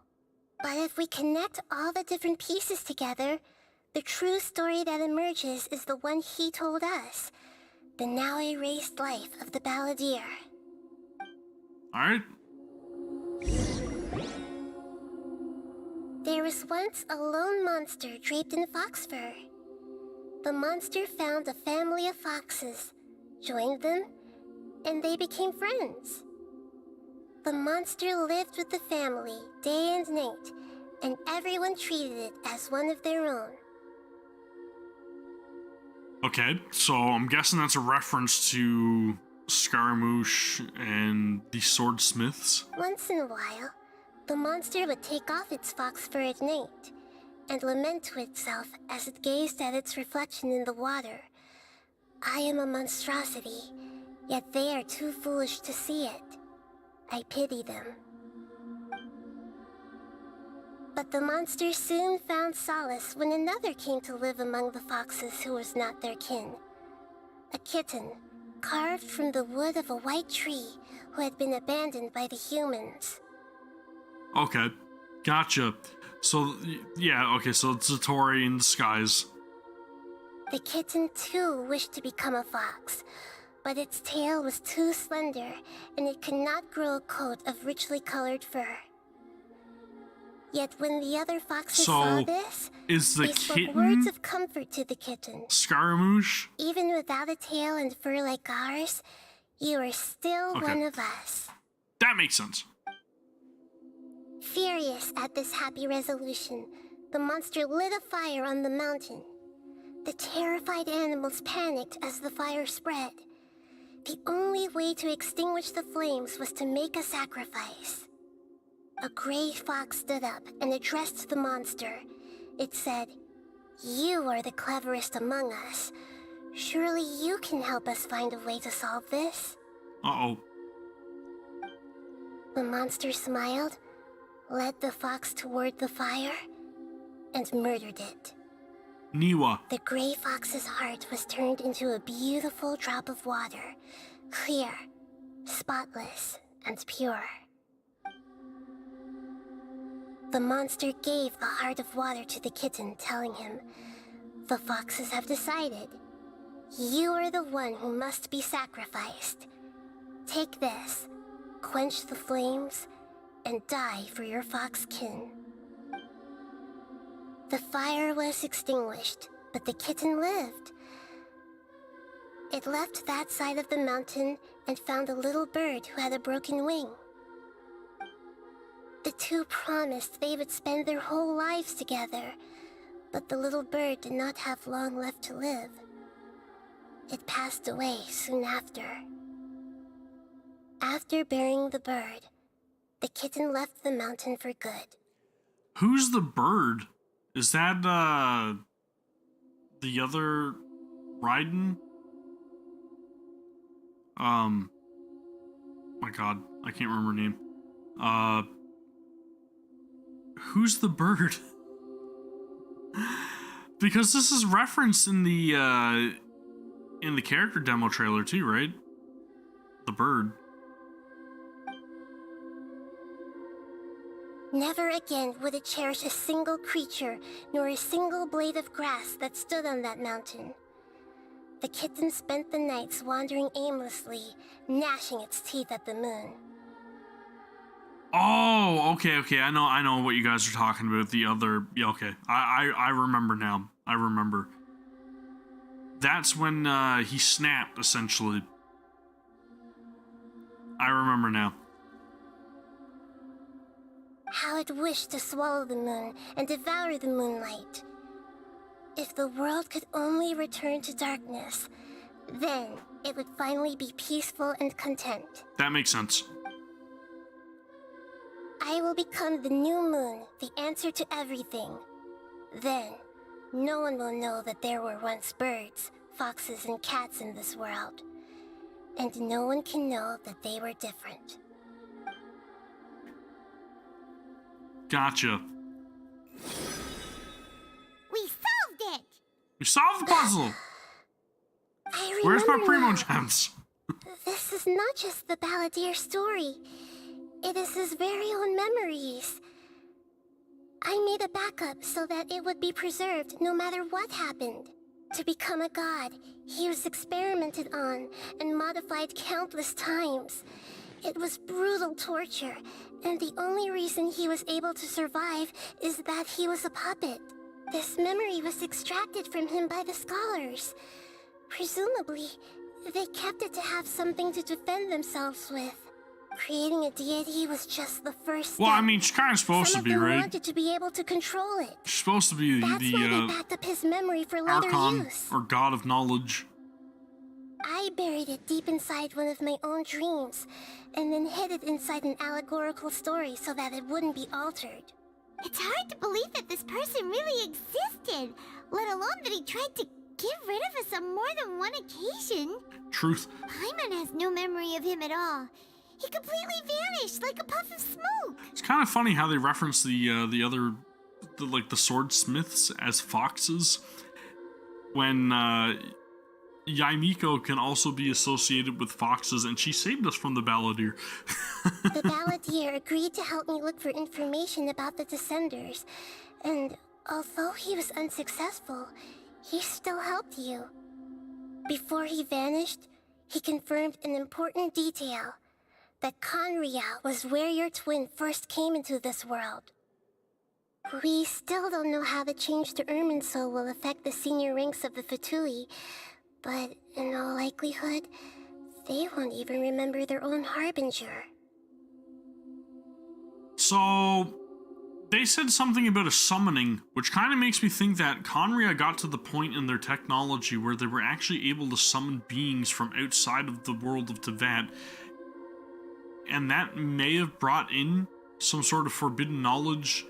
But if we connect all the different pieces together, the true story that emerges is the one he told us. The now erased life of the balladeer. Alright. There was once a lone monster draped in fox fur. The monster found a family of foxes, joined them, and they became friends. The monster lived with the family day and night, and everyone treated it as one of their own. Okay, so I'm guessing that's a reference to Scaramouche and the swordsmiths. Once in a while, the monster would take off its fox fur at night and lament to itself as it gazed at its reflection in the water. I am a monstrosity, yet they are too foolish to see it. I pity them. But the monster soon found solace when another came to live among the foxes who was not their kin. A kitten, carved from the wood of a white tree who had been abandoned by the humans. Okay, gotcha. So, yeah, okay, so it's Zatori in disguise. The kitten too wished to become a fox, but its tail was too slender and it could not grow a coat of richly colored fur. Yet when the other foxes saw this, is the they spoke kitten words of comfort to the kitten. Scaramouche? Even without a tail and fur like ours, you are still one of us. That makes sense. Furious at this happy resolution, the monster lit a fire on the mountain. The terrified animals panicked as the fire spread. The only way to extinguish the flames was to make a sacrifice. A gray fox stood up and addressed the monster. It said, "You are the cleverest among us. Surely you can help us find a way to solve this." Uh-oh. The monster smiled, led the fox toward the fire, and murdered it. Niwa. The gray fox's heart was turned into a beautiful drop of water, clear, spotless, and pure. The monster gave the heart of water to the kitten, telling him, "The foxes have decided. You are the one who must be sacrificed. Take this, quench the flames, and die for your fox kin." The fire was extinguished, but the kitten lived. It left that side of the mountain and found a little bird who had a broken wing. The two promised they would spend their whole lives together, but the little bird did not have long left to live. It passed away soon after. After burying the bird, the kitten left the mountain for good. Who's the bird? Is that, the other Raiden? My god, I can't remember her name. Who's the bird? Because this is referenced in the character demo trailer too, right? The bird. Never again would it cherish a single creature, nor a single blade of grass that stood on that mountain. The kitten spent the nights wandering aimlessly, gnashing its teeth at the moon. Oh, okay. I know what you guys are talking about. The other, yeah, okay. I remember now. I remember. That's when he snapped, essentially. I remember now. How it wished to swallow the moon and devour the moonlight. If the world could only return to darkness, then it would finally be peaceful and content. That makes sense. I will become the new moon, the answer to everything. Then, no one will know that there were once birds, foxes, and cats in this world. And no one can know that they were different. Gotcha. We solved it! We solved the puzzle! Where's my Primo Gems? This is not just the Balladeer story. It is his very own memories. I made a backup so that it would be preserved no matter what happened. To become a god, he was experimented on and modified countless times. It was brutal torture, and the only reason he was able to survive is that he was a puppet. This memory was extracted from him by the scholars. Presumably, they kept it to have something to defend themselves with. Creating a deity was just the first step. Well, I mean, she's kind of supposed to be, right? Some wanted to be able to control it. She's supposed to be That's why they backed up his memory for later Archon, use. or God of Knowledge. I buried it deep inside one of my own dreams, and then hid it inside an allegorical story so that it wouldn't be altered. It's hard to believe that this person really existed, let alone that he tried to get rid of us on more than one occasion. Truth. Paimon has no memory of him at all. He completely vanished like a puff of smoke. It's kind of funny how they reference the swordsmiths as foxes, when Yaimiko can also be associated with foxes, and she saved us from the Balladeer. The Balladeer agreed to help me look for information about the Descenders, and although he was unsuccessful, he still helped you. Before he vanished, he confirmed an important detail, that Conria was where your twin first came into this world. We still don't know how the change to Irminsul will affect the senior ranks of the Fatui, but in all likelihood, they won't even remember their own Harbinger. So, they said something about a summoning, which kind of makes me think that Conria got to the point in their technology where they were actually able to summon beings from outside of the world of Teyvat, and that may have brought in some sort of forbidden knowledge,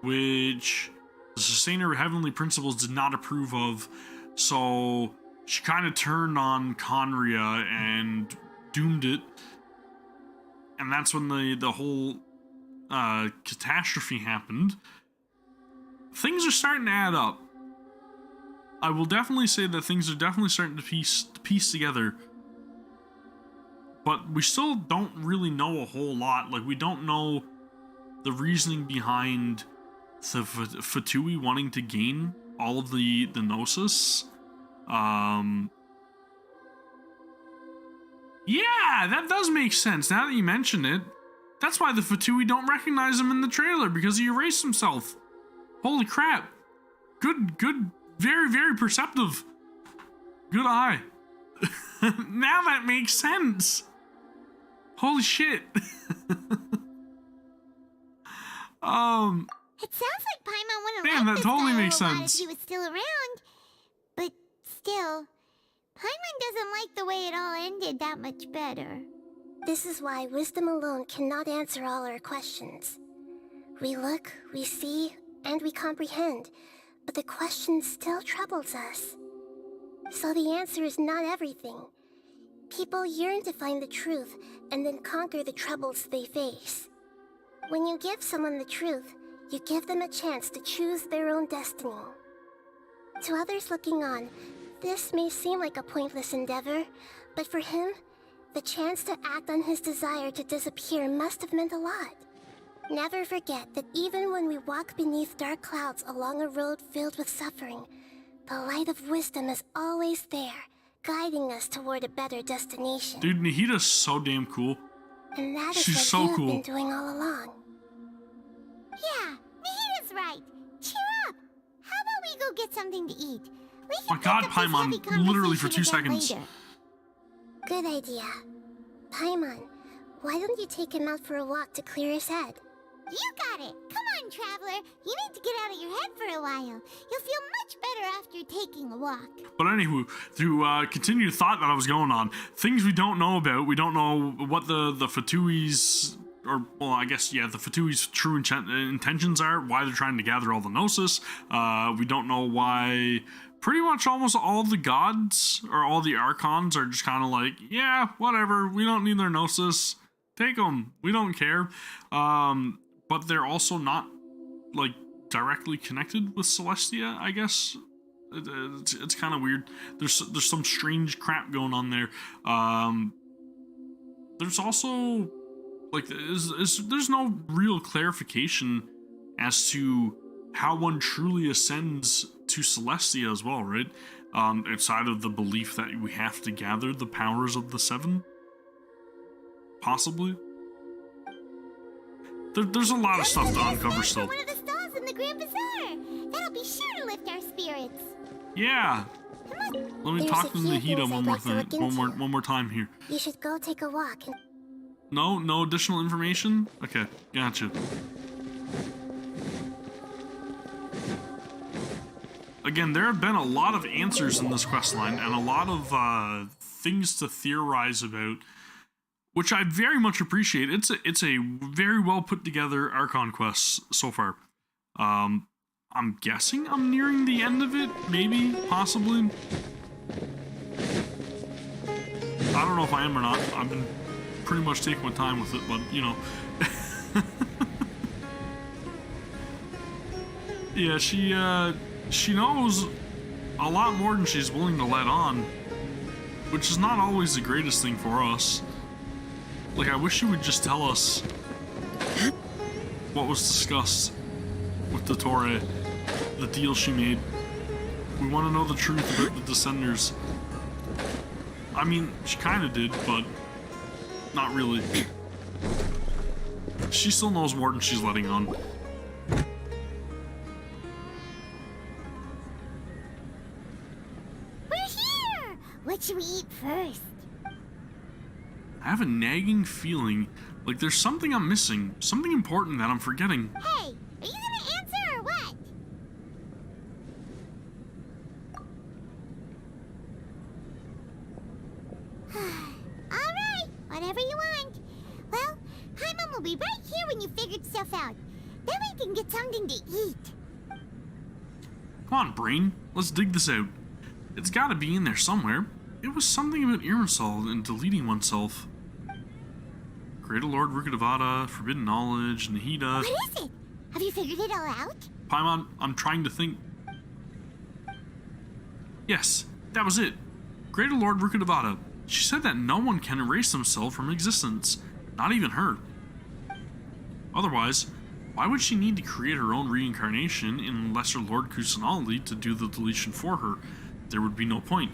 which the Sustainer of Heavenly Principles did not approve of, so she kind of turned on Conria and doomed it, and that's when the whole catastrophe happened. Things are starting to add up. I will definitely say that things are definitely starting to piece together. But we still don't really know a whole lot. Like, we don't know the reasoning behind the Fatui wanting to gain all of the Gnosis. Yeah, that does make sense now that you mention it. That's why the Fatui don't recognize him in the trailer, because he erased himself. Holy crap. Good, very, very perceptive. Good eye. Now that makes sense. Holy shit. It sounds like Paimon wouldn't Man, like that this totally guy makes a lot sense. if he was still around. But still, Paimon doesn't like the way it all ended that much better. This is why wisdom alone cannot answer all our questions. We look, we see, and we comprehend, but the question still troubles us. So the answer is not everything. People yearn to find the truth and then conquer the troubles they face. When you give someone the truth, you give them a chance to choose their own destiny. To others looking on, this may seem like a pointless endeavor, but for him, the chance to act on his desire to disappear must have meant a lot. Never forget that even when we walk beneath dark clouds along a road filled with suffering, the light of wisdom is always there, guiding us toward a better destination. Dude, Nahida's so damn cool. And that is She's what so you've cool. been doing all along. Yeah, Nahida's right. Cheer up. How about we go get something to eat? We can My god, pick up this heavy Paimon, literally for 2 conversation again seconds. later. Good idea. Paimon, why don't you take him out for a walk to clear his head? You got it. Come on, Traveler. You need to get out of your head for a while. You'll feel much better after taking a walk. But anywho, to continue the thought that I was going on, things we don't know about. We don't know what the Fatui's, or well, I guess yeah, the Fatui's true intentions are. Why they're trying to gather all the Gnosis. We don't know why. Pretty much almost all the gods or all the Archons are just kind of like, yeah, whatever. We don't need their Gnosis. Take them. We don't care. But they're also not like directly connected with Celestia, I guess. It's kind of weird. There's some strange crap going on there. There's also like there's no real clarification as to how one truly ascends to Celestia as well, right? Outside of the belief that we have to gather the powers of the seven, possibly. There's a lot of stuff to uncover still. One of the stalls in the Grand Bazaar. That'll be sure to lift our spirits. Yeah. Let me There's talk a to few Nahida things one I'd more like to thing, look into. one more time here. You should go take a walk and... No additional information? Okay, gotcha. Again, there have been a lot of answers in this questline and a lot of things to theorize about, which I very much appreciate. It's a very well put together Archon quest so far. I'm guessing I'm nearing the end of it, maybe, possibly. I don't know if I am or not. I've been pretty much taking my time with it, but you know. Yeah, she knows a lot more than she's willing to let on, which is not always the greatest thing for us. Like, I wish she would just tell us what was discussed with the Torre, the deal she made. We want to know the truth about the Descenders. I mean, she kind of did, but not really. She still knows more than she's letting on. We're here! What should we eat first? I have a nagging feeling like there's something I'm missing, something important that I'm forgetting. Hey, are you gonna answer or what? Alright, whatever you want. Well, Paimon will be right here when you figured stuff out. Then we can get something to eat. Come on, brain, let's dig this out. It's gotta be in there somewhere. It was something about Irminsul and deleting oneself. Greater Lord Rukadavada, Forbidden Knowledge, Nahida. What is it? Have you figured it all out? Paimon, I'm trying to think. Yes, that was it. Greater Lord Rukadavada. She said that no one can erase themselves from existence, not even her. Otherwise, why would she need to create her own reincarnation in Lesser Lord Kusanali to do the deletion for her? There would be no point.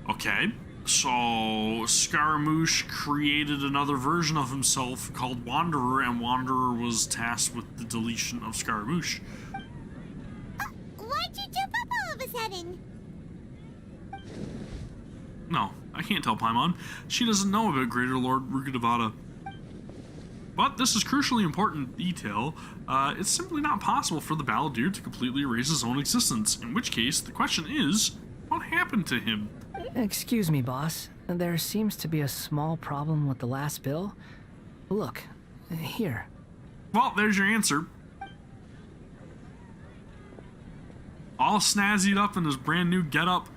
Okay, so Scaramouche created another version of himself called Wanderer, and Wanderer was tasked with the deletion of Scaramouche. Why'd you jump up all of a sudden? No, I can't tell Paimon. She doesn't know about Greater Lord Rukadavada. But this is crucially important detail. It's simply not possible for the Balladeer to completely erase his own existence, in which case the question is, what happened to him? Excuse me, boss. There seems to be a small problem with the last bill. Look, here. Well, there's your answer. All snazzied up in his brand new getup.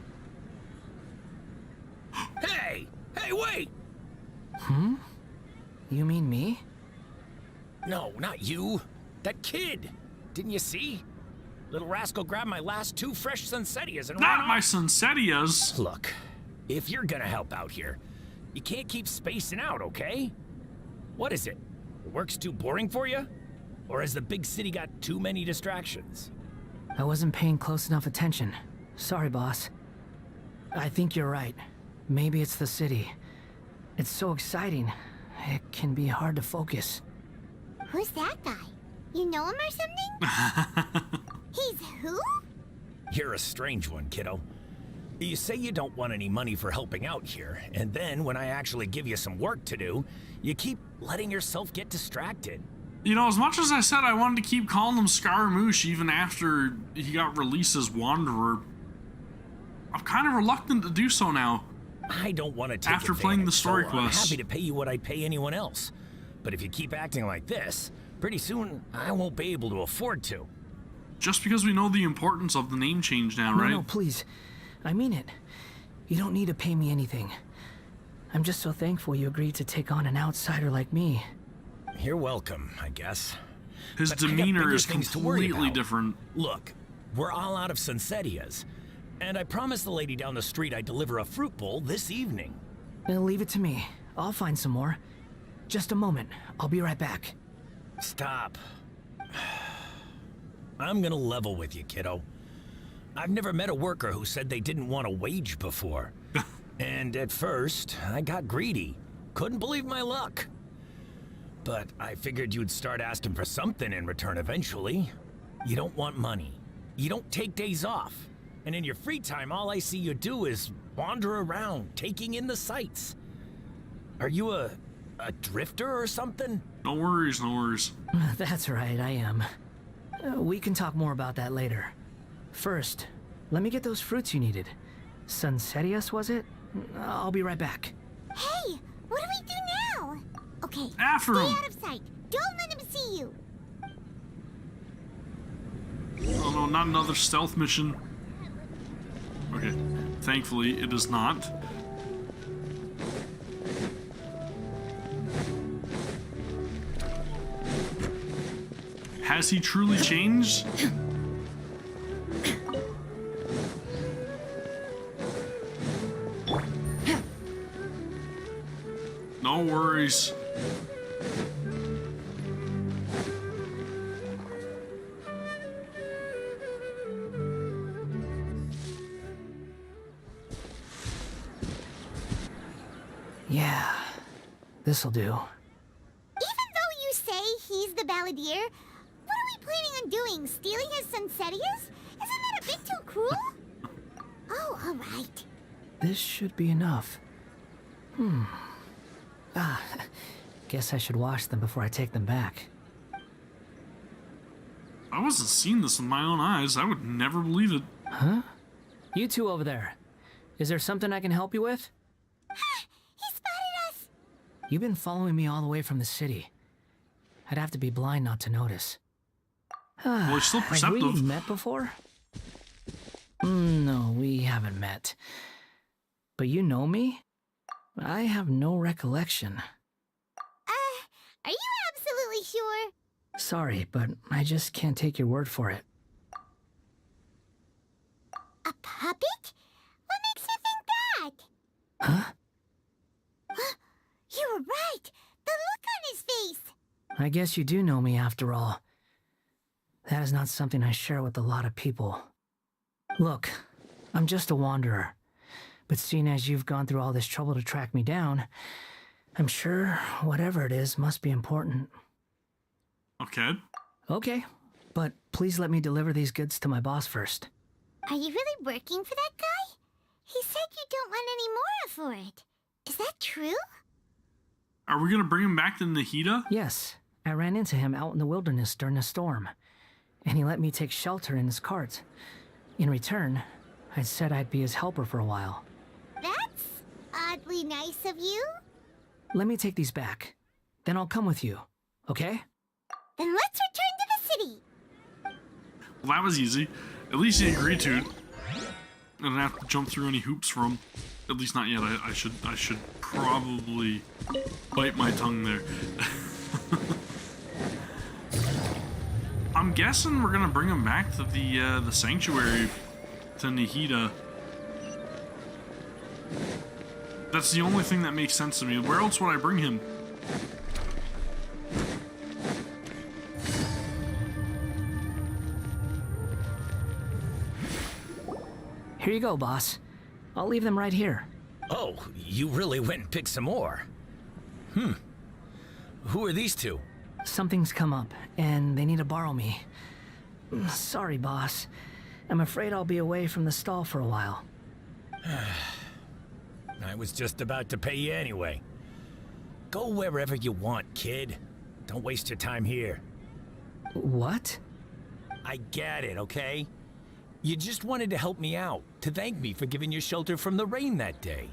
Hey! Hey, wait! You mean me? No, not you. That kid. Didn't you see? Little rascal grabbed my last 2 fresh Sunsettias and ran Not my off. Sunsettias. Look, if you're gonna help out here, you can't keep spacing out, okay? What is it? The work's too boring for you? Or has the big city got too many distractions? I wasn't paying close enough attention. Sorry, boss. I think you're right. Maybe it's the city. It's so exciting. It can be hard to focus. Who's that guy? You know him or something? He's who? You're a strange one, kiddo. You say you don't want any money for helping out here, and then when I actually give you some work to do, you keep letting yourself get distracted. You know, as much as I said I wanted to keep calling him Scaramouche even after he got released as Wanderer, I'm kind of reluctant to do so now. I don't want to take after playing the story so quest. I'm happy to pay you what I'd pay anyone else. But if you keep acting like this, pretty soon I won't be able to afford to. Just because we know the importance of the name change now, right? No, please. I mean it. You don't need to pay me anything. I'm just so thankful you agreed to take on an outsider like me. You're welcome, I guess. His But I got demeanor bigger is things to worry completely about. different. Look, we're all out of Sunsettias, and I promised the lady down the street I'd deliver a fruit bowl this evening. Leave it to me. I'll find some more. Just a moment. I'll be right back. Stop. I'm gonna level with you, kiddo. I've never met a worker who said they didn't want a wage before. And at first, I got greedy. Couldn't believe my luck. But I figured you'd start asking for something in return eventually. You don't want money. You don't take days off. And in your free time, all I see you do is wander around, taking in the sights. Are you a drifter or something? No worries, no worries. That's right, I am. We can talk more about that later. First, let me get those fruits you needed. Sunsettias, was it? I'll be right back. Hey, what do we do now? Okay, After stay him. out of sight. Don't let him see you. Oh no, not another stealth mission. Okay, thankfully it is not. Has he truly changed? No worries. Yeah, this'll do. Even though you say he's the balladeer, what are we planning on doing? Stealing his Sunsettias? Isn't that a bit too cruel? Oh, alright. This should be enough. Guess I should wash them before I take them back. I wasn't seeing this with my own eyes. I would never believe it. Huh? You two over there. Is there something I can help you with? He spotted us! You've been following me all the way from the city. I'd have to be blind not to notice. Well, he's still Have we perceptive. met before? No, we haven't met. But you know me? I have no recollection. Are you absolutely sure? Sorry, but I just can't take your word for it. A puppet? Huh? You were right! The look on his face! I guess you do know me after all. That is not something I share with a lot of people. Look, I'm just a wanderer. But seeing as you've gone through all this trouble to track me down, I'm sure whatever it is must be important. Okay. Okay, but please let me deliver these goods to my boss first. Are you really working for that guy? He said you don't want any more for it. Is that true? Are we gonna bring him back to Nahida? Yes, I ran into him out in the wilderness during a storm, and he let me take shelter in his cart. In return, I said I'd be his helper for a while. That's oddly nice of you. Let me take these back. Then I'll come with you, okay? Then let's return to the city. Well, that was easy. At least he agreed to it. I didn't have to jump through any hoops for him. At least not yet. I should probably bite my tongue there. I'm guessing we're gonna bring him back to the sanctuary, to Nahida. That's the only thing that makes sense to me. Where else would I bring him? Here you go, boss. I'll leave them right here. Oh, you really went and picked some more. Who are these two? Something's come up, and they need to borrow me. Sorry, boss. I'm afraid I'll be away from the stall for a while. I was just about to pay you anyway. Go wherever you want, kid. Don't waste your time here. What? I get it, okay? You just wanted to help me out, to thank me for giving you shelter from the rain that day.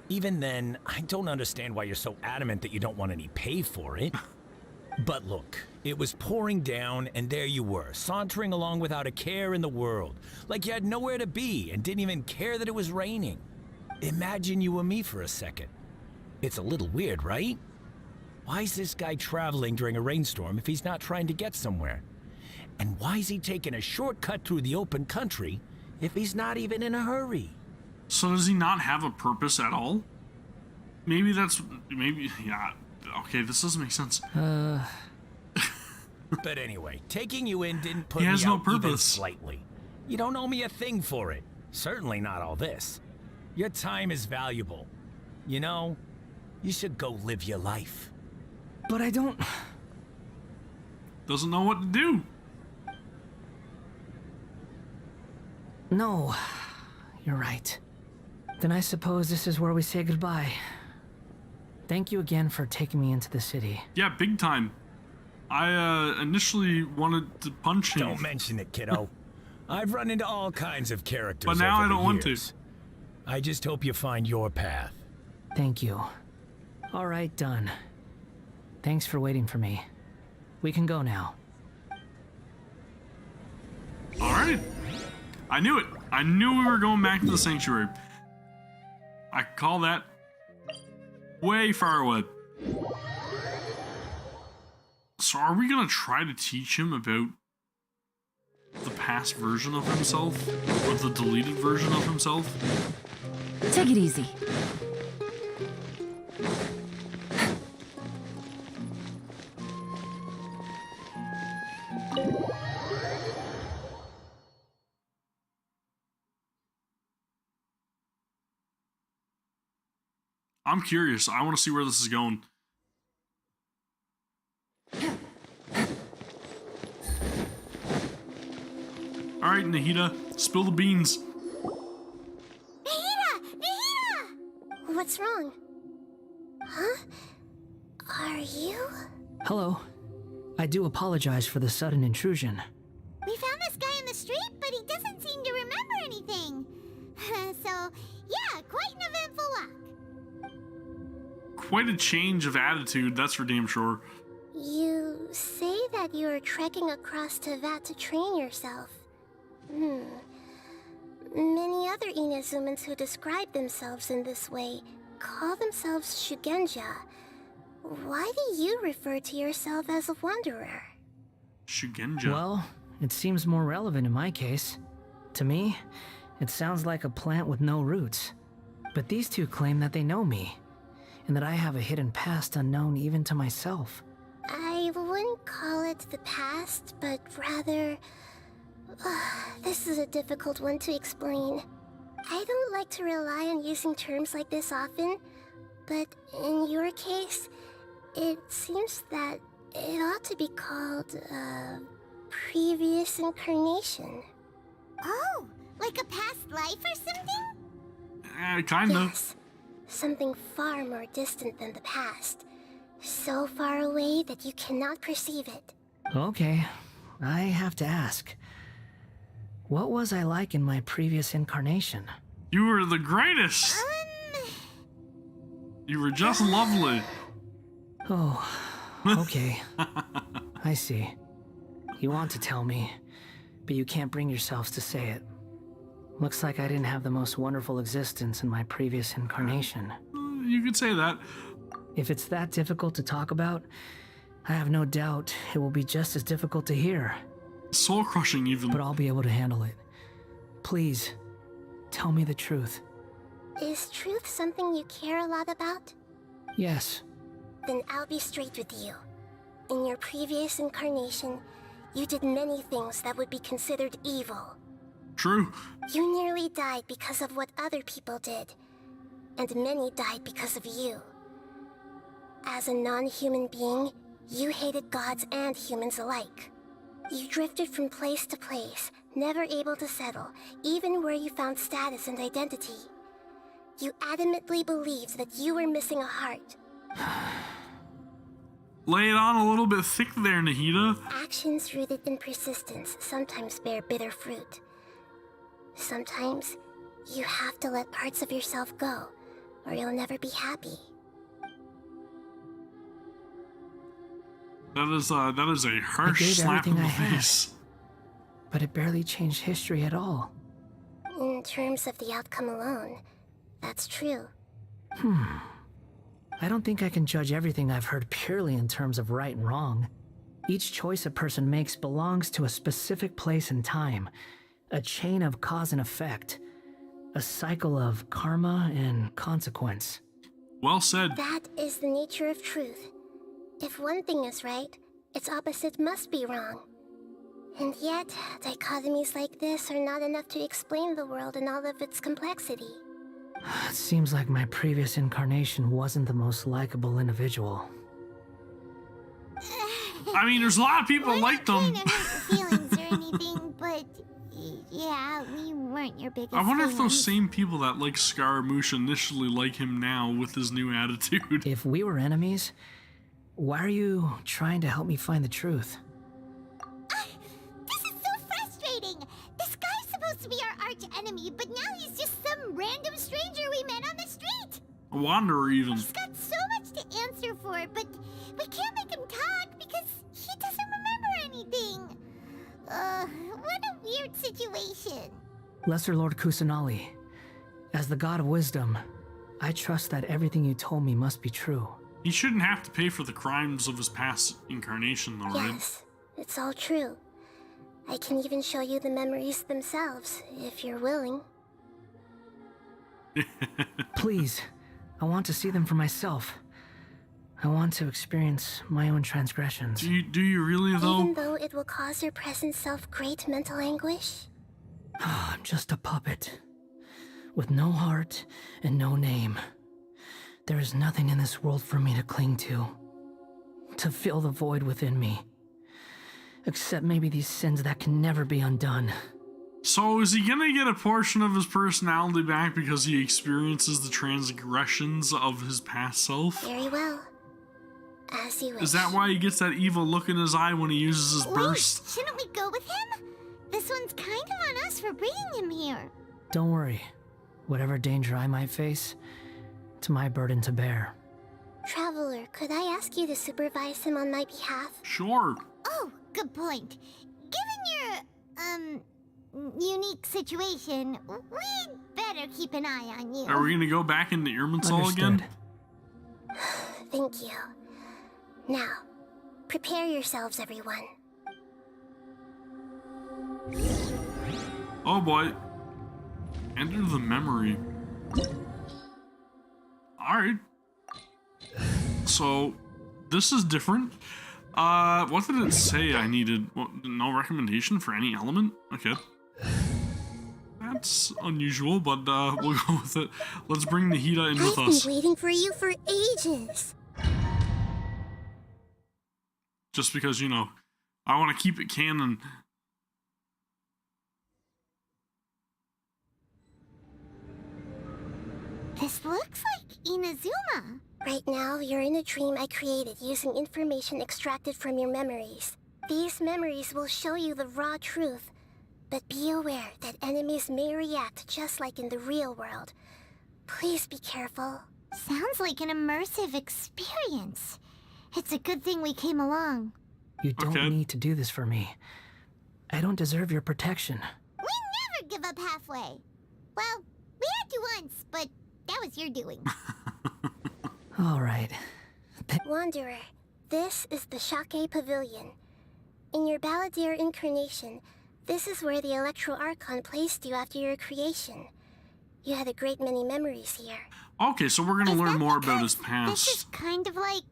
Even then, I don't understand why you're so adamant that you don't want any pay for it. But look, it was pouring down, and there you were, sauntering along without a care in the world, like you had nowhere to be and didn't even care that it was raining. Imagine you were me for a second. It's a little weird, right? Why is this guy traveling during a rainstorm if he's not trying to get somewhere? And why is he taking a shortcut through the open country if he's not even in a hurry? So does he not have a purpose at all? Maybe, yeah. Okay, this doesn't make sense. But anyway, taking you in didn't put He me has no out even purpose. slightly. You don't owe me a thing for it. Certainly not all this. Your time is valuable. You know, you should go live your life. But I don't... Doesn't know what to do. No, you're right. Then I suppose this is where we say goodbye. Thank you again for taking me into the city. Yeah, big time. I initially wanted to punch him. Don't mention it, kiddo. I've run into all kinds of characters But now over I don't the want years. to. I just hope you find your path. Thank you. All right, done. Thanks for waiting for me. We can go now. All right. I knew it. I knew we were going back to the sanctuary. I call that way far away. So are we gonna try to teach him about the past version of himself? Or the deleted version of himself? Take it easy. I'm curious. I want to see where this is going. Alright, Nahida, spill the beans. Nahida! Nahida! What's wrong? Huh? Are you? Hello. I do apologize for the sudden intrusion. We found this guy in the street, but he doesn't seem to remember anything. So, yeah, quite an eventful walk. Quite a change of attitude, that's for damn sure. You say that you are trekking across Teyvat to train yourself. Many other Inazumans who describe themselves in this way call themselves Shugenja. Why do you refer to yourself as a wanderer? Shugenja. Well, it seems more relevant in my case. To me, it sounds like a plant with no roots. But these two claim that they know me, and that I have a hidden past unknown even to myself. I wouldn't call it the past, but rather... this is a difficult one to explain. I don't like to rely on using terms like this often, but in your case, it seems that it ought to be called, previous incarnation. Oh, like a past life or something? Kinda. Yes, something far more distant than the past. So far away that you cannot perceive it. Okay, I have to ask. What was I like in my previous incarnation? You were the greatest! You were just lovely. Oh, okay. I see. You want to tell me, but you can't bring yourselves to say it. Looks like I didn't have the most wonderful existence in my previous incarnation. You could say that. If it's that difficult to talk about, I have no doubt it will be just as difficult to hear. Soul-crushing even. But I'll be able to handle it. Please, tell me the truth. Is truth something you care a lot about? Yes. Then I'll be straight with you. In your previous incarnation, you did many things that would be considered evil. True. You nearly died because of what other people did, and many died because of you. As a non-human being, you hated gods and humans alike. You drifted from place to place, never able to settle, even where you found status and identity. You adamantly believed that you were missing a heart. Lay it on a little bit thick there, Nahida. Actions rooted in persistence sometimes bear bitter fruit. Sometimes, you have to let parts of yourself go, or you'll never be happy. That is a harsh slap in the face. But it barely changed history at all. In terms of the outcome alone, that's true. I don't think I can judge everything I've heard purely in terms of right and wrong. Each choice a person makes belongs to a specific place and time. A chain of cause and effect. A cycle of karma and consequence. Well said. That is the nature of truth. If one thing is right, its opposite must be wrong. And yet, dichotomies like this are not enough to explain the world in all of its complexity. It seems like my previous incarnation wasn't the most likable individual. I mean, there's a lot of people like them. Feelings or anything, but yeah, we weren't your biggest I wonder if those fans. same people that like Scaramouche initially like him now with his new attitude. If we were enemies, why are you trying to help me find the truth? This is so frustrating! This guy's supposed to be our arch enemy, but now he's just some random stranger we met on the street! A wanderer, even. He's got so much to answer for, but we can't make him talk because he doesn't remember anything. What a weird situation. Lesser Lord Kusanali, as the god of wisdom, I trust that everything you told me must be true. He shouldn't have to pay for the crimes of his past incarnation, though, right? Yes, it's all true. I can even show you the memories themselves, if you're willing. Please, I want to see them for myself. I want to experience my own transgressions. Do you really, though? Even though it will cause your present self great mental anguish? I'm just a puppet, with no heart and no name. There is nothing in this world for me to cling to fill the void within me. Except maybe these sins that can never be undone. So is he gonna get a portion of his personality back because he experiences the transgressions of his past self? Very well. As you wish. Is that why he gets that evil look in his eye when he uses his burst? Shouldn't we go with him? This one's kind of on us for bringing him here. Don't worry. Whatever danger I might face, it's my burden to bear. Traveler, could I ask you to supervise him on my behalf? Sure. Oh, good point. Given your, unique situation, we'd better keep an eye on you. Are we gonna go back into Irminsul again? Thank you. Now, prepare yourselves, everyone. Oh boy. Enter the memory. Alright. So, this is different. What did it say I needed? No recommendation for any element? Okay. That's unusual, but we'll go with it. Let's bring Nahida in with us. I've been waiting for you for ages. Just because, you know, I want to keep it canon. This looks like Inazuma. Right now, you're in a dream I created using information extracted from your memories. These memories will show you the raw truth, but be aware that enemies may react just like in the real world. Please be careful. Sounds like an immersive experience. It's a good thing we came along. You don't need to do this for me. I don't deserve your protection. We never give up halfway. Well, we had to once, but that was your doing. All right. Wanderer, this is the Shake Pavilion. In your Balladeer incarnation, this is where the Electro Archon placed you after your creation. You had a great many memories here. Okay, so we're gonna learn more about his past. This is kind of like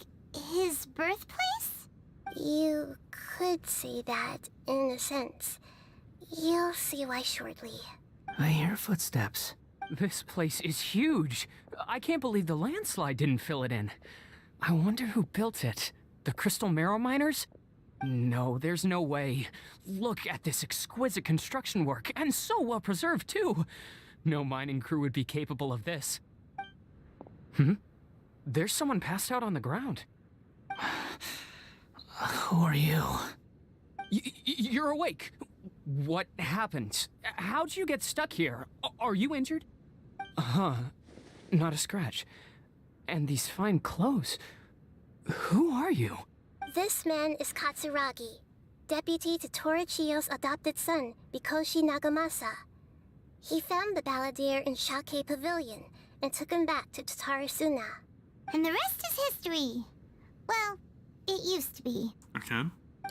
his birthplace? You could say that, in a sense. You'll see why shortly. I hear footsteps. This place is huge. I can't believe the landslide didn't fill it in. I wonder who built it. The Crystal Marrow Miners? No, there's no way. Look at this exquisite construction work, and so well preserved too. No mining crew would be capable of this. There's someone passed out on the ground. Who are you? You're awake. What happened? How'd you get stuck here? Are you injured? Not a scratch. And these fine clothes. Who are you? This man is Katsuragi, deputy to Torichiyo's adopted son, Mikoshi Nagamasa. He found the Balladeer in Shake Pavilion and took him back to Tatara Suna. And the rest is history. Well, it used to be. Okay.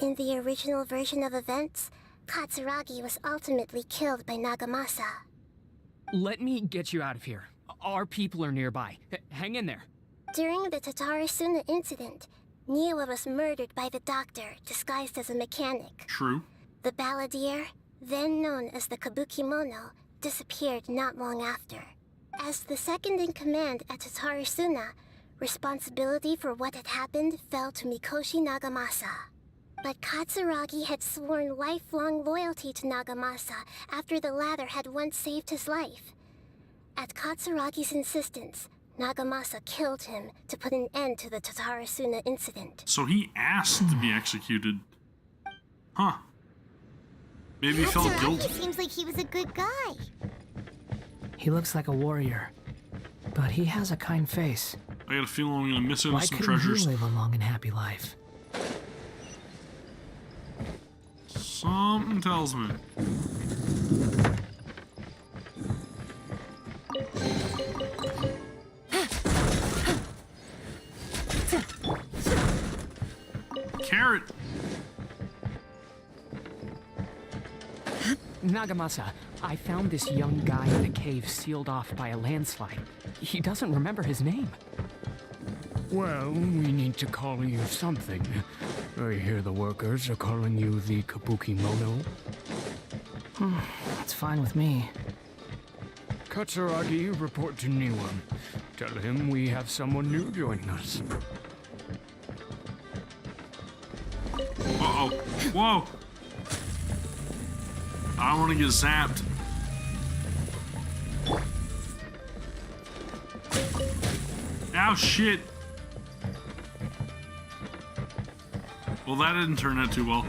In the original version of events, Katsuragi was ultimately killed by Nagamasa. Let me get you out of here. Our people are nearby. Hang in there. During the Tatara Suna incident, Niwa was murdered by the doctor, disguised as a mechanic. True. The Balladeer, then known as the Kabukimono, disappeared not long after. As the second in command at Tatara Suna, responsibility for what had happened fell to Mikoshi Nagamasa. But Katsuragi had sworn lifelong loyalty to Nagamasa after the latter had once saved his life. At Katsuragi's insistence, Nagamasa killed him to put an end to the Tatara Suna incident. So he asked to be executed. Huh. Maybe he felt guilt. Katsuragi seems like he was a good guy. He looks like a warrior, but he has a kind face. I got a feeling I'm gonna miss out on Why some couldn't treasures. he live a long and happy life? Something tells me. Carrot! Nagamasa, I found this young guy in a cave sealed off by a landslide. He doesn't remember his name. Well, we need to call you something. I hear the workers are calling you the Kabukimono. That's fine with me. Katsuragi, report to Niwa. Tell him we have someone new joining us. Uh-oh. Whoa! I don't want to get zapped. Ow, shit! Well, that didn't turn out too well.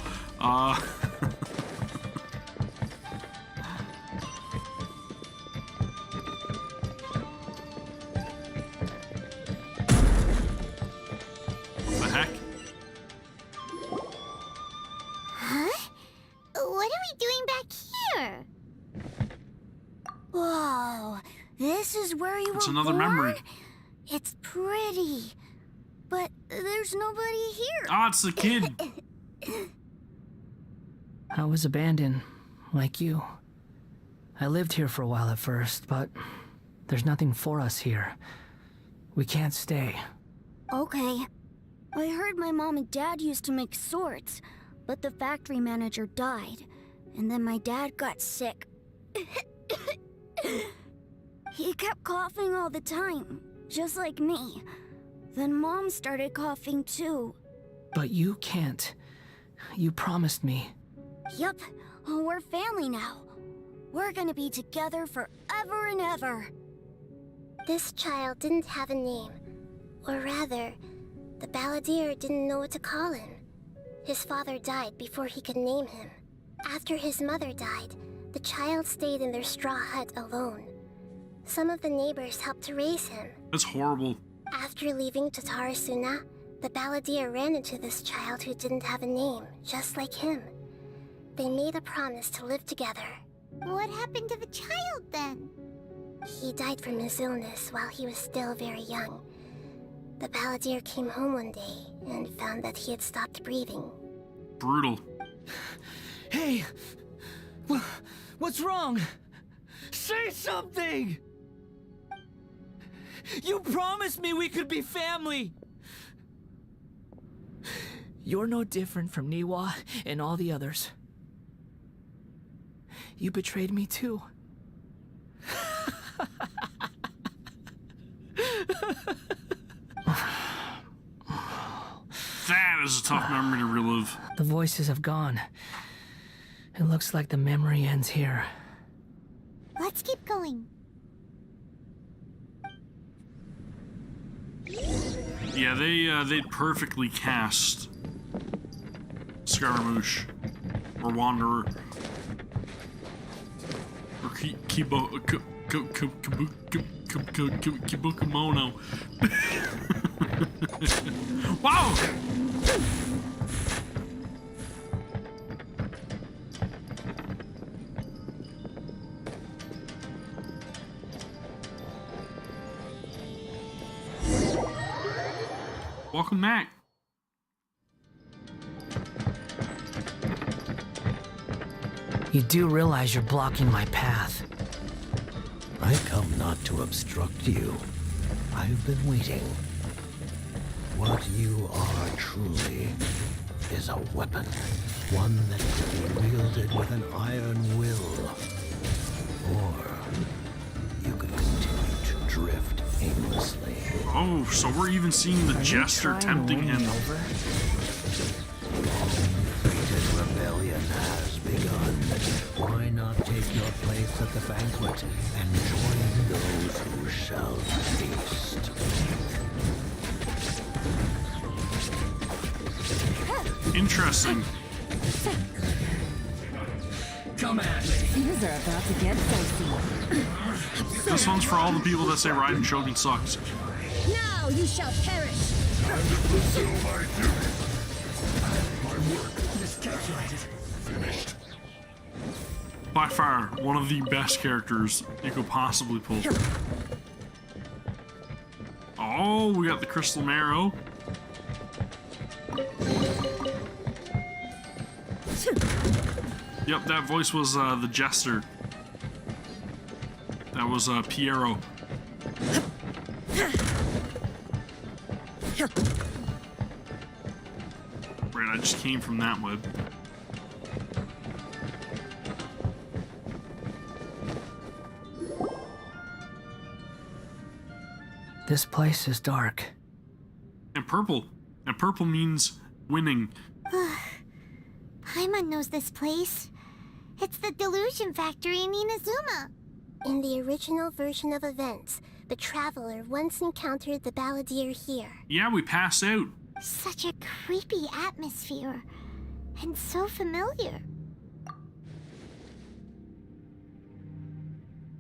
The heck? Huh? What are we doing back here? Whoa, this is where you It's were another born? memory. It's pretty, but there's nobody here. Ah, it's the kid. I was abandoned, like you. I lived here for a while at first, but there's nothing for us here. We can't stay. Okay. I heard my mom and dad used to make swords, but the factory manager died, and then my dad got sick. He kept coughing all the time, just like me. Then Mom started coughing too. But you can't. You promised me. Yup, we're family now. We're gonna be together forever and ever. This child didn't have a name. Or rather, the balladeer didn't know what to call him. His father died before he could name him. After his mother died, the child stayed in their straw hut alone. Some of the neighbors helped to raise him. That's horrible. After leaving Tatara Suna, the balladeer ran into this child who didn't have a name, just like him. They made a promise to live together. What happened to the child then? He died from his illness while he was still very young. The balladeer came home one day and found that he had stopped breathing. Brutal. Hey! What's wrong? Say something! You promised me we could be family! You're no different from Niwa and all the others. You betrayed me too. That is a tough memory to relive. The voices have gone. It looks like the memory ends here. Let's keep going. Yeah, they'd perfectly cast Scaramouche or Wanderer or Kibukumono. Wow! Welcome back. You do realize you're blocking my path. I come not to obstruct you. I've been waiting. What you are truly is a weapon. One that can be wielded with an iron will. Or you could continue to drift aimlessly. Oh, so we're even seeing the jester tempting him. Long-fated rebellion has begun. Why not take your place at the banquet and join those who shall feast? Interesting. Come at me. Things are about to get dicey. This one's for all the people that say Raiden Shogun sucks. Now you shall perish! I fulfill my duty. My work is calculated. Finished. By far, one of the best characters you could possibly pull. Oh, we got the Crystal Marrow. Yep, that voice was the jester. That was Piero. Right, I just came from that web. This place is dark. And purple. And purple means winning. Paimon knows this place. It's the Delusion Factory in Inazuma. In the original version of events, the Traveler once encountered the balladeer here. Yeah, we passed out. Such a creepy atmosphere. And so familiar.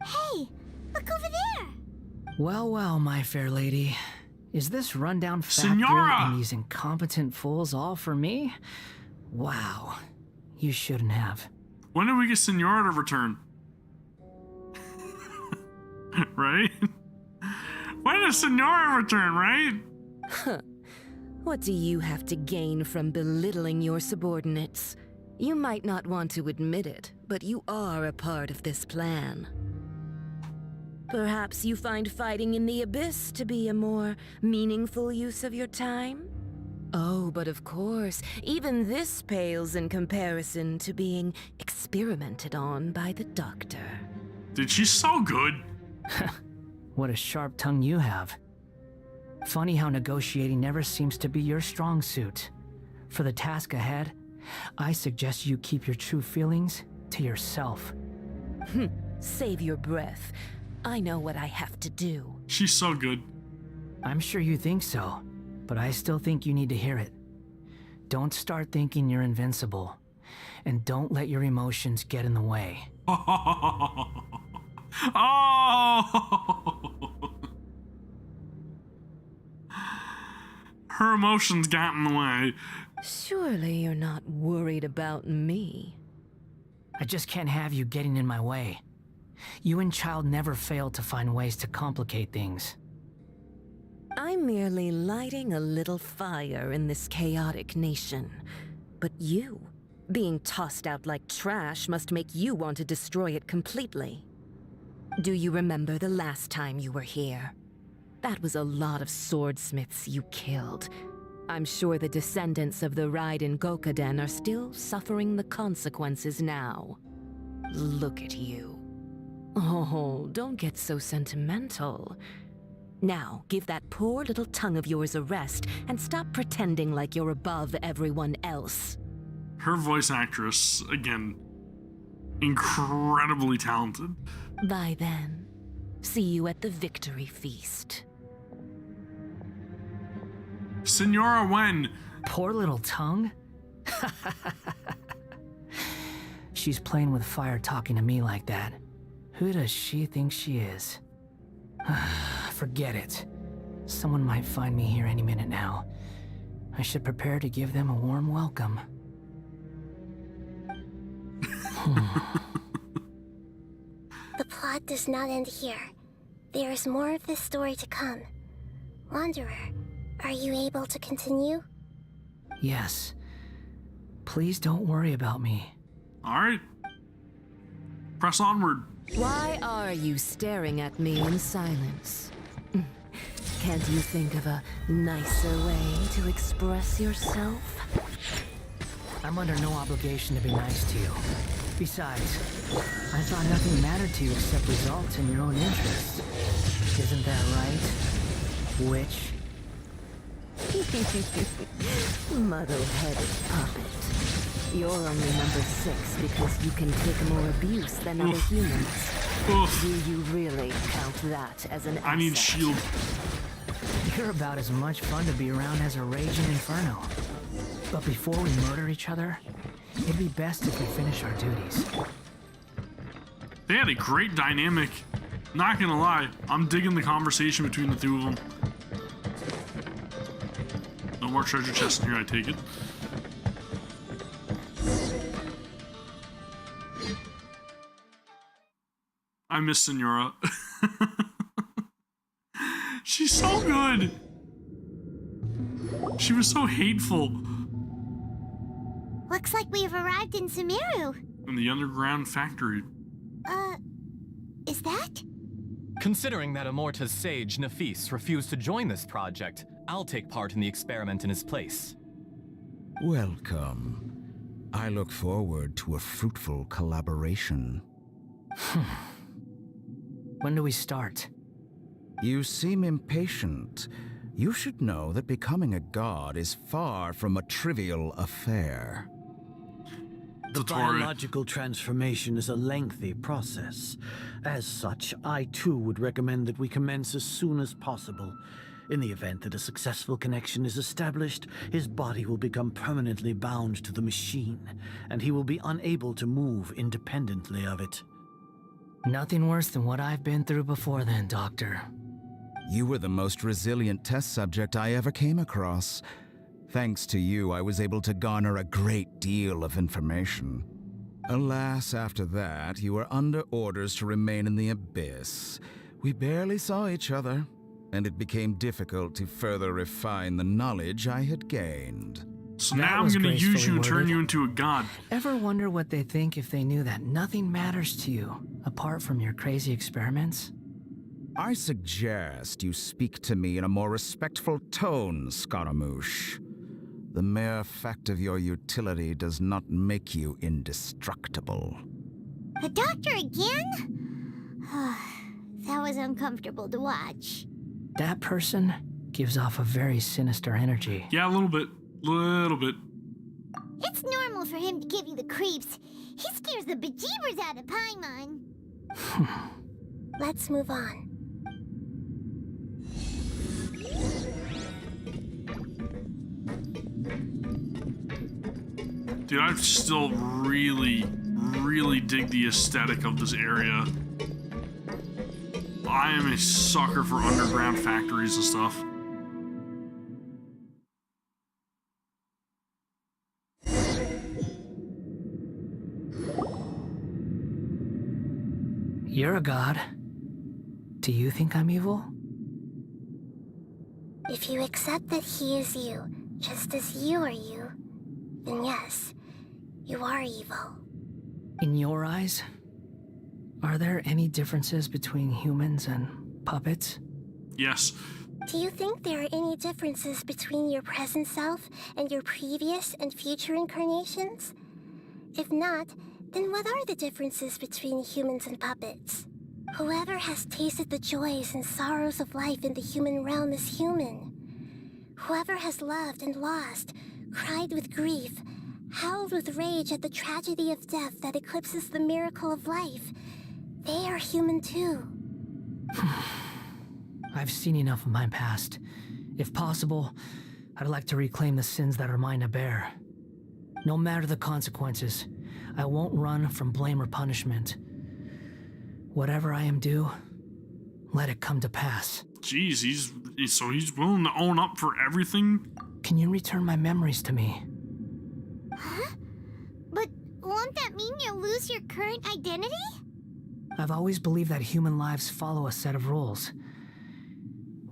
Hey, look over there! Well, well, my fair lady. Is this rundown factory Senora! and these incompetent fools all for me? Wow. You shouldn't have. When did we get Senora to return? Right? When does Senora return, right? Huh. What do you have to gain from belittling your subordinates? You might not want to admit it, but you are a part of this plan. Perhaps you find fighting in the abyss to be a more meaningful use of your time? Oh, but of course, even this pales in comparison to being experimented on by the doctor. Dude, she's so good. What a sharp tongue you have. Funny how negotiating never seems to be your strong suit. For the task ahead, I suggest you keep your true feelings to yourself. Save your breath. I know what I have to do. She's so good. I'm sure you think so, but I still think you need to hear it. Don't start thinking you're invincible, and don't let your emotions get in the way. Oh! Her emotions got in the way. Surely you're not worried about me. I just can't have you getting in my way. You and Child never fail to find ways to complicate things. I'm merely lighting a little fire in this chaotic nation. But you, being tossed out like trash, must make you want to destroy it completely. Do you remember the last time you were here? That was a lot of swordsmiths you killed. I'm sure the descendants of the Raiden Gokaden are still suffering the consequences now. Look at you. Oh, don't get so sentimental. Now, give that poor little tongue of yours a rest and stop pretending like you're above everyone else. Her voice actress, again, incredibly talented. Bye then. See you at the victory feast. Senora Wen. Poor little tongue? She's playing with fire talking to me like that. Who does she think she is? Forget it. Someone might find me here any minute now. I should prepare to give them a warm welcome. The plot does not end here. There is more of this story to come. Wanderer, are you able to continue? Yes. Please don't worry about me. Alright. Press onward. Why are you staring at me in silence? Can't you think of a nicer way to express yourself? I'm under no obligation to be nice to you. Besides, I thought nothing mattered to you except results in your own interests. Isn't that right? Witch? Muddle-headed puppet. You're only number 6 because you can take more abuse than other humans. Do you really count that as an asset? I need shield. You're about as much fun to be around as a raging inferno. But before we murder each other, it'd be best if we finish our duties. They had a great dynamic. Not gonna lie, I'm digging the conversation between the two of them. No more treasure chests in here, I take it. I miss Senora. She's so good. She was so hateful. Looks like we've arrived in Sumeru. In the underground factory. Is that? Considering that Amorta's sage, Nafis, refused to join this project, I'll take part in the experiment in his place. Welcome. I look forward to a fruitful collaboration. When do we start? You seem impatient. You should know that becoming a god is far from a trivial affair. The biological transformation is a lengthy process. As such, I too would recommend that we commence as soon as possible. In the event that a successful connection is established, his body will become permanently bound to the machine, and he will be unable to move independently of it. Nothing worse than what I've been through before then, Doctor. You were the most resilient test subject I ever came across. Thanks to you, I was able to garner a great deal of information. Alas, after that, you were under orders to remain in the abyss. We barely saw each other, and it became difficult to further refine the knowledge I had gained. So now I'm gonna use you and turn you into a god. Ever wonder what they think if they knew that nothing matters to you, apart from your crazy experiments? I suggest you speak to me in a more respectful tone, Scaramouche. The mere fact of your utility does not make you indestructible. A doctor again? That was uncomfortable to watch. That person gives off a very sinister energy. Yeah, a little bit. Little bit. It's normal for him to give you the creeps. He scares the bejeebers out of Paimon. Let's move on. Dude, I still really dig the aesthetic of this area. I am a sucker for underground factories and stuff. You're a god. Do you think I'm evil? If you accept that he is you, just as you are you, then yes, you are evil. In your eyes, are there any differences between humans and puppets? Yes. Do you think there are any differences between your present self and your previous and future incarnations? If not, then what are the differences between humans and puppets? Whoever has tasted the joys and sorrows of life in the human realm is human. Whoever has loved and lost, cried with grief, howled with rage at the tragedy of death that eclipses the miracle of life, they are human too. I've seen enough of my past. If possible, I'd like to reclaim the sins that are mine to bear. No matter the consequences, I won't run from blame or punishment. Whatever I am due, let it come to pass. Jeez, he's willing to own up for everything? Can you return my memories to me? Huh? But won't that mean you'll lose your current identity? I've always believed that human lives follow a set of rules,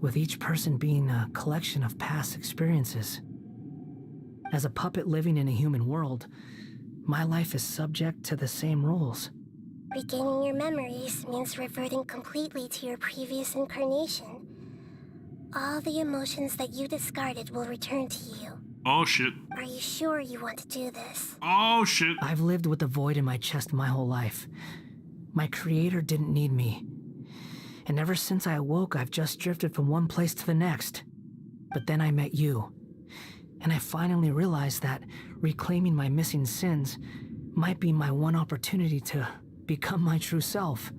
with each person being a collection of past experiences. As a puppet living in a human world, my life is subject to the same rules. Regaining your memories means reverting completely to your previous incarnation. All the emotions that you discarded will return to you. Oh shit. Are you sure you want to do this? Oh shit. I've lived with a void in my chest my whole life. My creator didn't need me. And ever since I awoke, I've just drifted from one place to the next. But then I met you. And I finally realized that reclaiming my missing sins might be my one opportunity to become my true self.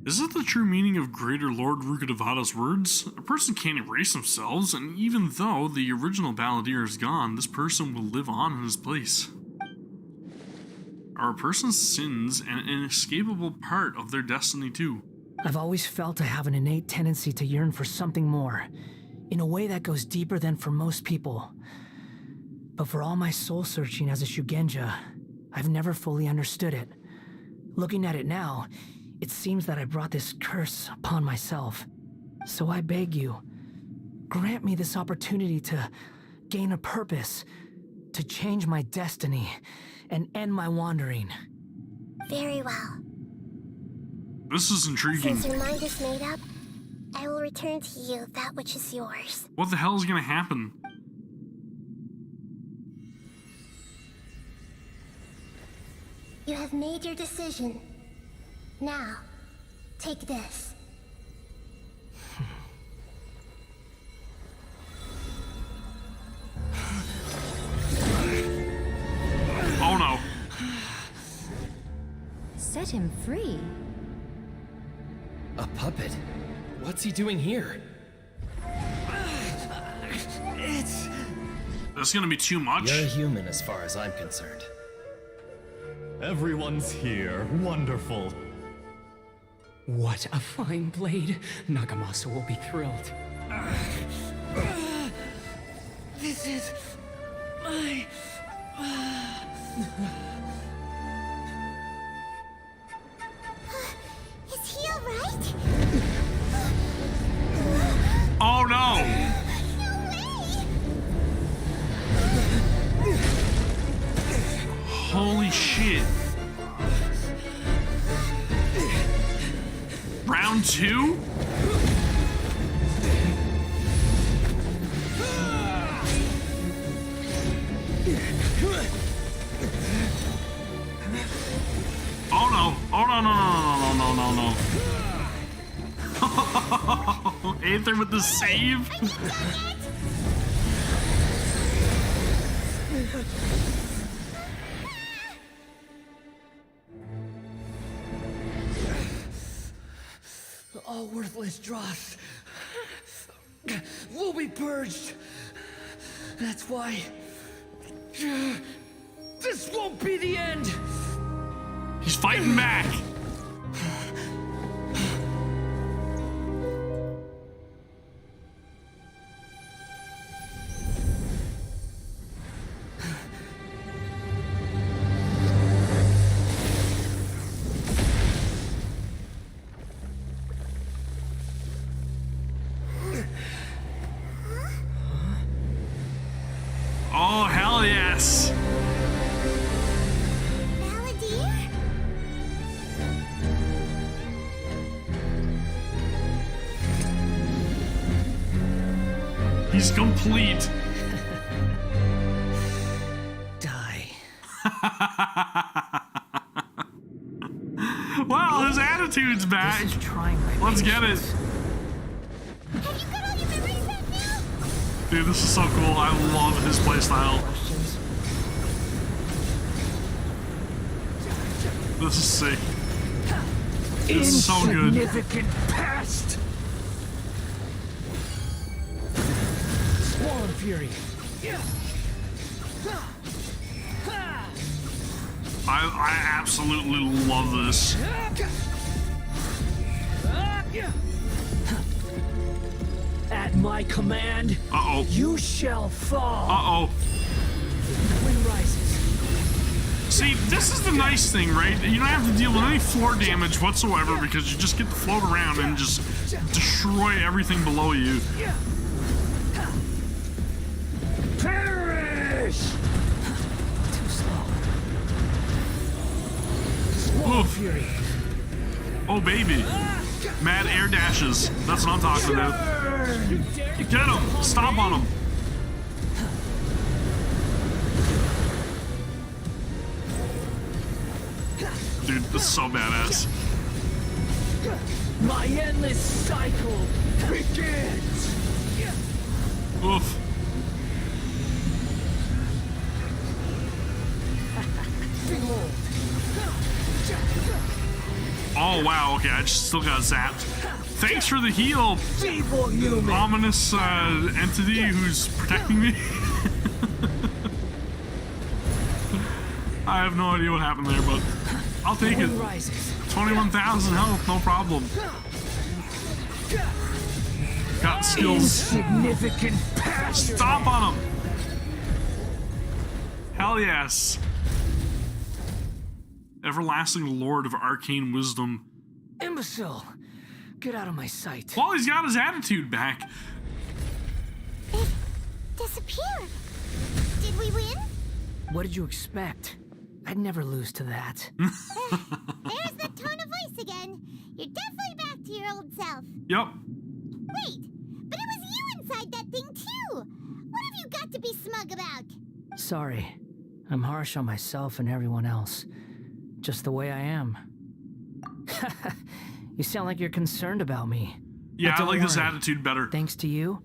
Is it the true meaning of Greater Lord Rukkhadevada's words? A person can't erase themselves, and even though the original balladeer is gone, this person will live on in his place. Are a person's sins an inescapable part of their destiny too? I've always felt I have an innate tendency to yearn for something more, in a way that goes deeper than for most people. But for all my soul searching as a Shugenja, I've never fully understood it. Looking at it now, it seems that I brought this curse upon myself. So I beg you, grant me this opportunity to gain a purpose, to change my destiny, and end my wandering. Very well. This is intriguing. Since your mind is made up, I will return to you that which is yours. What the hell is gonna happen? You have made your decision. Now, take this. Oh no. Set him free. A puppet? What's he doing here? That's gonna be too much. You're a human as far as I'm concerned. Everyone's here. Wonderful. What a fine blade. Nagamasa will be thrilled. This is my... Is he alright? Oh no! No way! Holy shit. round 2? Oh no! Oh no no no no no no no! Aether with the save. All worthless dross will be purged. That's why this won't be the end. He's fighting back. Oh, hell yes. He's complete. Die. Wow, his attitude's back. Let's get it. Dude, this is so cool. I love his playstyle. This is sick. It's so good. Insignificant past. Swollen fury. I absolutely love this. At my command, you shall fall. Wind rises. See, this is the nice thing, right? You don't have to deal with any floor damage whatsoever because you just get to float around and just destroy everything below you. Perish! Too slow. Oof. Oh, baby. Mad air dashes. That's what I'm talking about. Get him! Stomp on him! Dude, this is so badass. My endless cycle begins! Oof. Behold. Oh, wow, okay, I just still got zapped. Thanks for the heal, ominous entity who's protecting me. I have no idea what happened there, but I'll take it. 21,000 health, no problem. Got skills. Insignificant passion. Stomp on him. Hell yes. Everlasting Lord of Arcane Wisdom. Imbecile! Get out of my sight. Well, he's got his attitude back. It disappeared. Did we win? What did you expect? I'd never lose to that. There's the tone of voice again. You're definitely back to your old self. Yep. Wait, but it was you inside that thing too. What have you got to be smug about? Sorry. I'm harsh on myself and everyone else. Just the way I am. You sound like you're concerned about me. Yeah, I like this attitude better. Thanks to you,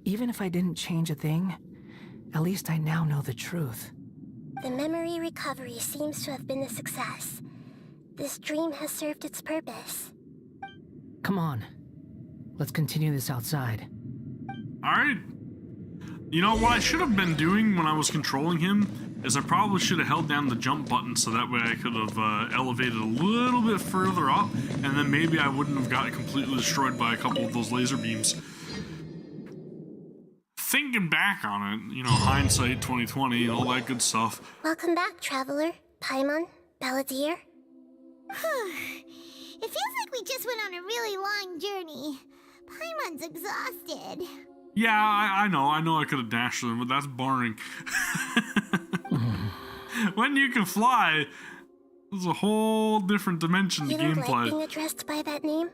even if I didn't change a thing, at least I now know the truth. The memory recovery seems to have been a success. This dream has served its purpose. Come on. Let's continue this outside. Alright. You know, what I should have been doing when I was controlling him is I probably should have held down the jump button so that way I could have elevated a little bit further up, and then maybe I wouldn't have got completely destroyed by a couple of those laser beams. Thinking back on it, you know, hindsight 2020 and all that good stuff. Welcome back, Traveler, Paimon, Balladeer. It feels like we just went on a really long journey. Paimon's exhausted. Yeah, I know I could have dashed them, but that's boring. When you can fly, there's a whole different dimension to You don't gameplay. like being addressed by that name?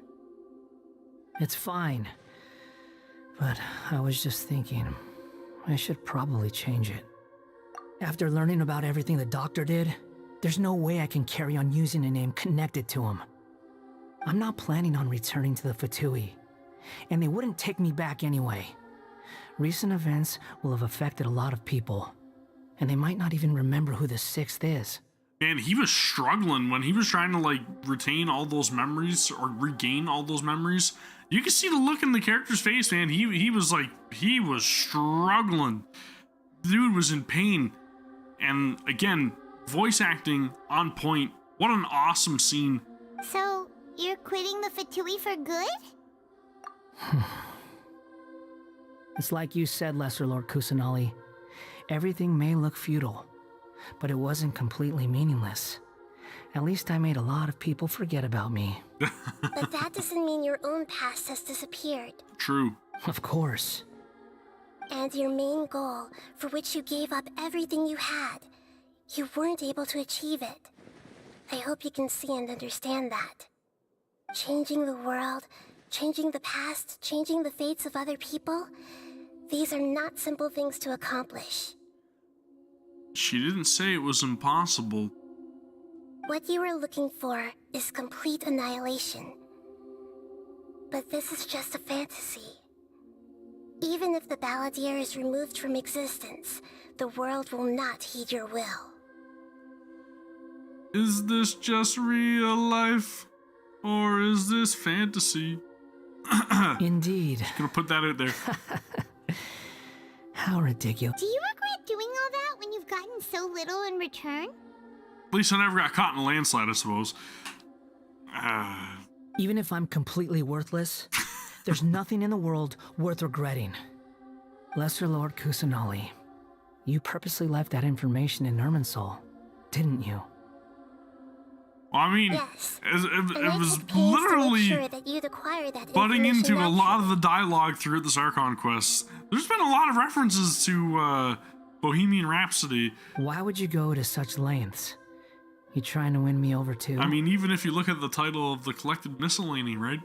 It's fine. But I was just thinking, I should probably change it. After learning about everything the doctor did, there's no way I can carry on using a name connected to him. I'm not planning on returning to the Fatui, and they wouldn't take me back anyway. Recent events will have affected a lot of people, and they might not even remember who the 6th is. Man, he was struggling when he was trying to, like, retain all those memories or regain all those memories. You can see the look in the character's face, man. He was struggling. The dude was in pain. And again, voice acting on point. What an awesome scene. So, you're quitting the Fatui for good? It's like you said, Lesser Lord Kusanali. Everything may look futile, but it wasn't completely meaningless. At least I made a lot of people forget about me. But that doesn't mean your own past has disappeared. True. Of course. And your main goal, for which you gave up everything you had, you weren't able to achieve it. I hope you can see and understand that. Changing the world, changing the past, changing the fates of other people, these are not simple things to accomplish. She didn't say it was impossible. What you were looking for is complete annihilation. But this is just a fantasy. Even if the Balladeer is removed from existence, the world will not heed your will. Is this just real life? Or is this fantasy? Indeed. Gonna put that out there. How ridiculous. Do you regret doing all that when you've gotten so little in return? At least I never got caught in a landslide, I suppose. Even if I'm completely worthless, there's nothing in the world worth regretting. Lesser Lord Kusanali, you purposely left that information in Irminsul, didn't you? Well, I mean, yes. it was literally sure that you'd acquire that butting into naturally. a lot of the dialogue throughout this Archon quest. There's been a lot of references to Bohemian Rhapsody. Why would you go to such lengths? You trying to win me over too? I mean, even if you look at the title of the collected miscellany, right?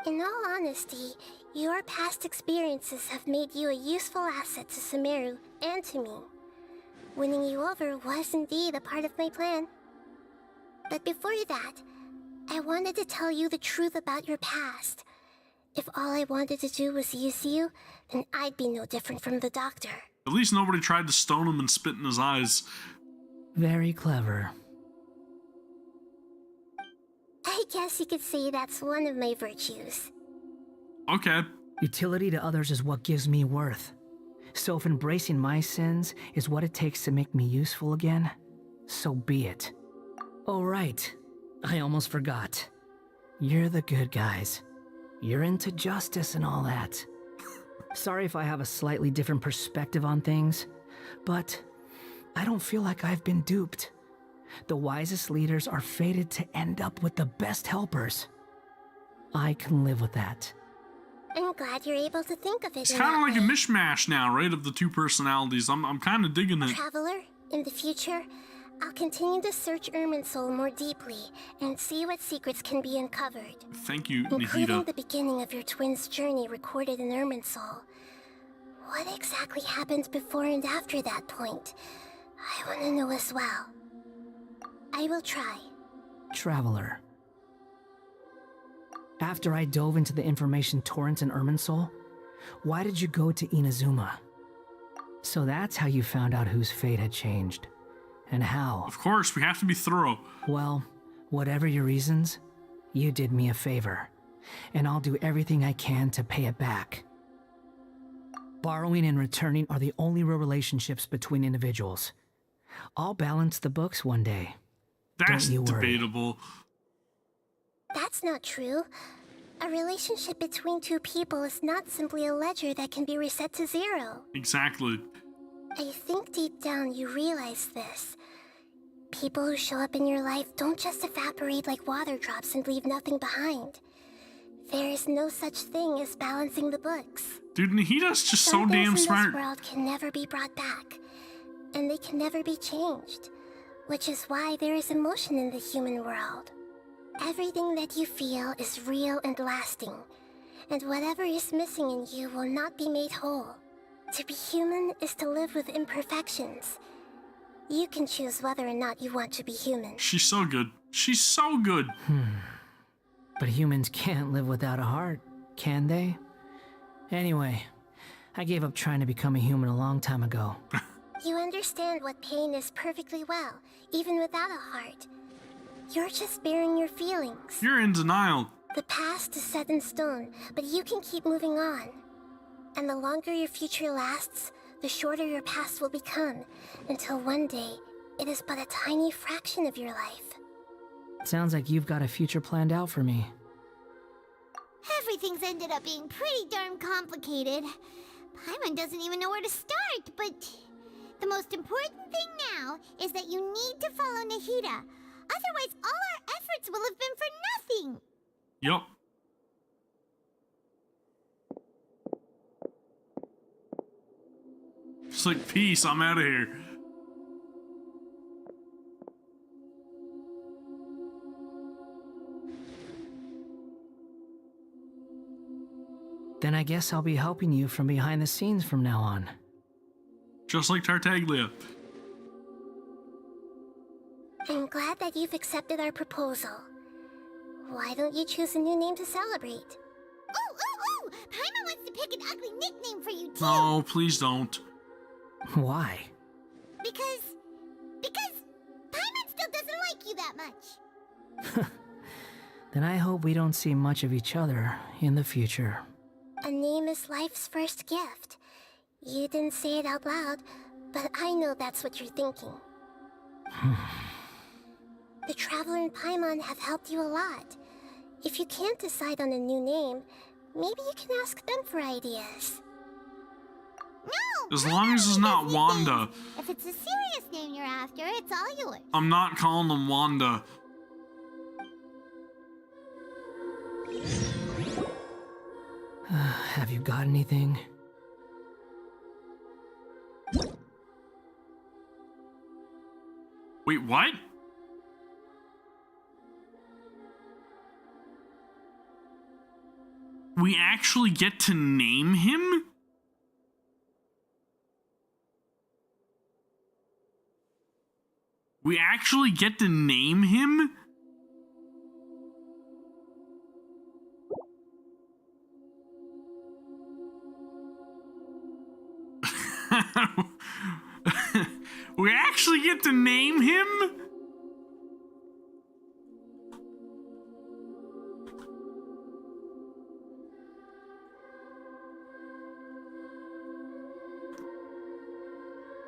In all honesty, your past experiences have made you a useful asset to Sumeru and to me. Winning you over was indeed a part of my plan. But before that, I wanted to tell you the truth about your past. If all I wanted to do was use you, then I'd be no different from the doctor. At least nobody tried to stone him and spit in his eyes. Very clever. I guess you could say that's one of my virtues. Okay. Utility to others is what gives me worth. So if embracing my sins is what it takes to make me useful again, so be it. Oh right, I almost forgot. You're the good guys. You're into justice and all that. Sorry if I have a slightly different perspective on things, but I don't feel like I've been duped. The wisest leaders are fated to end up with the best helpers. I can live with that. I'm glad you're able to think of it. It's kind of like a mishmash now, right, of the two personalities. I'm kind of digging it. Traveler, in the future, I'll continue to search Irminsul more deeply and see what secrets can be uncovered. Thank you, including Nahida. the beginning of your twins' journey recorded in Irminsul. What exactly happened before and after that point? I want to know as well. I will try. Traveler. After I dove into the information torrents in Irminsul, why did you go to Inazuma? So that's how you found out whose fate had changed. And how. Of course, we have to be thorough. Well, whatever your reasons, you did me a favor. And I'll do everything I can to pay it back. Borrowing and returning are the only real relationships between individuals. I'll balance the books one day. That's Don't you worry. debatable. That's not true. A relationship between two people is not simply a ledger that can be reset to zero. Exactly. I think deep down you realize this. People who show up in your life don't just evaporate like water drops and leave nothing behind. There is no such thing as balancing the books. Dude, Nahida's just Some so damn things in smart. this world can never be brought back, and they can never be changed, which is why there is emotion in the human world. Everything that you feel is real and lasting, and whatever is missing in you will not be made whole. To be human is to live with imperfections. You can choose whether or not you want to be human. She's so good. She's so good. But humans can't live without a heart, can they? Anyway, I gave up trying to become a human a long time ago. You understand what pain is perfectly well, even without a heart. You're just bearing your feelings. You're in denial. The past is set in stone, but you can keep moving on. And the longer your future lasts, the shorter your past will become, until one day, it is but a tiny fraction of your life. Sounds like you've got a future planned out for me. Everything's ended up being pretty darn complicated. Paimon doesn't even know where to start, but the most important thing now is that you need to follow Nahida. Otherwise, all our efforts will have been for nothing. Yup. It's like, peace, I'm out of here. Then I guess I'll be helping you from behind the scenes from now on. Just like Tartaglia. I'm glad that you've accepted our proposal. Why don't you choose a new name to celebrate? Ooh! Paimon wants to pick an ugly nickname for you, too! No, please don't. Why? Because Paimon still doesn't like you that much. Then I hope we don't see much of each other in the future. A name is life's first gift. You didn't say it out loud, but I know that's what you're thinking. The Traveler and Paimon have helped you a lot. If you can't decide on a new name, maybe you can ask them for ideas. No! As long as it's not Wanda. If it's a serious name you're after, it's all yours. I'm not calling them Wanda. Have you got anything? Wait, what? We actually get to name him? We actually get to name him? We actually get to name him?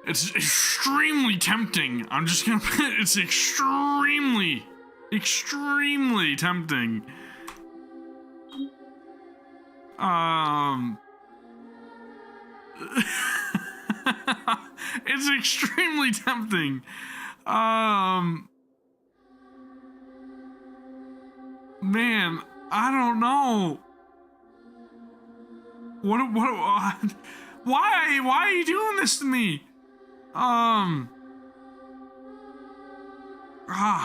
It's extremely tempting. I'm just gonna put it, it's extremely tempting. It's extremely tempting. Man, I don't know. What why are you doing this to me?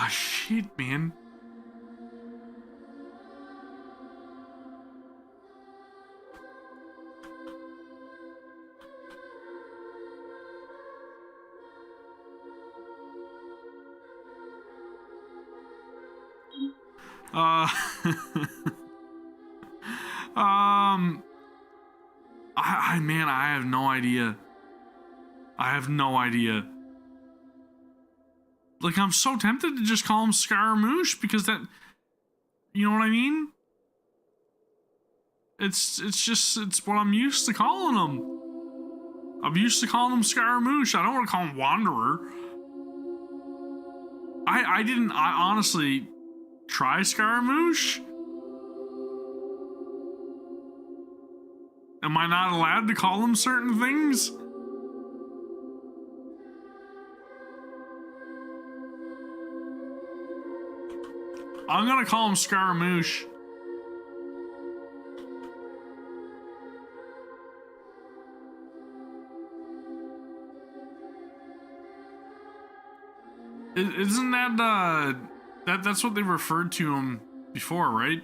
Shit, man. Man, I have no idea. I have no idea. Like, I'm so tempted to just call him Scaramouche because that, you know what I mean? It's what I'm used to calling him. I'm used to calling him Scaramouche. I don't want to call him Wanderer. I honestly try Scaramouche. Am I not allowed to call him certain things? I'm gonna call him Scaramouche. Isn't that that's what they referred to him before, right?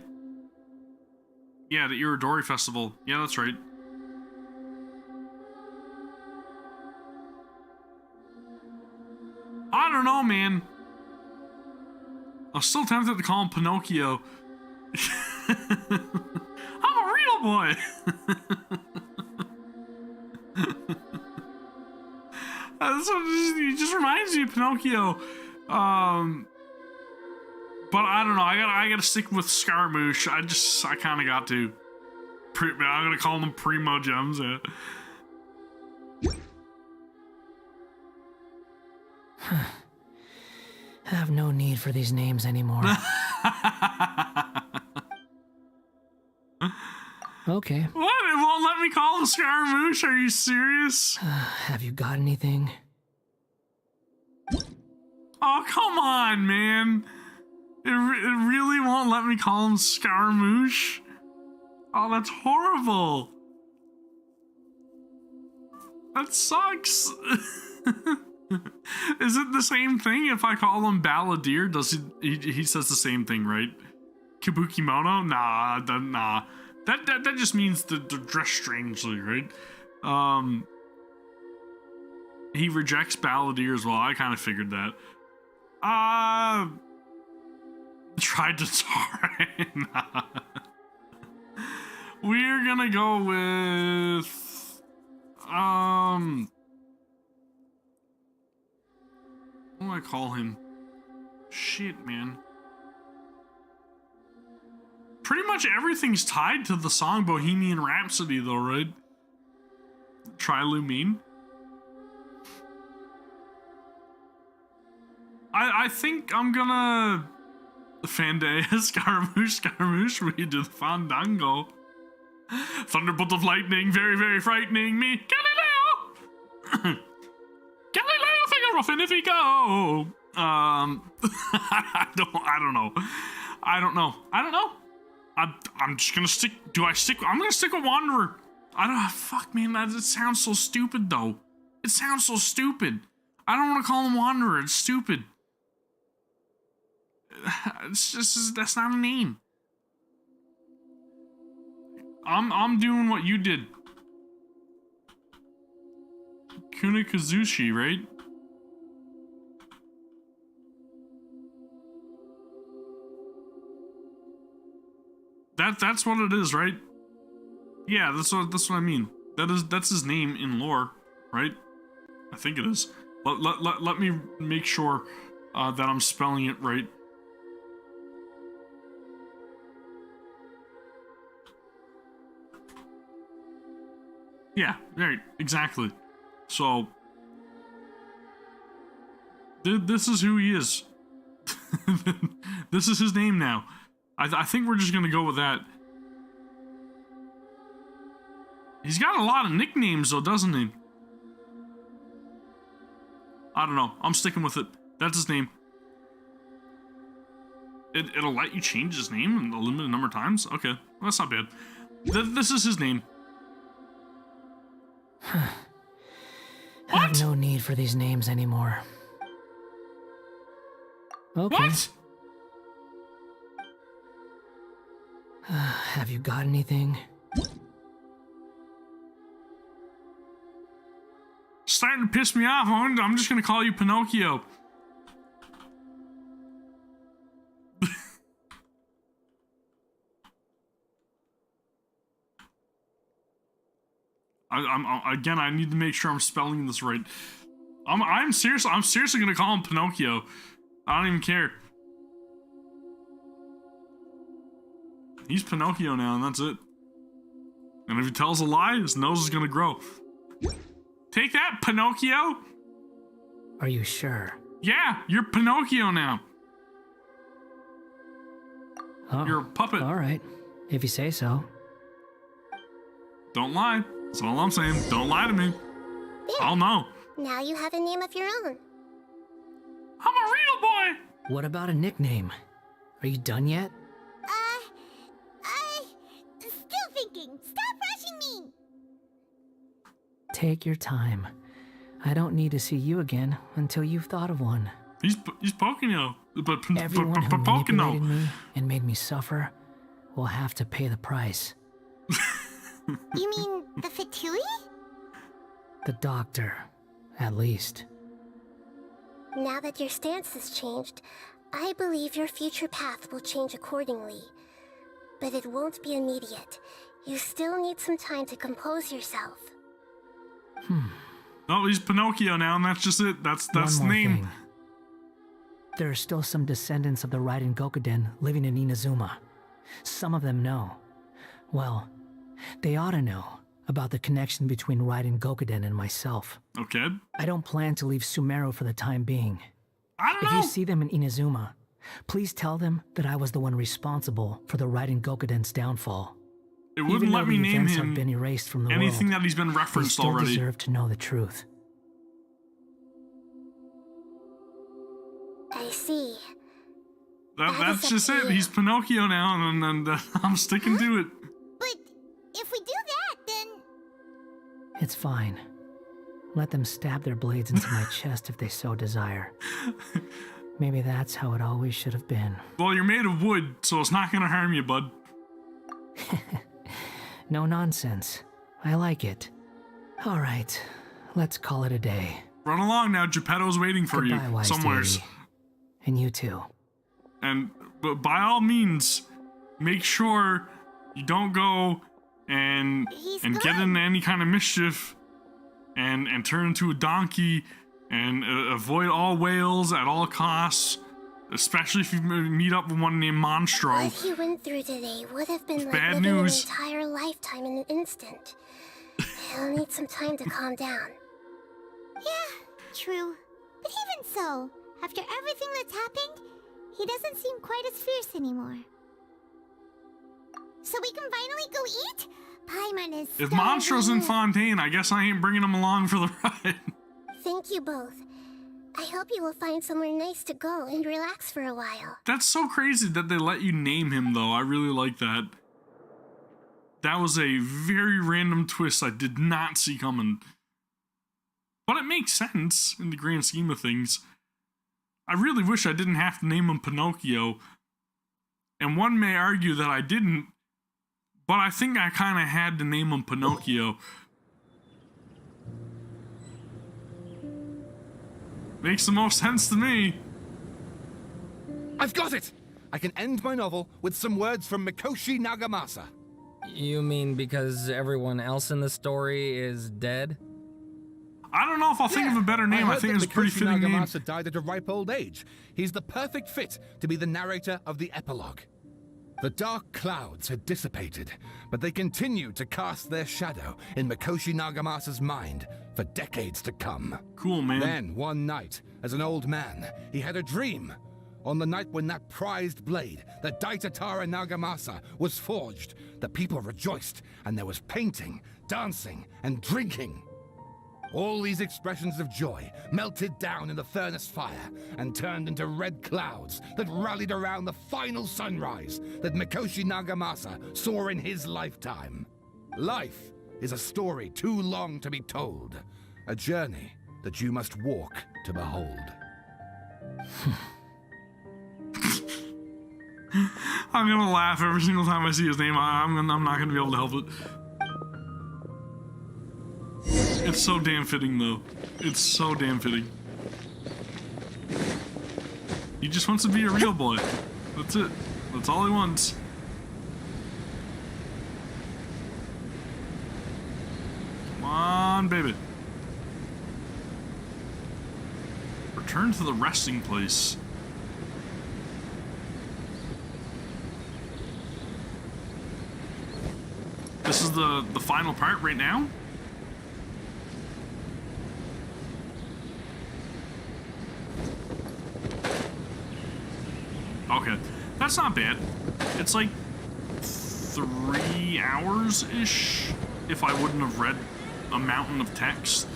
Yeah, the Iridori Festival. Yeah, that's right. I don't know, man. I'm still tempted to call him Pinocchio. I'm a real boy. It just reminds me of Pinocchio. But I don't know. I gotta stick with Scaramouche. I kind of got to. I'm gonna call them Primo Gems. Yeah. I have no need for these names anymore. Okay. What? It won't let me call him Scaramouche? Are you serious? Have you got anything? Oh, come on, man. It really won't let me call him Scaramouche? Oh, that's horrible. That sucks. Is it the same thing if I call him Balladeer? Does he says the same thing, right? Kabukimono? Nah. That just means to dress strangely, right? He rejects Balladeer as well. I kind of figured that. Tried Tatara. Nah. We're gonna go with what do I call him? Shit, man. Pretty much everything's tied to the song Bohemian Rhapsody, though, right? Trilumine. I think I'm gonna Fandango, Scaramouche, we do the fandango. Thunderbolt of lightning, very, very frightening me. Galileo! Galileo Figaro Finifico! I don't know. I'm just gonna stick. I'm gonna stick with Wanderer. Fuck, man, it sounds so stupid, though. It sounds so stupid. I don't want to call him Wanderer. It's stupid. It's just, that's not a name. I'm doing what you did. Kunikazushi, right? That's what it is, right? Yeah, that's what I mean. That's his name in lore, right? I think it is. Let me make sure that I'm spelling it right. Yeah, right, exactly. So, this is who he is. This is his name now. I think we're just gonna go with that. He's got a lot of nicknames, though, doesn't he? I don't know. I'm sticking with it. That's his name. It'll let you change his name in a limited number of times? Okay, well, that's not bad. This is his name. I have no need for these names anymore. Okay. What? Have you got anything? Starting to piss me off. I'm just gonna call you Pinocchio. Again, I need to make sure I'm spelling this right. I'm seriously gonna call him Pinocchio. I don't even care. He's Pinocchio now, and that's it. And if he tells a lie, his nose is gonna grow. Take that, Pinocchio! Are you sure? Yeah, you're Pinocchio now. Oh, you're a puppet. All right, if you say so. Don't lie. That's all I'm saying. Don't lie to me. There. I'll know. Now you have a name of your own. I'm a real boy! What about a nickname? Are you done yet? Still thinking. Stop rushing me. Take your time. I don't need to see you again until you've thought of one. He's Pocono. Everyone who manipulated me and made me suffer will have to pay the price. You mean the Fatui? The doctor, at least. Now that your stance has changed, I believe your future path will change accordingly. But it won't be immediate. You still need some time to compose yourself. Oh, he's Pinocchio now, and that's just it. That's the One more name. thing. There are still some descendants of the Raiden Gokuden living in Inazuma. Some of them know. Well, they ought to know about the connection between Raiden Gokuden and myself. Okay. I don't plan to leave Sumeru for the time being. I don't If know. you see them in Inazuma, please tell them that I was the one responsible for the Raiden Gokuden's downfall. It wouldn't Even let though me the name events him have been erased from the anything world, that he's been they referenced still already. deserve to know the truth. I see. That's just it. He's Pinocchio now, and I'm sticking to it. But if we do that, then... It's fine. Let them stab their blades into my chest if they so desire. Maybe that's how it always should have been. Well, you're made of wood, so it's not gonna harm you, bud. No nonsense. I like it. All right, let's call it a day. Run along now. Geppetto's waiting for Goodbye, you wise somewheres. deity. And you too. And by all means, make sure you don't go and get into any kind of mischief and turn into a donkey and avoid all whales at all costs, especially if you meet up with one named Monstro. What you went through today would have been like Bad living news. an entire lifetime in an instant. You'll need some time to calm down. Yeah, true. But even so, after everything that's happened, he doesn't seem quite as fierce anymore. So we can finally go eat? Paimon is If Monstro's in Fontaine, I guess I ain't bringing him along for the ride. Thank you both. I hope you will find somewhere nice to go and relax for a while. That's so crazy that they let you name him, though. I really like that. That was a very random twist I did not see coming. But it makes sense in the grand scheme of things. I really wish I didn't have to name him Pinocchio. And one may argue that I didn't, but I think I kind of had to name him Pinocchio. Makes the most sense to me. I've got it! I can end my novel with some words from Mikoshi Nagamasa. You mean because everyone else in the story is dead? I don't know if I'll think of a better name. I think it's a pretty fitting name. Nagamasa died at a ripe old age. He's the perfect fit to be the narrator of the epilogue. The dark clouds had dissipated, but they continued to cast their shadow in Mikoshi Nagamasa's mind for decades to come. Cool, man. Then, one night, as an old man, he had a dream. On the night when that prized blade, the Tatara Nagamasa, was forged, the people rejoiced, and there was painting, dancing, and drinking. All these expressions of joy melted down in the furnace fire and turned into red clouds that rallied around the final sunrise that Mikoshi Nagamasa saw in his lifetime. Life is a story too long to be told, a journey that you must walk to behold. I'm gonna laugh every single time I see his name. I'm not gonna be able to help it. It's so damn fitting, though. It's so damn fitting. He just wants to be a real boy. That's it. That's all he wants. Come on, baby. Return to the resting place. This is the final part right now? Okay, that's not bad. It's like 3 hours-ish if I wouldn't have read a mountain of text.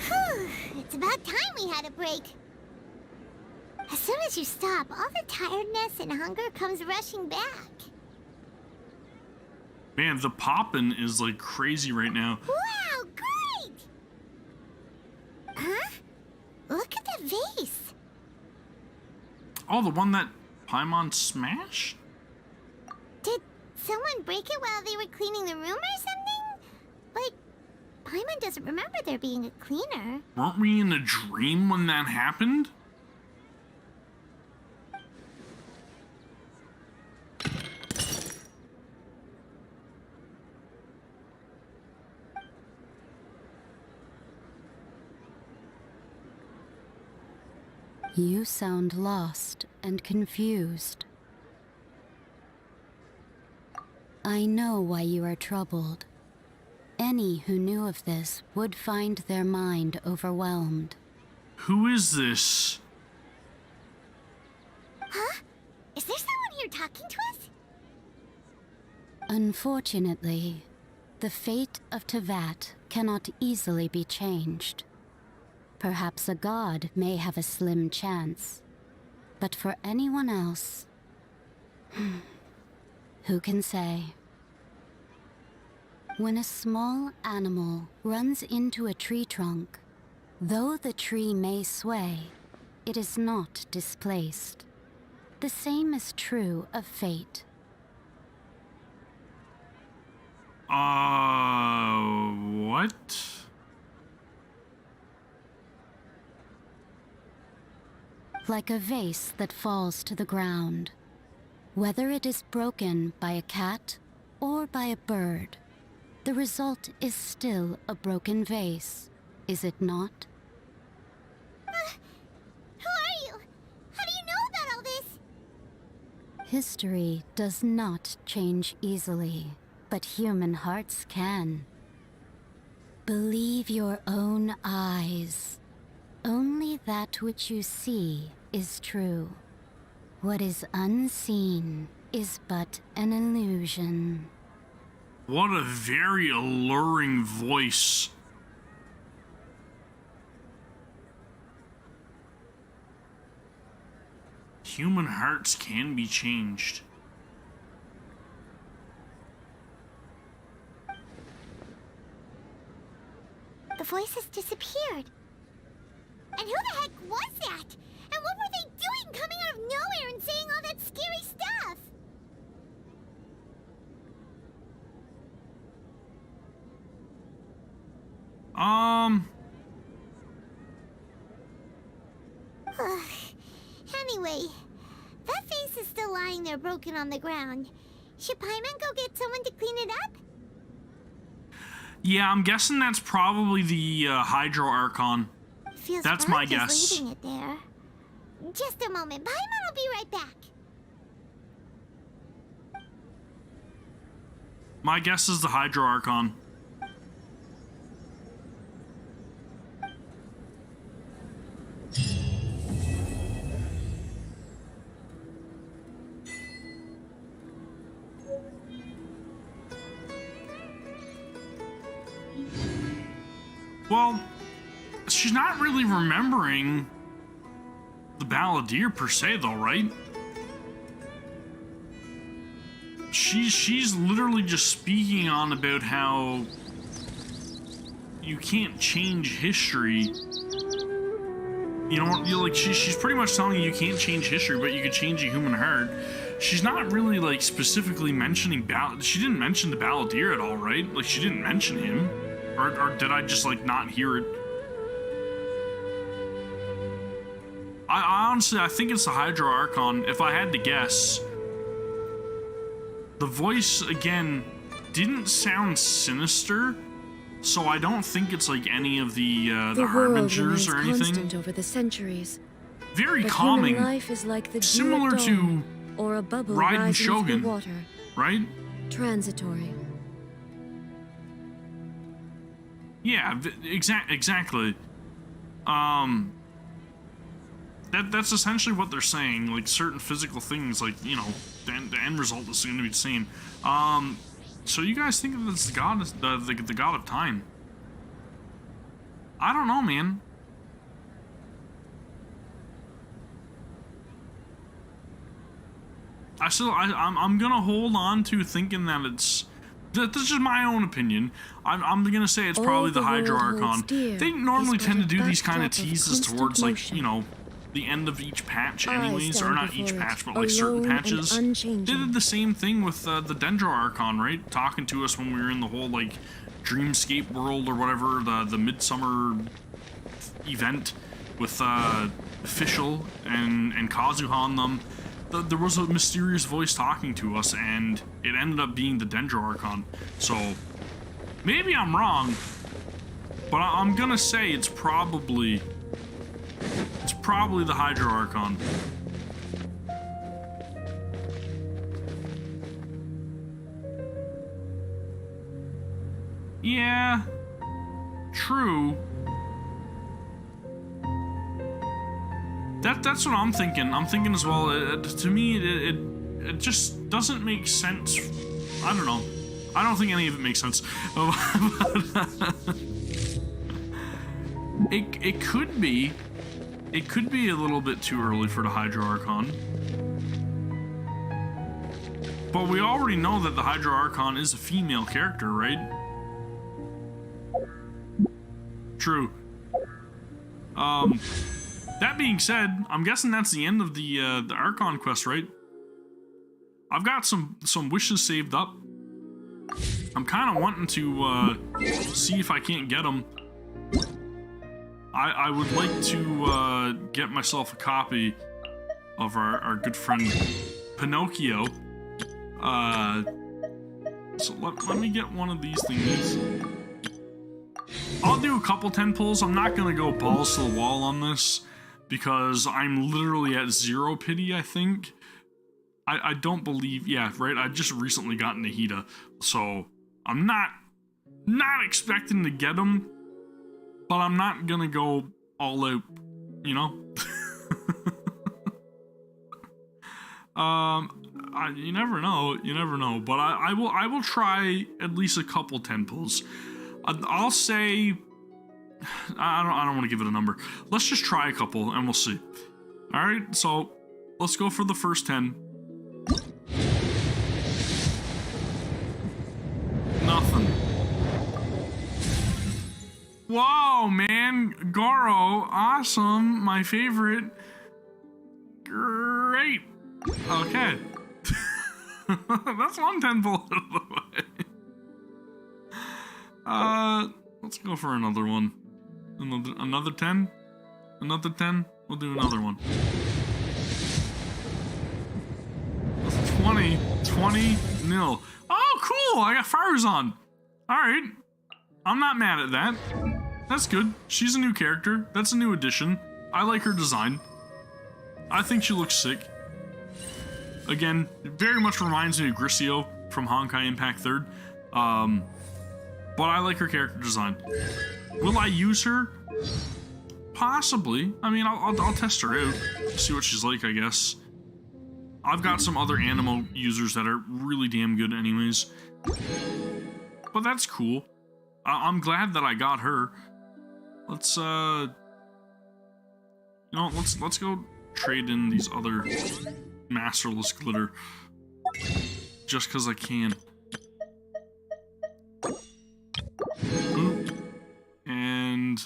Whew, it's about time we had a break. As soon as you stop, all the tiredness and hunger comes rushing back. Man, the poppin' is like crazy right now. Wow, great! Huh? Look at that vase. Oh, the one that Paimon smashed? Did someone break it while they were cleaning the room or something? Like, Paimon doesn't remember there being a cleaner. Weren't we in a dream when that happened? You sound lost and confused. I know why you are troubled. Any who knew of this would find their mind overwhelmed. Who is this? Huh? Is there someone here talking to us? Unfortunately, the fate of Tevat cannot easily be changed. Perhaps a god may have a slim chance, but for anyone else, who can say? When a small animal runs into a tree trunk, though the tree may sway, it is not displaced. The same is true of fate. What? Like a vase that falls to the ground. Whether it is broken by a cat or by a bird, the result is still a broken vase, is it not? Who are you? How do you know about all this? History does not change easily, but human hearts can. Believe your own eyes. Only that which you see is true. What is unseen is but an illusion. What a very alluring voice. Human hearts can be changed. The voice has disappeared. And who the heck was that? And what were they doing coming out of nowhere and saying all that scary stuff? Anyway, that face is still lying there broken on the ground. Should Paimon go get someone to clean it up? Yeah, I'm guessing that's probably the Hydro Archon. Feels that's wrong my just guess. leaving it there. Just a moment. Paimon will be right back. My guess is the Hydro Archon. Well, she's not really remembering the Balladeer per se, though, right? She's literally just speaking on about how you can't change history. You know, like she's pretty much telling you can't change history, but you can change a human heart. She's not really like specifically mentioning she didn't mention the Balladeer at all, right? Like she didn't mention him. Or did I just, like, not hear it? I honestly, I think it's the Hydro Archon, if I had to guess. The voice, again, didn't sound sinister, so I don't think it's like any of the Harbingers or anything. Constant over the centuries. Very but calming. Human life is like the similar dew at to dawn, or a bubble Raiden rising Shogun, through the water. right? Transitory. Yeah, exactly. That's essentially what they're saying. Like certain physical things, like you know, the end result is going to be the same. So you guys think that it's the god, the god of time? I don't know, man. I'm gonna hold on to thinking that it's. That's just my own opinion. I'm gonna say it's probably the Hydro Archon. They normally tend to do these kind of teases towards, like, you know, the end of each patch anyways, or stand not each before patch, it, but like certain alone and patches. They unchanging. did the same thing with the Dendro Archon, right? Talking to us when we were in the whole like Dreamscape world or whatever, the Midsummer event with Official and Kazuha and them. There was a mysterious voice talking to us, and it ended up being the Dendro Archon. So maybe I'm wrong, but I'm gonna say it's probably the Hydro Archon. Yeah, true. That's what I'm thinking. I'm thinking as well. To me, it just doesn't make sense. I don't know. I don't think any of it makes sense. It could be. It could be a little bit too early for the Hydro Archon. But we already know that the Hydro Archon is a female character, right? True. That being said, I'm guessing that's the end of the Archon quest, right? I've got some wishes saved up. I'm kind of wanting to see if I can't get them. I would like to get myself a copy of our good friend Pinocchio. So let me get one of these thingies. I'll do a couple 10 pulls. I'm not gonna go balls to the wall on this because I'm literally at 0 pity, I think. I don't believe, yeah, right, I just recently got Nahida, so I'm not expecting to get him, but I'm not gonna go all out, you know? You never know, but I will try at least a couple 10 pulls. I'll say, I don't want to give it a number. Let's just try a couple and we'll see. All right, so let's go for the first 10. Nothing. Whoa, man, Goro, awesome, my favorite. Great. Okay. That's one 10 pull out of the way. Let's go for another one. Another 10? Another 10? We'll do another one. 20 nil. Oh, cool! I got Faruzan. Alright. I'm not mad at that. That's good. She's a new character. That's a new addition. I like her design. I think she looks sick. Again, it very much reminds me of Grisio from Honkai Impact 3rd. But I like her character design. Will I use her? Possibly. I mean, I'll test her out, see what she's like, I guess. I've got some other Animo users that are really damn good anyways. But that's cool. I'm glad that I got her. Let's, you know, let's go trade in these other masterless glitter. Just because I can. And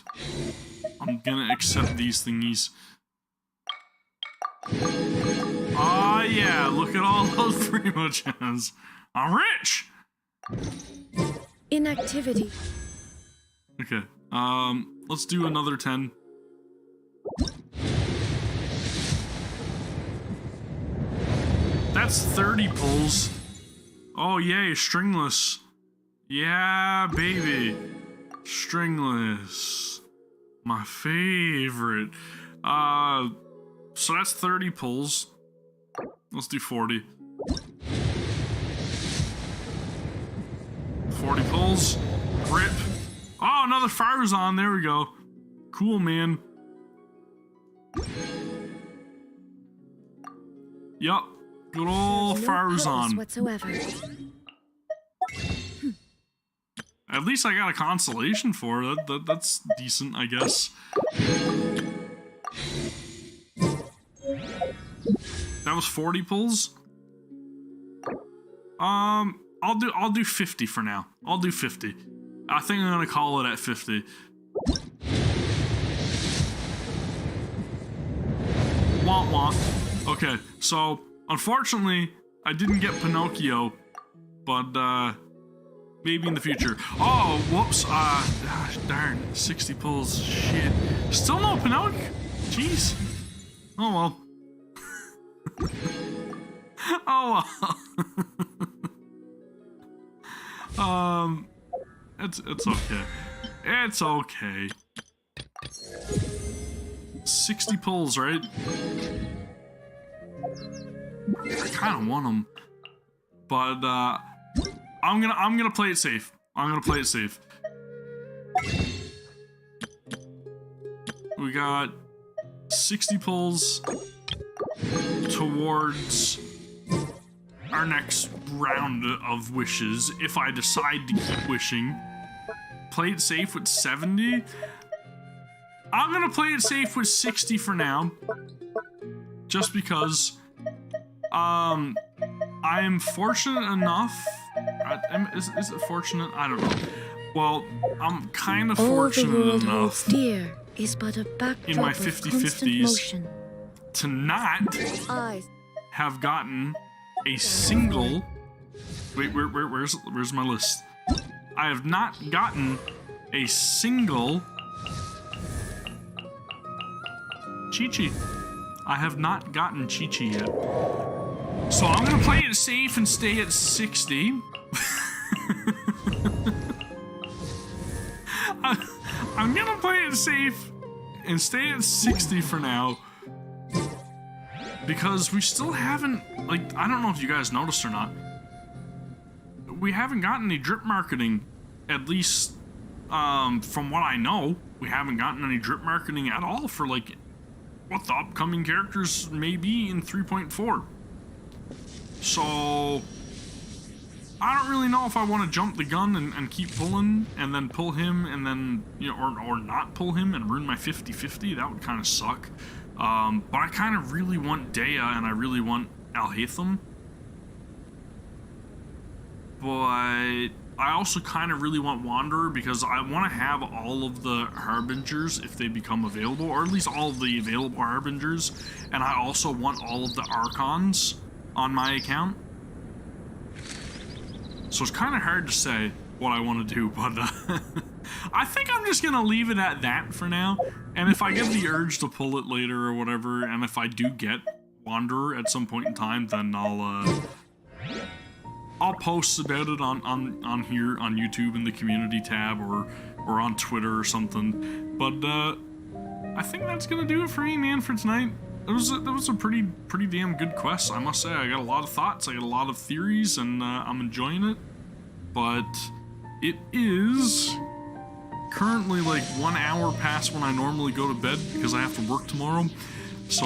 I'm gonna accept these thingies. Ah, yeah, look at all those Primogens. I'm rich! Inactivity. Okay, let's do another 10. That's 30 pulls. Oh, yay, stringless. Yeah, baby. Stringless. My favorite. So that's 30 pulls. Let's do 40. 40 pulls. Rip. Oh, another Faruzan. There we go. Cool, man. Yup. Good old Faruzan. Whatsoever. At least I got a consolation for it. That's decent, I guess. That was 40 pulls. I'll do 50 for now. I'll do 50. I think I'm gonna call it at 50. Wah wah. Okay, so unfortunately, I didn't get Pinocchio, but maybe in the future. Oh, whoops. Darn. 60 pulls. Shit. Still no Pinocchio? Jeez. Oh well. Oh well. It's okay. It's okay. 60 pulls, right? I kind of want them, but I'm gonna play it safe. I'm gonna play it safe. We got 60 pulls towards our next round of wishes. If I decide to keep wishing, play it safe with 70. I'm gonna play it safe with 60 for now, just because I am fortunate enough. Is it fortunate? I don't know. Well, I'm kind of fortunate enough dear is but a in my 50-50s to not have gotten a single. Wait, where's my list? I have not gotten a single Chi-Chi. I have not gotten Chi-Chi yet. So I'm gonna play it safe and stay at 60. I'm gonna play it safe and stay at 60 for now. Because we still haven't, like, I don't know if you guys noticed or not. We haven't gotten any drip marketing, at least from what I know. We haven't gotten any drip marketing at all for, like, what the upcoming characters may be in 3.4. So I don't really know if I want to jump the gun and keep pulling and then pull him and then, you know, or not pull him and ruin my 50-50. That would kind of suck. But I kind of really want Dea and I really want Alhaitham. But I also kind of really want Wanderer because I want to have all of the Harbingers if they become available, or at least all of the available Harbingers. And I also want all of the Archons on my account. So it's kind of hard to say what I want to do, but I think I'm just going to leave it at that for now. And if I get the urge to pull it later or whatever, and if I do get Wanderer at some point in time, then I'll post about it on here on YouTube in the community tab or on Twitter or something. But I think that's gonna do it for me, man, for tonight. It was a pretty damn good quest, I must say. I got a lot of thoughts, I got a lot of theories, and I'm enjoying it. But it is currently like 1 hour past when I normally go to bed because I have to work tomorrow. So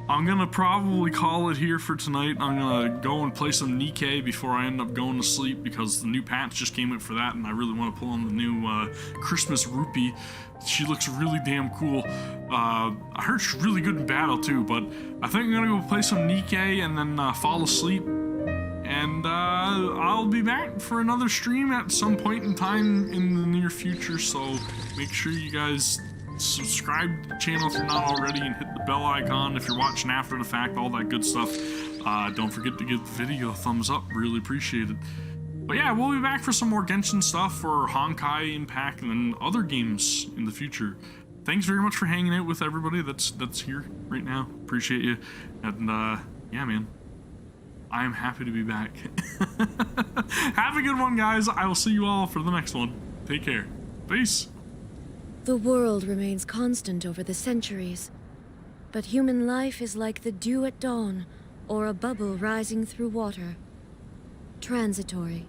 I'm gonna probably call it here for tonight. I'm gonna go and play some Nikkei before I end up going to sleep because the new patch just came out for that, and I really want to pull on the new Christmas Rupee. She looks really damn cool. I heard she's really good in battle too, but I think I'm gonna go play some Nikkei and then fall asleep. And I'll be back for another stream at some point in time in the near future, so make sure you guys subscribe to the channel if you're not already and hit the bell icon if you're watching after the fact, all that good stuff. Don't forget to give the video a thumbs up, really appreciate it. But yeah, we'll be back for some more Genshin stuff for Honkai Impact and then other games in the future. Thanks very much for hanging out with everybody that's here right now. Appreciate you. And yeah, man, I am happy to be back. Have a good one, guys. I will see you all for the next one. Take care. Peace. The world remains constant over the centuries, but human life is like the dew at dawn, or a bubble rising through water. Transitory.